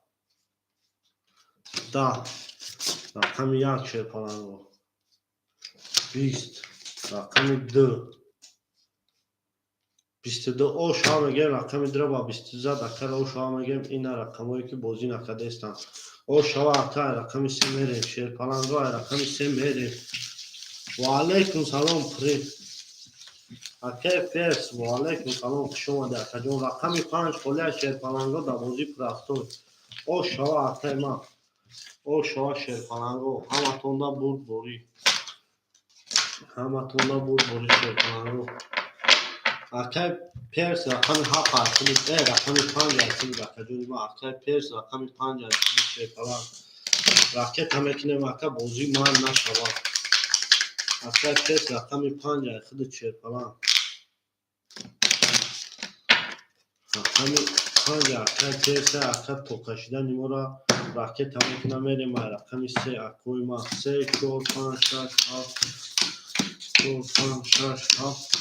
10 рақами 1 шерпаланго 20 рақами 2 22 او شما میگم رقم دربا 23 اکر او شما میگم این رقمایی که بازی نکرده استن. او شما اکر رقم 3 میریم شیر پلنگو رقم 3 میریم. و علیکم سلام پری اکر پیرس و علیکم سلام شما در کجون رقم 5 خاله شیر پلنگو در بازی پرفتون. او شما اکر ما او شما شیر پلنگو همه تونده بود بوری همه تونده بود بوری شیر پلنگو اکر پیرس رقم 7 هست رقم 5 هست در کجون ما اکر پیرس رقم 5 هست شیر پلنگ راکت همه کنه مکه بازی من نشوا اکر پیرس رقم 5 هست شیر پلنگ رقم 5 اکر پیرس اکر تو کشیدن نیمو را راکت همه کنه میریم ما رقم 3 اکوی ما 3 4 5 6 7 4 5 6 7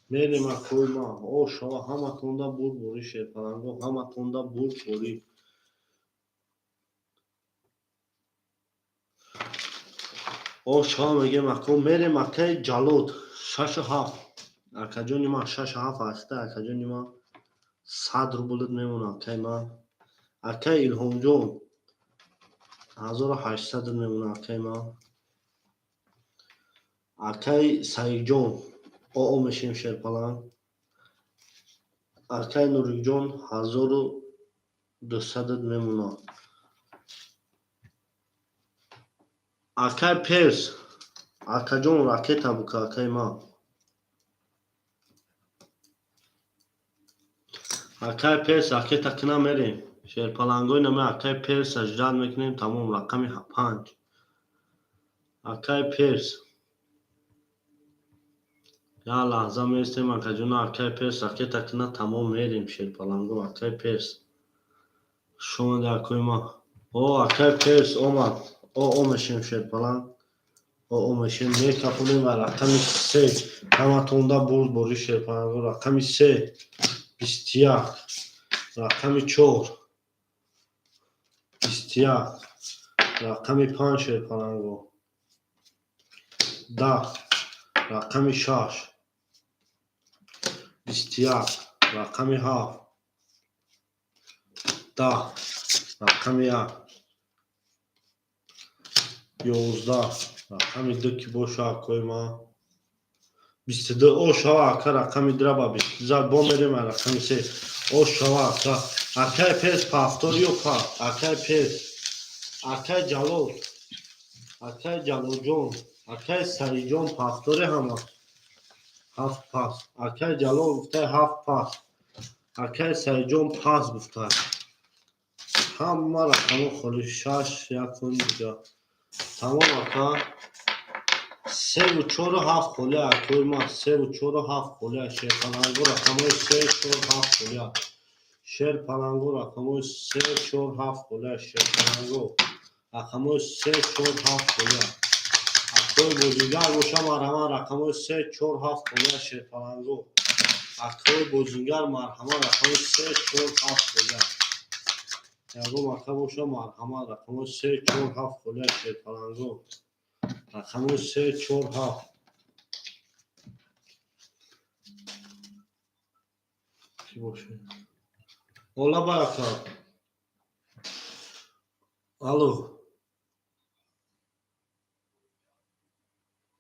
میریم اکوی ما او شما همه تونده بود بوری شیر پلنگو همه تونده بود بوری او شما میگه مکو میریم اکر جلود 6 و 7 اکر جونی ما 6 و 7 هسته اکر جونی ما 100 روبلت میمونه اکر ما اکر الهام جون 1800 میمونه اکر ما اکر سعید جون او میشیم شیر پلنگ اکر نوری جون 1200 میمونه اکر پیرس اکر جون راکت هم بکه اکر ما اکر پیرس راکت اکنه میریم شیر پلنگوی نمی اکر پیرس اجراد میکنیم تمام رقم 5 اکر پیرس یا لحظه میستیم اکر جون اکر پیرس راکت اکنه تمام میریم شیر پلنگو اکر پیرس شما در کوی ما او اکر پیرس اومد او میشیم شیر پلنگ او میشیم میکپونیم و رقم 3 همه تونده بود بوری شیر پلنگو رقم 3 21 رقم 4 21 رقم 5 شیر پلنگو 10 رقم 6 21 رقم 7 10 رقم 1 11 رقم 2 که باشه اکوی ما 22 او شوا اکر رقم دربا 22 با میریم رقم 3 او شوا اکر پیرس پافتوری و پا اکر پیرس اکر جلو اکر جلو جون اکر سری جون پافتوری همه 7 پاس اکر جلو گفته 7 پاس اکر سری جون پاس گفته همه رقم خوری 6 یکون دیگه تمام اکر 3 و 4 و 7 خوله اکوی ما 3 و 4 و 7 خوله شیر پلنگو رقمای 3 4 7 خوله شیر پلنگو رقمای 3 4 7 خوله شیر پلنگو رقمای 3 4 7 خوله اکوی بوزینگر گوشه مرحمه رقمای 3 4 7 خوله شیر پلنگو اکوی بوزینگر مرحمه رقمای 3 4 7 خوله یکو مکه گوشه مرحمه رقمای 3 4 7 خوله شیر پلنگو رقمای 3 4 7 کی باشه اولا برکا الو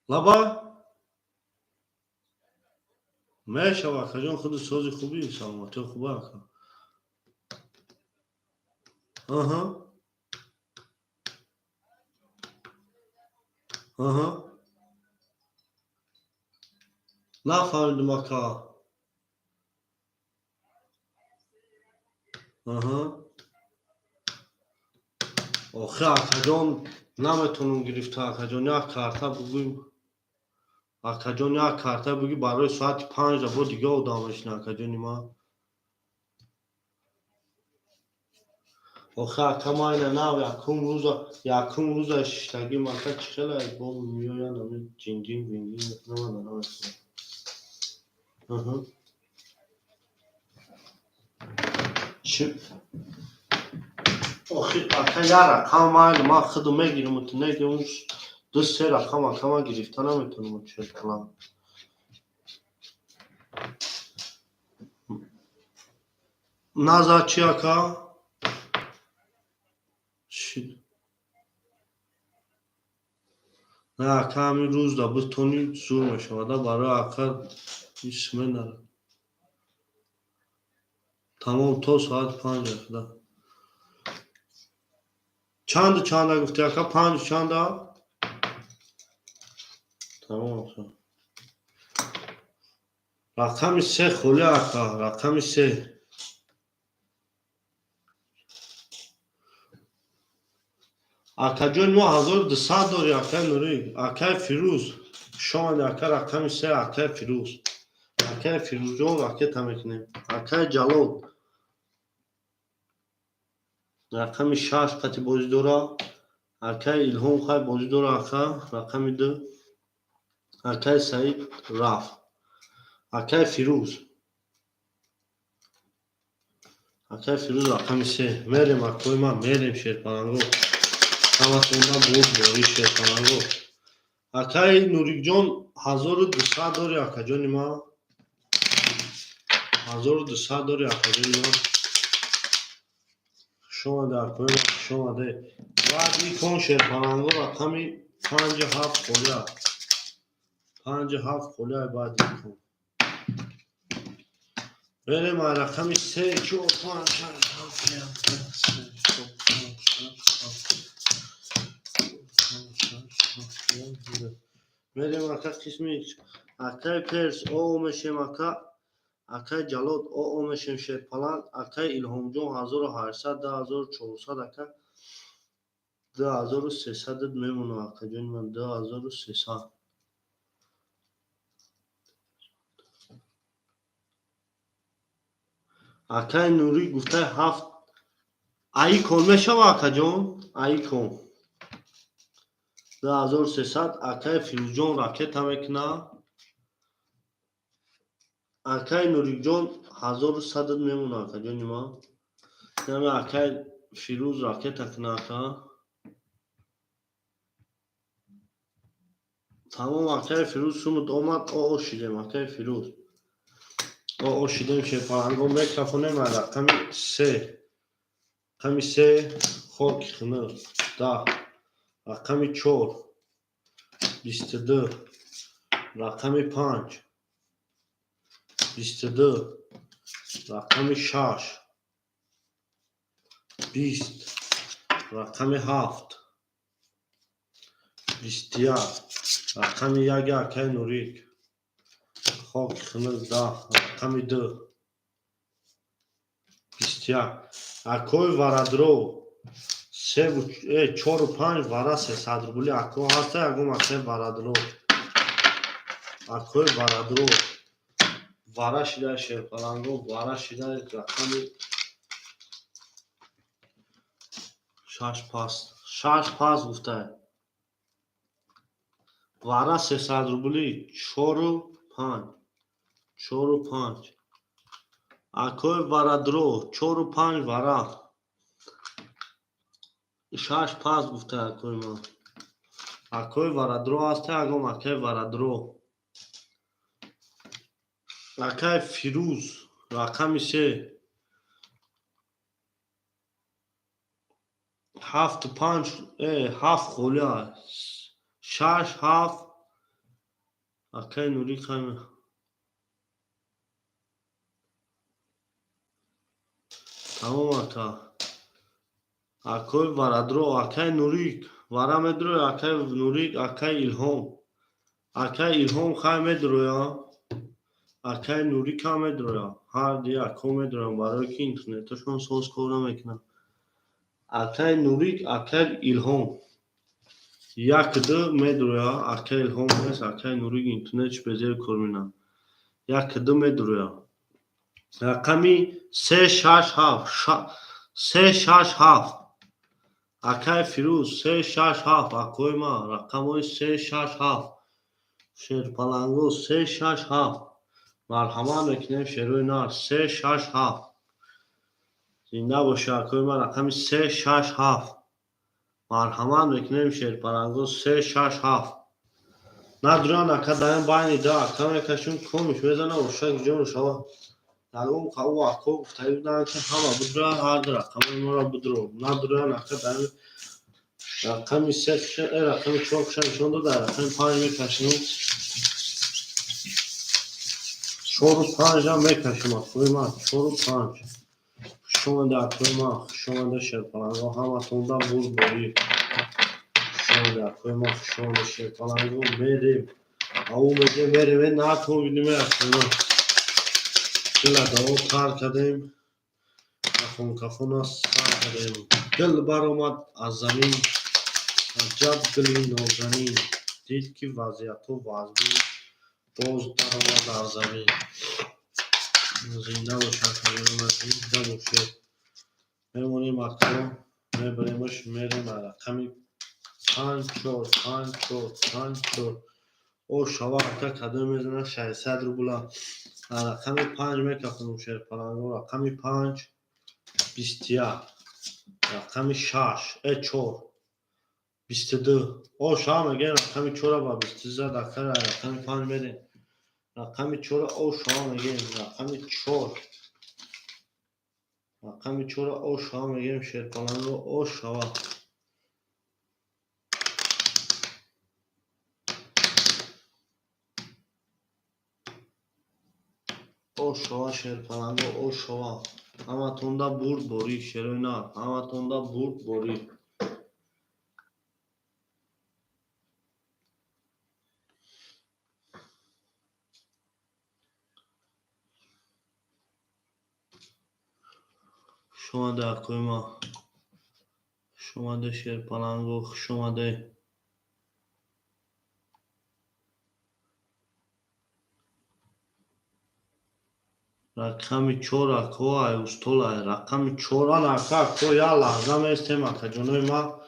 لابا میشه کجان خود سازی خوبی سلامتی خوبه اکا آها آها نفهمیدم اکا آها آخه اکا جان نمیتونم گرفته اکا جان یک کارتا بگویم اکا جان یک کارتا بگی برای ساعت 5 با دیگه ادامش نه اکا جانی ما آخه اکا ما اینه نه یکم روزا ششتگی مکا چخیله با میویا نمی جنگین بینگین نمیدونم آها چی آخه اکا یه رقم ما خودو میگیرم و تو نگیرمش سه رقم گرفتن نمیتونم چه کنم. نظر چی اکا؟ نه اکا همین روز دا بتونی زور میشود برای اکا اسمه نره. تمام تو ساعت 5 اکا چند گفتی اکا؟ 5 چند؟ تمام اکا رقم 3 خوله اکا رقم 3 اکا جون ما 1200 داری اکا نوری اکا فیروز شان اکا رقم 3 اکا فیروز اکا فیروز جون راکت هم میکنیم اکا جلال رقم 6 قطی بازی داره اکا الهام خواهی بازی داره اکا رقم 2 اکا سعید رفت اکا فیروز رقم 3 میریم اکوی ما میریم شیرپنانگو همه سوندن بود باری شیرپنانگو اکا نوریک جان 1200 داری اکا جانی ما 1200 داری اکا جانی ما شما در کوی ما شما ده بعد ای کن شیرپنانگو رقمی 5-7 خوله 5-7 خوله بعد ای کن بریم رقم 3 4 5 بریم اکا قسمی اکا پرس او میشیم اکا جلاد او میشیم شیرپنان اکا الهام جون 1800 10400 اکا 2300 میمونه اکا جون من 2300 اکا نوری گفته 7 ای کن میشه اکا جون ای کن 2300 اکا فیروز جون راکت هم میکنه اکا نوری جون 1100 میمونه اکا جون ما یعنی اکا فیروز راکت اکنه اکا تمام اکا فیروز سومد اومد او شیدیم اکا فیروز او شیدیم شیرپنانگو میکرفونه من رقم 3 رقم 3 خوک خنر 10 رقم 4 22 رقم 5 22 رقم 6 20 رقم 7 21 رقم 1 اکا نوریک خوک خنر 10 رقم 2 21 اکوی ورادرو 4 و 5 ورا 300 روبلی اکو هسته اگم اکوی ورادرو ورا شده شیرپنانگو ورا شده رقم 6 پاس گفته ورا 300 روبلی 4 و 5 اکوی ورادرو 4 و 5 ورا 6 پاس گفته اکوی ما اکوی ورادرو هسته اگم اکوی ورادرو اکای فیروز رقم 3 7 و 5 7 خوله 6 7 اکای نوری خیلی تمام اکا اکای ورادرو اکای نوریک ورا میدرو اکای نوریک اکای الهام خیلی میدرو یا اکای نوریک هم میدرو یا هر دی اکا میدرو برای که اینترنتشون سوز کنم میکنم اکای نوریک اکای الهام یک دو میدرویا اکای الهام هست اکای نوریک اینترنتش بزیر کرمینم یک دو میدرویا رقمی 3 6 7 اکای فیروز 3 6 7 اکوی ما رقمای 3 6 7 شیرپنانگو 3 6 7 مرحمت میکنیم شیروی نار 3 6 7 زنده باشه اکوی ما رقمی 3 6 7 مرحمت میکنیم شیرپلنگو 3 6 7 ندارن اکا دایم باینی دا اکا میکشون کمش بزنه اشک جون شما در اون که او اکا گفتایی بودن که همه بدرن هر در اکا ما را بدرو ندارن اکا دایم رقمی 3 کشن رقمی 4 کشن شون دو در رقمی 5 میکشیم 4 و 5 هم میکشیم اکوی من 4 و 5 شما در اکوی من شما در شیرپلنگو همه تونده بود بایی شما در اکوی من شما در شیرپلنگو میریم او میگه میریم نه تو بینیم اکوی من دل دو کار کردیم کفون کفون سر کردیم دل بر اومد از زمین عجب دلی نازنین دید که وضعیت و وضعی باز در اومد از زمین زنده باشه خیلی زنده باشه میمونیم اکو میبریمش میریم رقمی 5 4 5 4 5 4 او شوا اکا کدو میزنه 600 روبلا رقمی 5 میکفونم شیرپلنگو رقمی 5 21 رقمی 6 4 22 او شما میگه رقمی 4 با 23 دکتر رقمی 5 میدین رقمی 4 او شما میگه رقمی 4 رقمی 4 او شما میگه شیرپلنگو او شوا او شوا شیرپلنگو او شوا همه تونده برد باری شیروینا همه تونده برد باری شما در کوی ما شما ده شیرپلنگو شما ده رقمی 4 اکو ای استول رقمی 4 اکا اکو یا لحظه میستیم اکا جونوی ما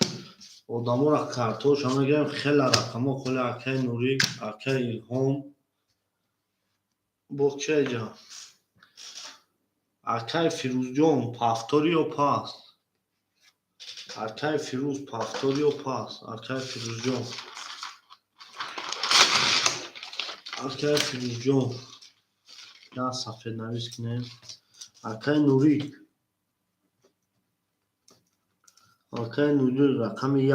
آدمو را کارتوش هم میگم خیلی رقمو خیلی اکای نوری اکای ایلهام بخچه جان اکای فیروز جون پافتوری و پاس اکای فیروز پافتوری و پاس اکای فیروز جون اکای فیروز جون یا سفید نویس کنیم اکای نوری اکای نوری رقم 1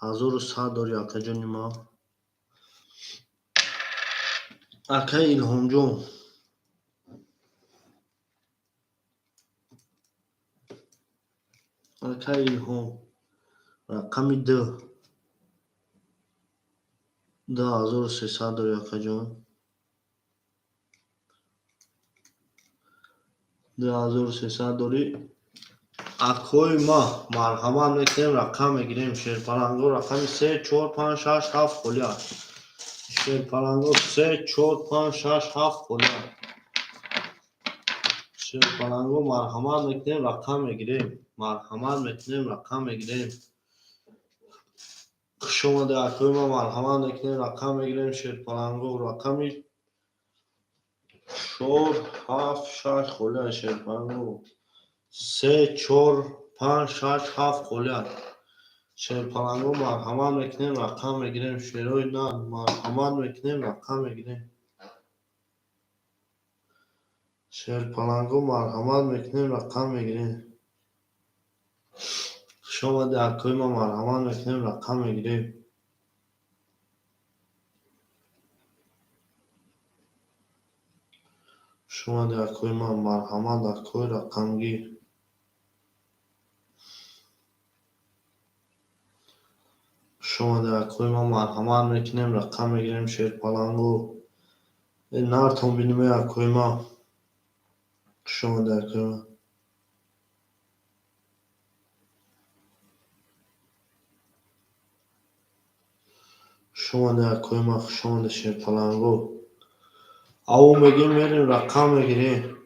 1100 داری اکا جونی ما اکای ایلهام جون اکای ایلهام رقمی 2 2300 داری اکا جون 2300 داری اکوی ما مرحمت میکنیم رقم میگیریم شیرپلنگو رقمی 3 4 5 6 7 خلیار شیرپلنگو 3 4 5 6 7 خلیار شیرپلنگو مرحمت میکنیم رقم میگیریم مرحمت میکنیم رقم میگیریم شما در اکوی ما مرحمت میکنیم رقم میگیریم شیرپلنگو رقمی 4 7 6 خلیار شیرپلنگو 3 4 5 6 7 خلیار شیرپلنگو مرحمت میکنیم رقم میگیریم شیروی نه مرحمت میکنیم رقم میگیریم شیرپلنگو مرحمت میکنیم رقم میگیریم شما در اکوی ما مرحمت میکنیم رقم میگیریم شما در اکوی ما مرحمت اکوی رقم گیر شما در اکوی ما مرحمت میکنیم رقم میگیریم شیرپلنگو نارتون بینیم اکوی ما شما در اکوی ما شما در اکوی ما شما در شیرپلنگو او میگیم میریم رقم میگیریم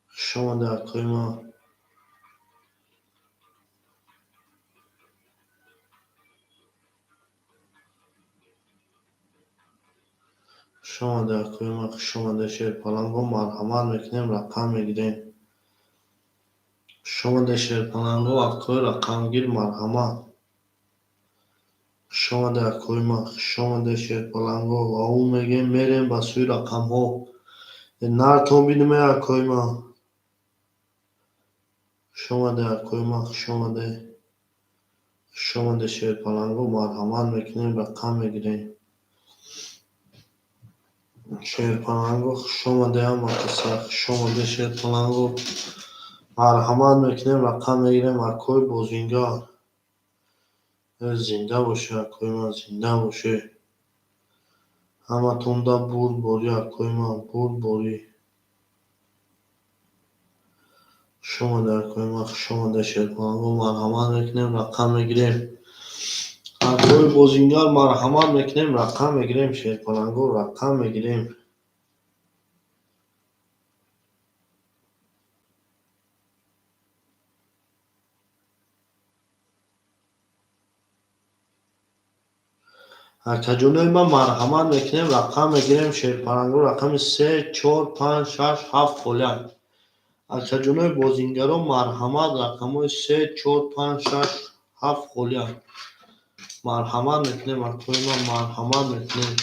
شما در اکوی ما شما در کویمه شما در شیر پلنگو مرحمت میکنیم رقم میگیریم. شما در شیر پلنگو اکوی رقم گیر مرحمت. شما در کویمه شما در شیر پلنگو و او میگیم میریم به سوی رقم ها. نرتون بینیم اکویمه شما در کویمه شما در شیر پلنگو مرحمت میکنیم رقم میگیریم. شیر پلنگو شما در هم مقصد شما در شیر پلنگو مرحمت میکنیم رقم میگیریم. اکوی بازینگار زنده باشه اکویمه زنده باشه. همه تون دا برد باری اکویمه برد باری. شما در کویمه شما در شیر پلنگو مرحمت میکنیم رقم میگیریم. اکوی بازینگار مرحمت میکنیم رقم میگیریم. شیر پلنگو رقم میگیریم. اکجونای ما مرحمت میکنیم رقم میگیریم. شیر پلنگو رقم 3 4 5 6 7 خولک. اکجونای بازینگارو مرحمت رقم 3 4 5 6 7 خولک. مرحمت میکنیم اکوی ما مرحمت میکنیم.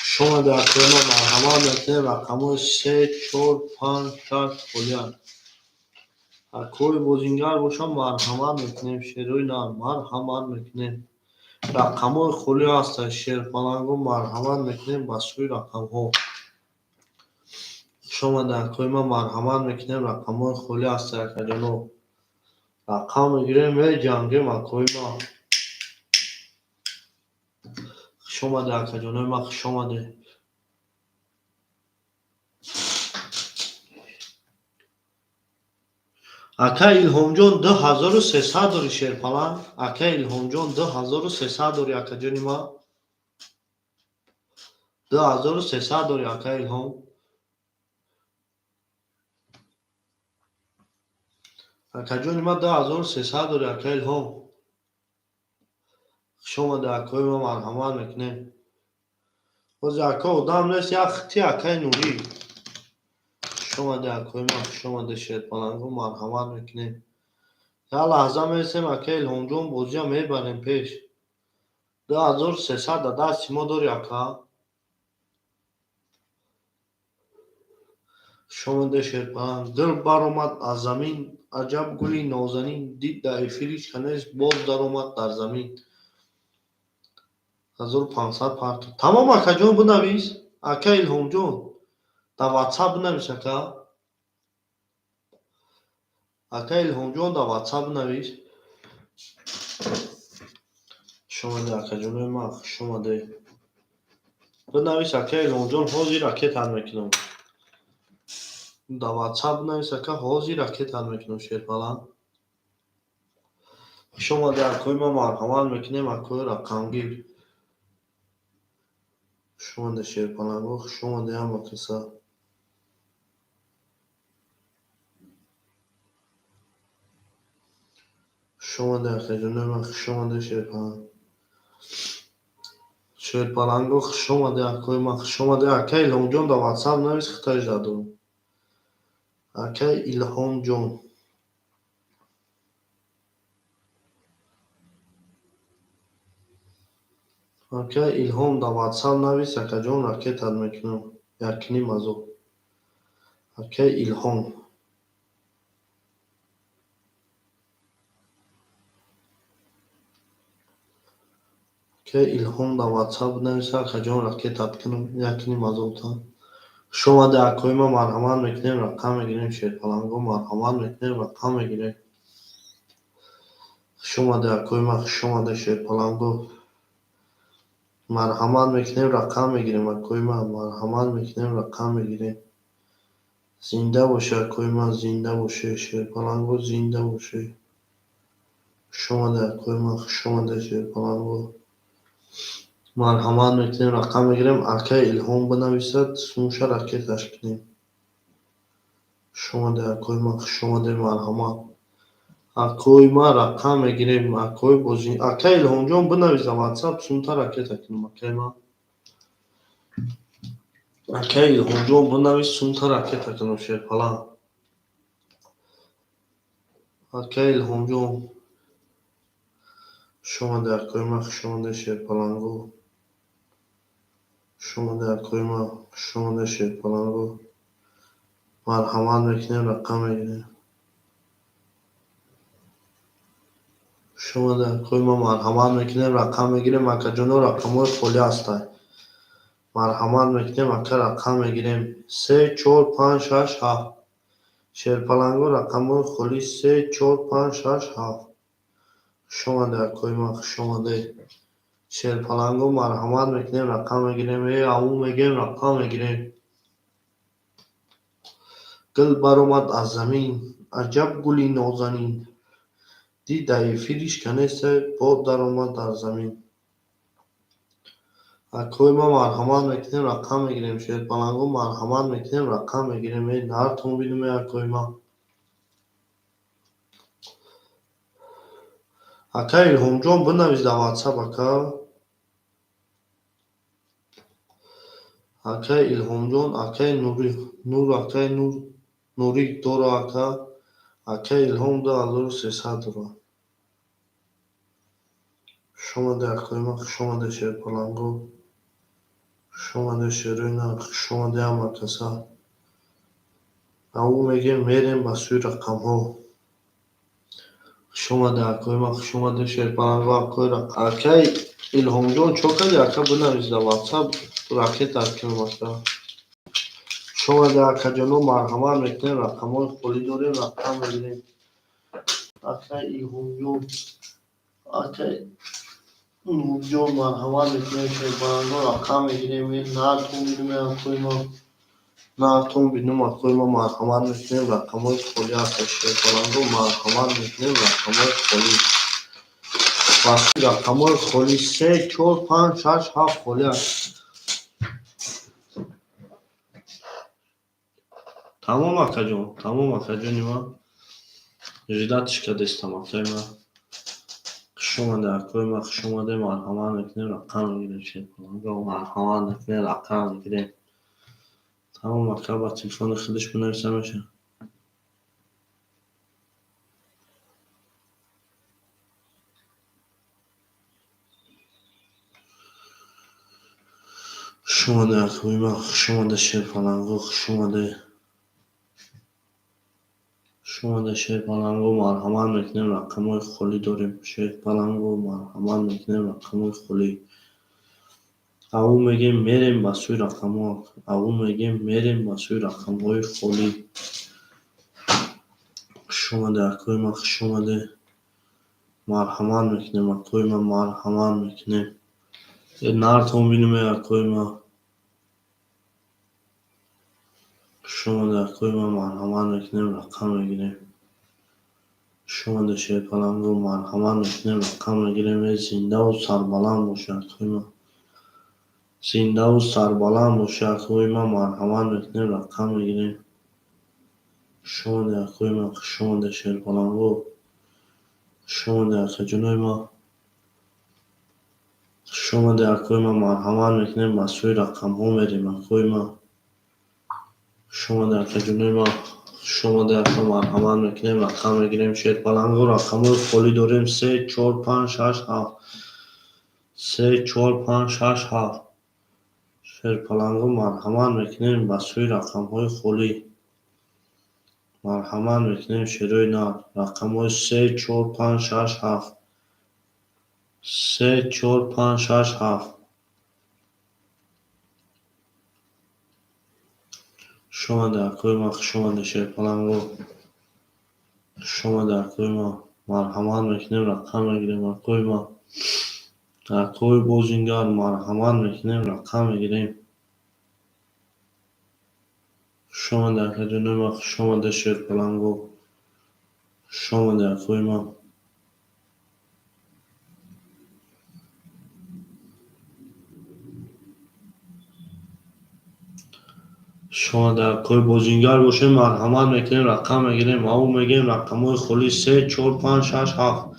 شما در اکوی ما مرحمت میکنیم رقم 3 4 5 6 خولک. اکوی بازینگار باشه مرحمت میکنیم. شیروی نه مرحمت میکنیم. رقم های خولی هست شیر پلنگو مرحمت میکنیم به سوی رقم ها. شما در کوی ما مرحمت میکنیم رقم های خولی هست اکجانو رقم میگیریم و جنگیم اکوی ما. شما در اکجانو ما شما ده اکا الهام جان 2300 داری شیر پلنگ. اکا الهام جان 2300 داری اکجانی ما 2300 داری اکا الهام. اکجانی ما 2300 داری اکا الهام. شما در اکوی ما مرحمت میکنیم. باز اکا آدم نیست یک خطی اکای نوری. شما در اکوی ما شما در شیر پلنگو مرحمت میکنیم. یا لحظه میرسیم اکا الهام جان بازی ها میبریم پیش. 2300 در دست ما داری اکا. شما در شیر پلنگ دل برآمد از زمین عجب گلی نازنین دید در افیریش کنیست باز در آمد در زمین. 1500 پرتو تمام اکا جان بنویس. اکا الهام جان در واتساپ بنویس اکا. اکا الهام جان در واتساپ بنویس. شما در اکا جان ما شما در بنویس اکا الهام جان حاضر اکا تن میکنم. در واتساپ بنویس اکا حاضر اکا تن میکنم شیر پلنگ. شما در اکوی ما مرحمت میکنیم اکوی رقم گیر. شما در شیر پلنگو شما در هم مقصد. شما در اکجانه ما شما در شیر پلنگ. شیر پلنگو شما در اکوی ما شما در اکا الهام جان در واتساپ نویس خطایش دادم. اکا الهام جان اکا الهام در واتساپ نویس اکا جان اکا تن میکنم. یکنی مزو اکا الهام اکا الهام در واتساپ نویس اکا جان اکا تن کنم یکنی مزو تا. شما در اکوی ما مرحمت میکنیم رقم میگیریم. شیر پلنگو مرحمت میکنیم رقم میگیریم. شما در اکوی ما شما در شیر پلنگو مرحمت میکنیم رقم میگیریم. اکوی ما مرحمت میکنیم رقم میگیریم. زنده باشه اکوی ما زنده باشه. شیر پلنگو زنده باشه. شما در اکوی ما شما در شیر پلنگو مرحمت میکنیم رقم میگیریم. اکا الهام بنویسد سموشه رکه تشکنیم. شما در اکوی ما شما در مرحمت اکوی ما رقم میگیریم. اکوی بازی اکا الهام جان بنویس واتساپ سموشه رکه تکنیم. اکا ما Окей, Илҳомҷон бинавис сумта ракета кунам шерпалан. Окей, Илҳомҷон. Хушомаде акоима, хушомаде шерпалангу. Хушомаде акоима, хушомаде шерпалангу. Марҳамат мекунем, рақам мегирем. Хушомаде акоима, марҳамат мекунем, рақам мегирем. Акаҷоно рақамҳои холӣ ҳастанд. Марҳамат мекунем, ака рақам мегирем. 3, 4, 5, 6, 7. Шерпалангу рақамҳои холӣ 3, 4, 5, 6, 7. Хушомаде акоима, хушомаде шерпалангу марҳамат мекунем, рақам мегирем. Аву мегем, рақам мегирем. Гул баромад аз замин, аҷаб гули нозанин. Дидаи фиришка нест, бод даромад дар замин. Акоима марҳамат мекунем, рақам мегирем. Шерпалангу марҳамат мекунем, рақам мегирем. Нартон бинуме акоима. Ака Илҳомҷон бинавис дар WhatsApp ака. Ака Илҳомҷон, акаи Нур, акаи Нурӣ доро ака. Ака Илҳом 2300 доро. Хушомаде акоима, хушомаде шерпалангу. Хушомаде шерӯйна, хушомаде ҳамакаса. Аву мегем мерем ба сӯи рақамҳо. Хушомаде акоима, хушомаде шерпалангу акои акаи Илҳомҷон чо кардӣ ака бинавис дар WhatsApp ракета кунам ака. Хушомаде акаҷоно марҳамат мекунем, рақамҳои холӣ дорем, рақам мегирем. Акаи Илҳомҷон, акаи Нурҷон марҳамат мекунем, шерпалангу рақам мегирем. Нартон бинуме акоима. Нартон бинум акоима марҳамат мекунем, рақамҳои холӣ ака. Шерпалангу марҳамат мекунем, рақамҳои холӣ. Бас рақамҳои холӣ 3, 4, 5, 6, 7 холӣ аст. Тамом акаҷон, тамом акаҷони ман. Жидатишка дестам акаи ман. Хушомаде акоима, хушомаде марҳамат мекунем, рақам мегирем. Шерпалангу марҳамат мекунем, рақам мегирем. Тамом ака ба телефони худаш бинависам меша. Хушомаде акоима, хушомаде шерпалангу, хушомаде шерпалангу марҳамат мекунем, рақамҳои холӣ дорем. Шерпалангу марҳамат мекунем, рақамҳои холӣ. Аву мегем мерем ба сӯи рақамҳо. Аву мегем мерем ба сӯи рақамҳои холӣ. Хушомаде акоима, хушомаде марҳамат мекунем, акоима марҳамат мекунем. Нартон бинуме акоима. Хушомаде акоима марҳамат мекунем, рақам мегирем. Хушомаде шерпалангу марҳамат мекунем, рақам мегирем. Зиндаву сарбаланд боша акоима. Зиндаву сарбаланд боша акоима марҳамат мекунем, рақам мегирем. Хушомаде акоима, хушомаде шерпалангу. Хушомаде акаҷонои ман. Хушомаде акоима марҳамат мекунем, ба сӯи рақамҳо мерем акоима. Хушомаде акаҷонои ман. Хушомаде ака марҳамат мекунем, рақам мегирем. Шерпалангу рақамҳои холӣ дорем 3, 4, 5, 6, 7. 3, 4, 5, 6, 7. Шерпалангу марҳамат мекунем, ба сӯи рақамҳои холӣ. Марҳамат мекунем, шерӯи нар. Рақамҳои 3, 4, 5, 6, 7. 3, 4, 5, 6, 7. Хушомаде акоима, хушомаде шерпалангу. Хушомаде акоима марҳамат мекунем, рақам мегирем акоима. Акои бозингар марҳамат мекунем, рақам мегирем. Хушомаде акаҷонои ман, хушомаде шерпалангу. Хушомаде акоима. Хушомаде акои бозингар боше марҳамат мекунем, рақам мегирем. Аву мегем рақамҳои холӣ 3, 4, 5, 6, 7.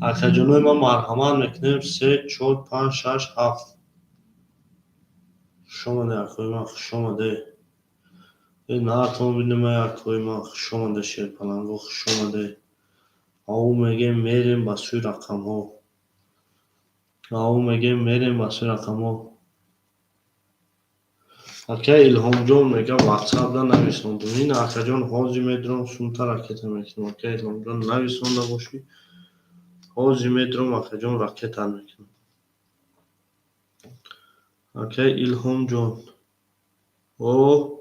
Акаҷонои ман марҳамат мекунем 3, 4, 5, 6, 7. شما در کویمه خوش آمده. ناتون بینیم یا کویمه خوش آمده شیر پلنگو خوش آمده. او میگه میریم با سوی رقم ها. او میگه میریم با سوی رقم ها. اکه الهام جان میگه واتساپ دا نویسنده. این اکه جان حاضی میدرم سونتر راکت میکنم. اکه الهام جان نویسنده باشی حاضی میدرم اکه جان راکت میکنم. اکه الهام جان او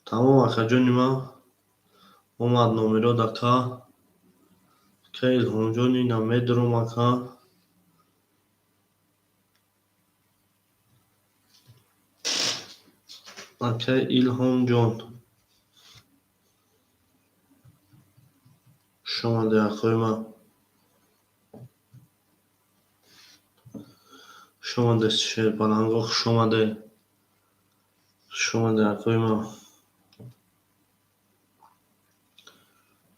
تمام اکه جان ما اومد نومیرو دکا. اکه الهام جان اینا میدرم اکه اکه الهام جان شما در کویمه شما دست شیر پلنگو خوش آمده. شما در کویمه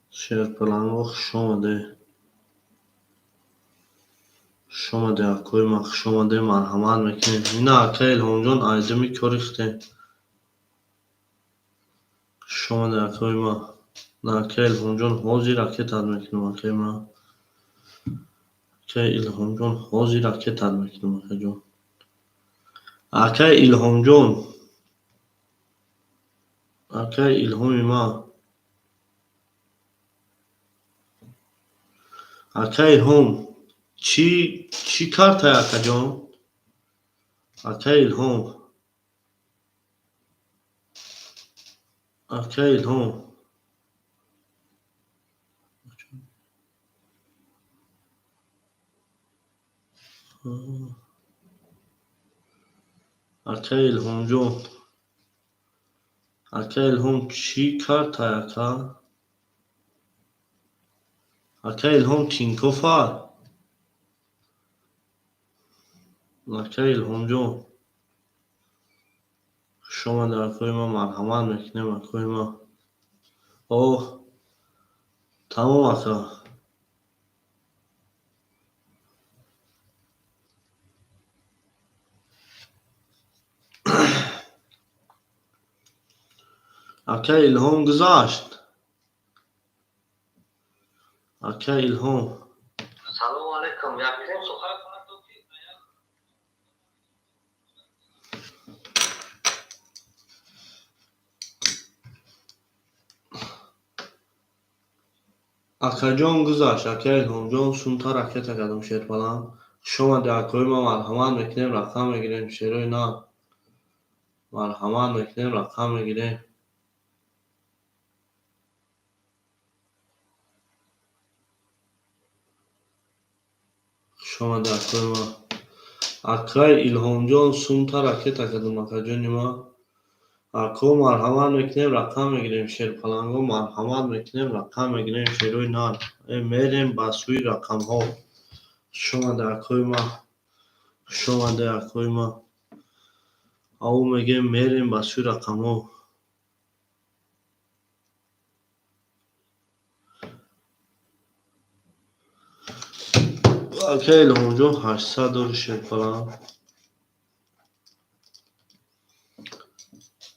شیر پلنگو خوش آمده. شما در کویمه خوش آمده مرحمت میکنیم. این اکه الهام جان ایدمی کریخته. شما در کویمه اکه الهام جان حاضی راکت میکنم اکه ما اکه الهام جان حاضی راکت میکنم اکه جان اکه الهام جان اکه الهام ما اکه الهام چی کارت های اکه جان اکه الهام اکه الهام اکه الهام جان اکه الهام چی کارت های اکه اکه الهام تینکوفا اکه الهام جان شما در کویمه مرحمت میکنیم اکه کویمه اوه تمام اکه اکه الهام گذاشت اکه الهام
سلام علیکم یکتیم سخن کنم تو
اکه جان گذاشت اکه الهام جان سونتا راکت کردم شیر پلنگ شما در کویمه مرحمت میکنیم رقم میگیریم شیروی نه مرحمت میکنیم رقم میگیریم شما در کویمه اکه الهام جان سونتا راکت کردم اکه جان ما اکه مرحمت میکنیم رقم میگیریم شیر پلنگو مرحمت میکنیم رقم میگیریم شیروی نه میریم با سوی رقم ها شما در کویمه شما در کویمه او میگه میریم با سوی رقم ها اکه الهام جان 800 دور شیر پلنگ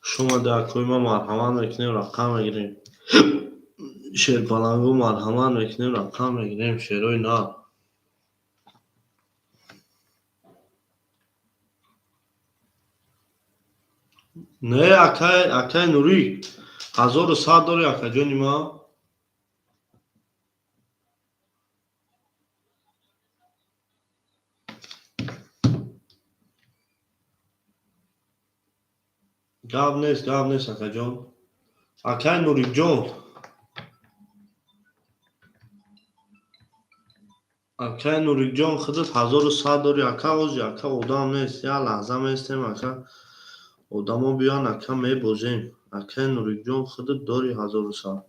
شما در کویمه مرحمت میکنیم رقم میگیریم شیر پلنگو مرحمت میکنیم رقم میگیریم شیروی نه نه اکه نوری 1100 داری اکه جانی ما گاب نیست اکه جان اکه نوری جان اکه نوری جان خودت 1100 داری اکه اوزی اکه اودام نیست یا لحظه میستیم اکه اودامو بیان اکه میبوزیم اکه نوری جان خودت داری 1100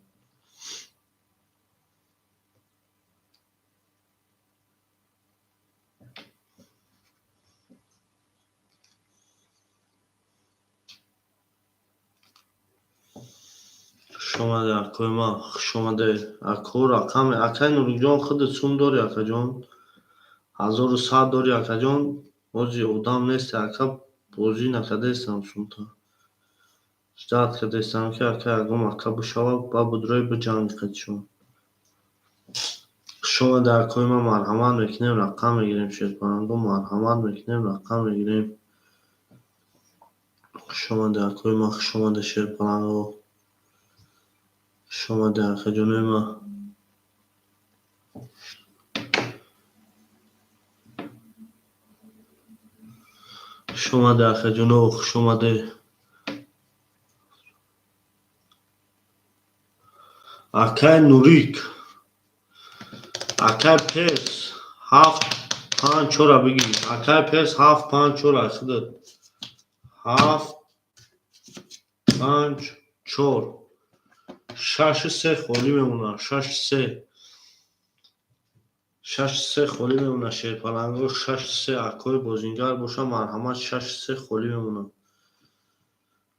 شما در کویمه شما در اکه رقم اکه نوری جان خودت سون داری اکه جان 1100 داری اکه جان اوزی اودام نیست اکه بازی نکردستم سونتا جات کردستم که اکا اگم اکا بشوا با بدروی به جنگ کردشون شما در کوی ما مرحمت میکنیم رقم میگیریم شیرپرندو مرحمت میکنیم رقم میگیریم شما در کوی ما شما در شیرپرندو شما در خجونه ما شما در خجونه شما در اکای نوریک اکای پرس 7 5 4 بگیر اکای پرس 7 5 4 اخدد 7 5 4 6 3 خالی میمونه 6 3 خالی میمونه شیرپلنگو 6 3 اکای بازینگر باشه مرحمت 6 3 خالی میمونه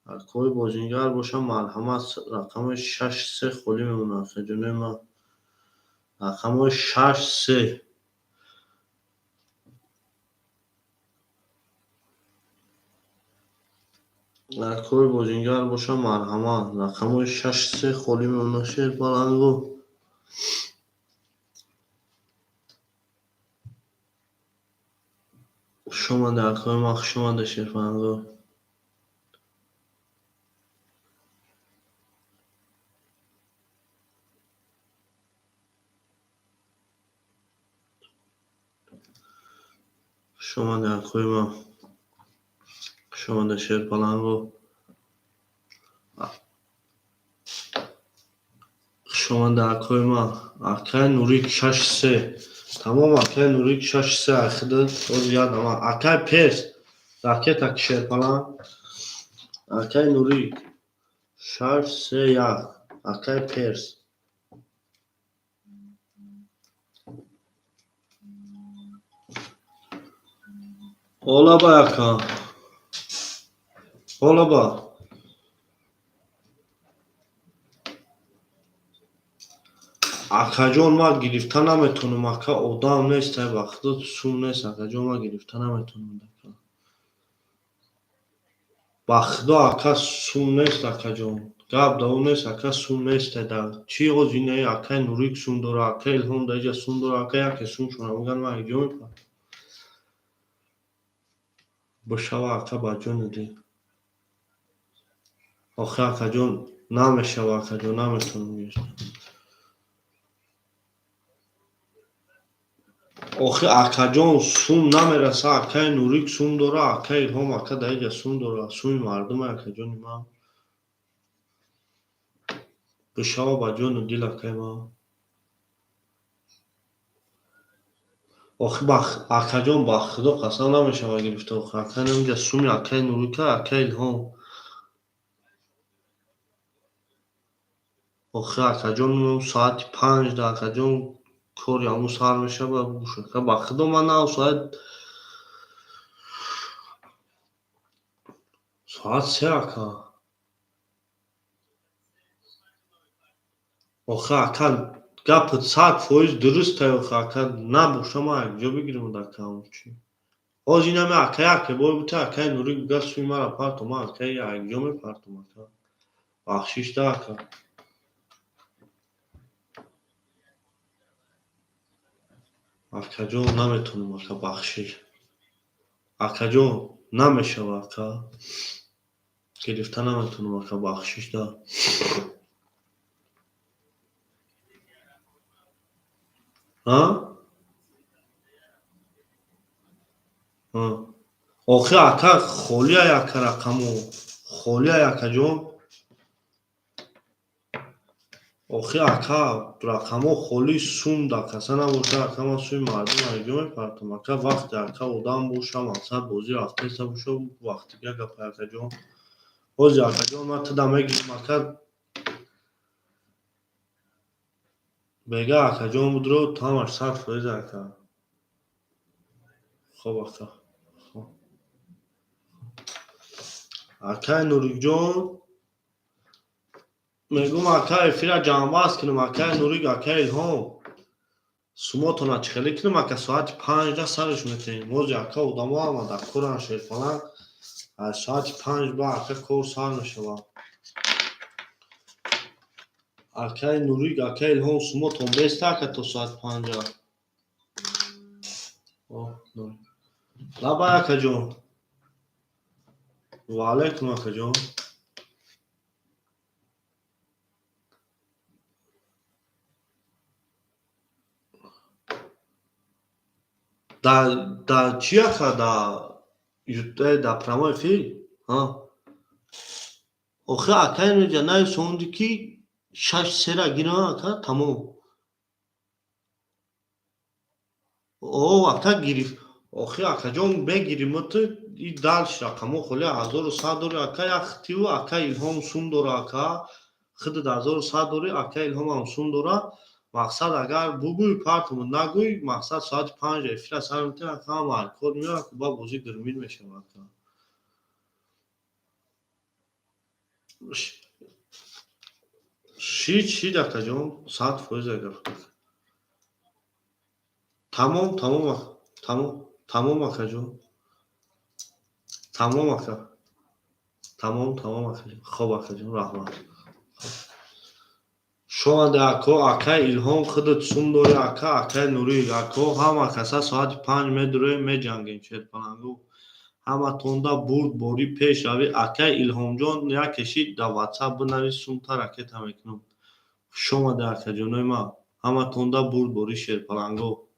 اکای بازینگر باشه مرحمت رقم 6 3 خالی میمونه خجونه ما رقم 6 3 اکای بازینگر باشه مرحمت رقم 6 3 خالی میمونه شیرپلنگو شما در اکای ما شما در شیرپلنگو شما در اکای ما شما در شیرپلنگو شما در اکای ما اکای نوریک 6 3 تمام اکای نوریک 6 3 اخده باز یادم اکای پرس راکت اک شیرپلنگ اکای نوریک 6 3 1 اکای پرس اولا با اکا اولا با اکا جان ما گرفتن نمیتونم اکا آدم نیست وقتا سون نیست اکا جان ما گرفتن نمیتونم وقتا اکا سون نیست اکا جان گاب داو نیست اکا سون نیست دا چی غزینه اکا نوریک سون داره اکا الهام دایجا سون داره اکا یکی سون شونه مگن ما ایجا میپن بشوا اکا با جان دی آخه اکا جان نمیشه اکا جان نمیتونم گرفتن آخه اکا جان سون نمیرسه اکا نوریک سون داره اکا الهام اکا دایجا سون داره سون مردم اکا جان ما بشوا با جان دیل اکا ما آخه اکا جان با خدا قسم نمیشه ما گرفته آخه اکا نمیگه سومی اکا نوریک اکا الهام آخه اکا جان ساعت 5 دا اکا جان کار یامو سر میشه با بوشه که با خدا من نه ساعت 3 اکا آخه اکا گپت 100% درسته آخه اکا نباشه ما اینجا بگیریم در کام چی باز این همه اکا یکی باید بوده اکا نوری بگه سوی مرا پرتم ما اکا اینجا میپرتم اکا بخشیش ده اکا اکا جان نمیتونم اکا بخشیش اکا جان نمیشه اکا گرفته نمیتونم اکا بخشیش ده ها ها آخه اکا خالی اکا رقمو خالی اکا جان آخه اکا رقمو خالی سوم دا کسا نباشه اکا ما سوی مردم اینجا میپرتم اکا وقت اکا آدم باشه مقصد بازی رفته ایسا باشه وقتی که گفت اکا جان بازی اکا جان ما تا دمه گیریم اکا بگه اکا جان بود رو تامش صرف رویز اکا خب اکا اکا نوریک جان میگم اکا افیره جنبه است کنم اکا نوریک اکا الهام سوماتون اچخلی کنم اکا ساعت 5 سرش میتونیم موزی اکا ادامه آمد اکوران شیرپلنگ از ساعت 5 با اکا کور سر میشوم. اکای نوری اکای الهام سومو تونبسته که تو ساعت 5. اوه نوری لابا اکا جون. و علیکم اکا جون. دا چی اکا دا پرامای فیل؟ آخه اکای نوری جنای سوندی کی 6 سره گیره اکا تمام. اوه اکا گیری. آخه اکا جون بگیریم تو این دالش رقمو خلی 1100 دوره اکا یختیو اکا الهام سون دوره اکا خود 1100 دوره اکا الهام هم سون دوره. مقصد اگر بگوی پارتمون نگوی مقصد ساعت 5 افرا سرمتی اکا هم الکل میاد که با بوزی درمین میشه اکا. شید اکا جون ساعت فوز اگر تمام اکا جون. تمام اکا. تمام اکا جون. خوب اکا جون رحمت. شما در اکا الهام خودت سون دوره اکا نوری اکا همه کسا ساعت 5 میدوره می جنگیم شد پنانگو همه تونده برد باری پیش روی اکا الهام جان یا کشید در واتساپ بنویس سون تا رکت هم اکنون شما در اکا جانوی ما همه تونده برد باری شد پنانگو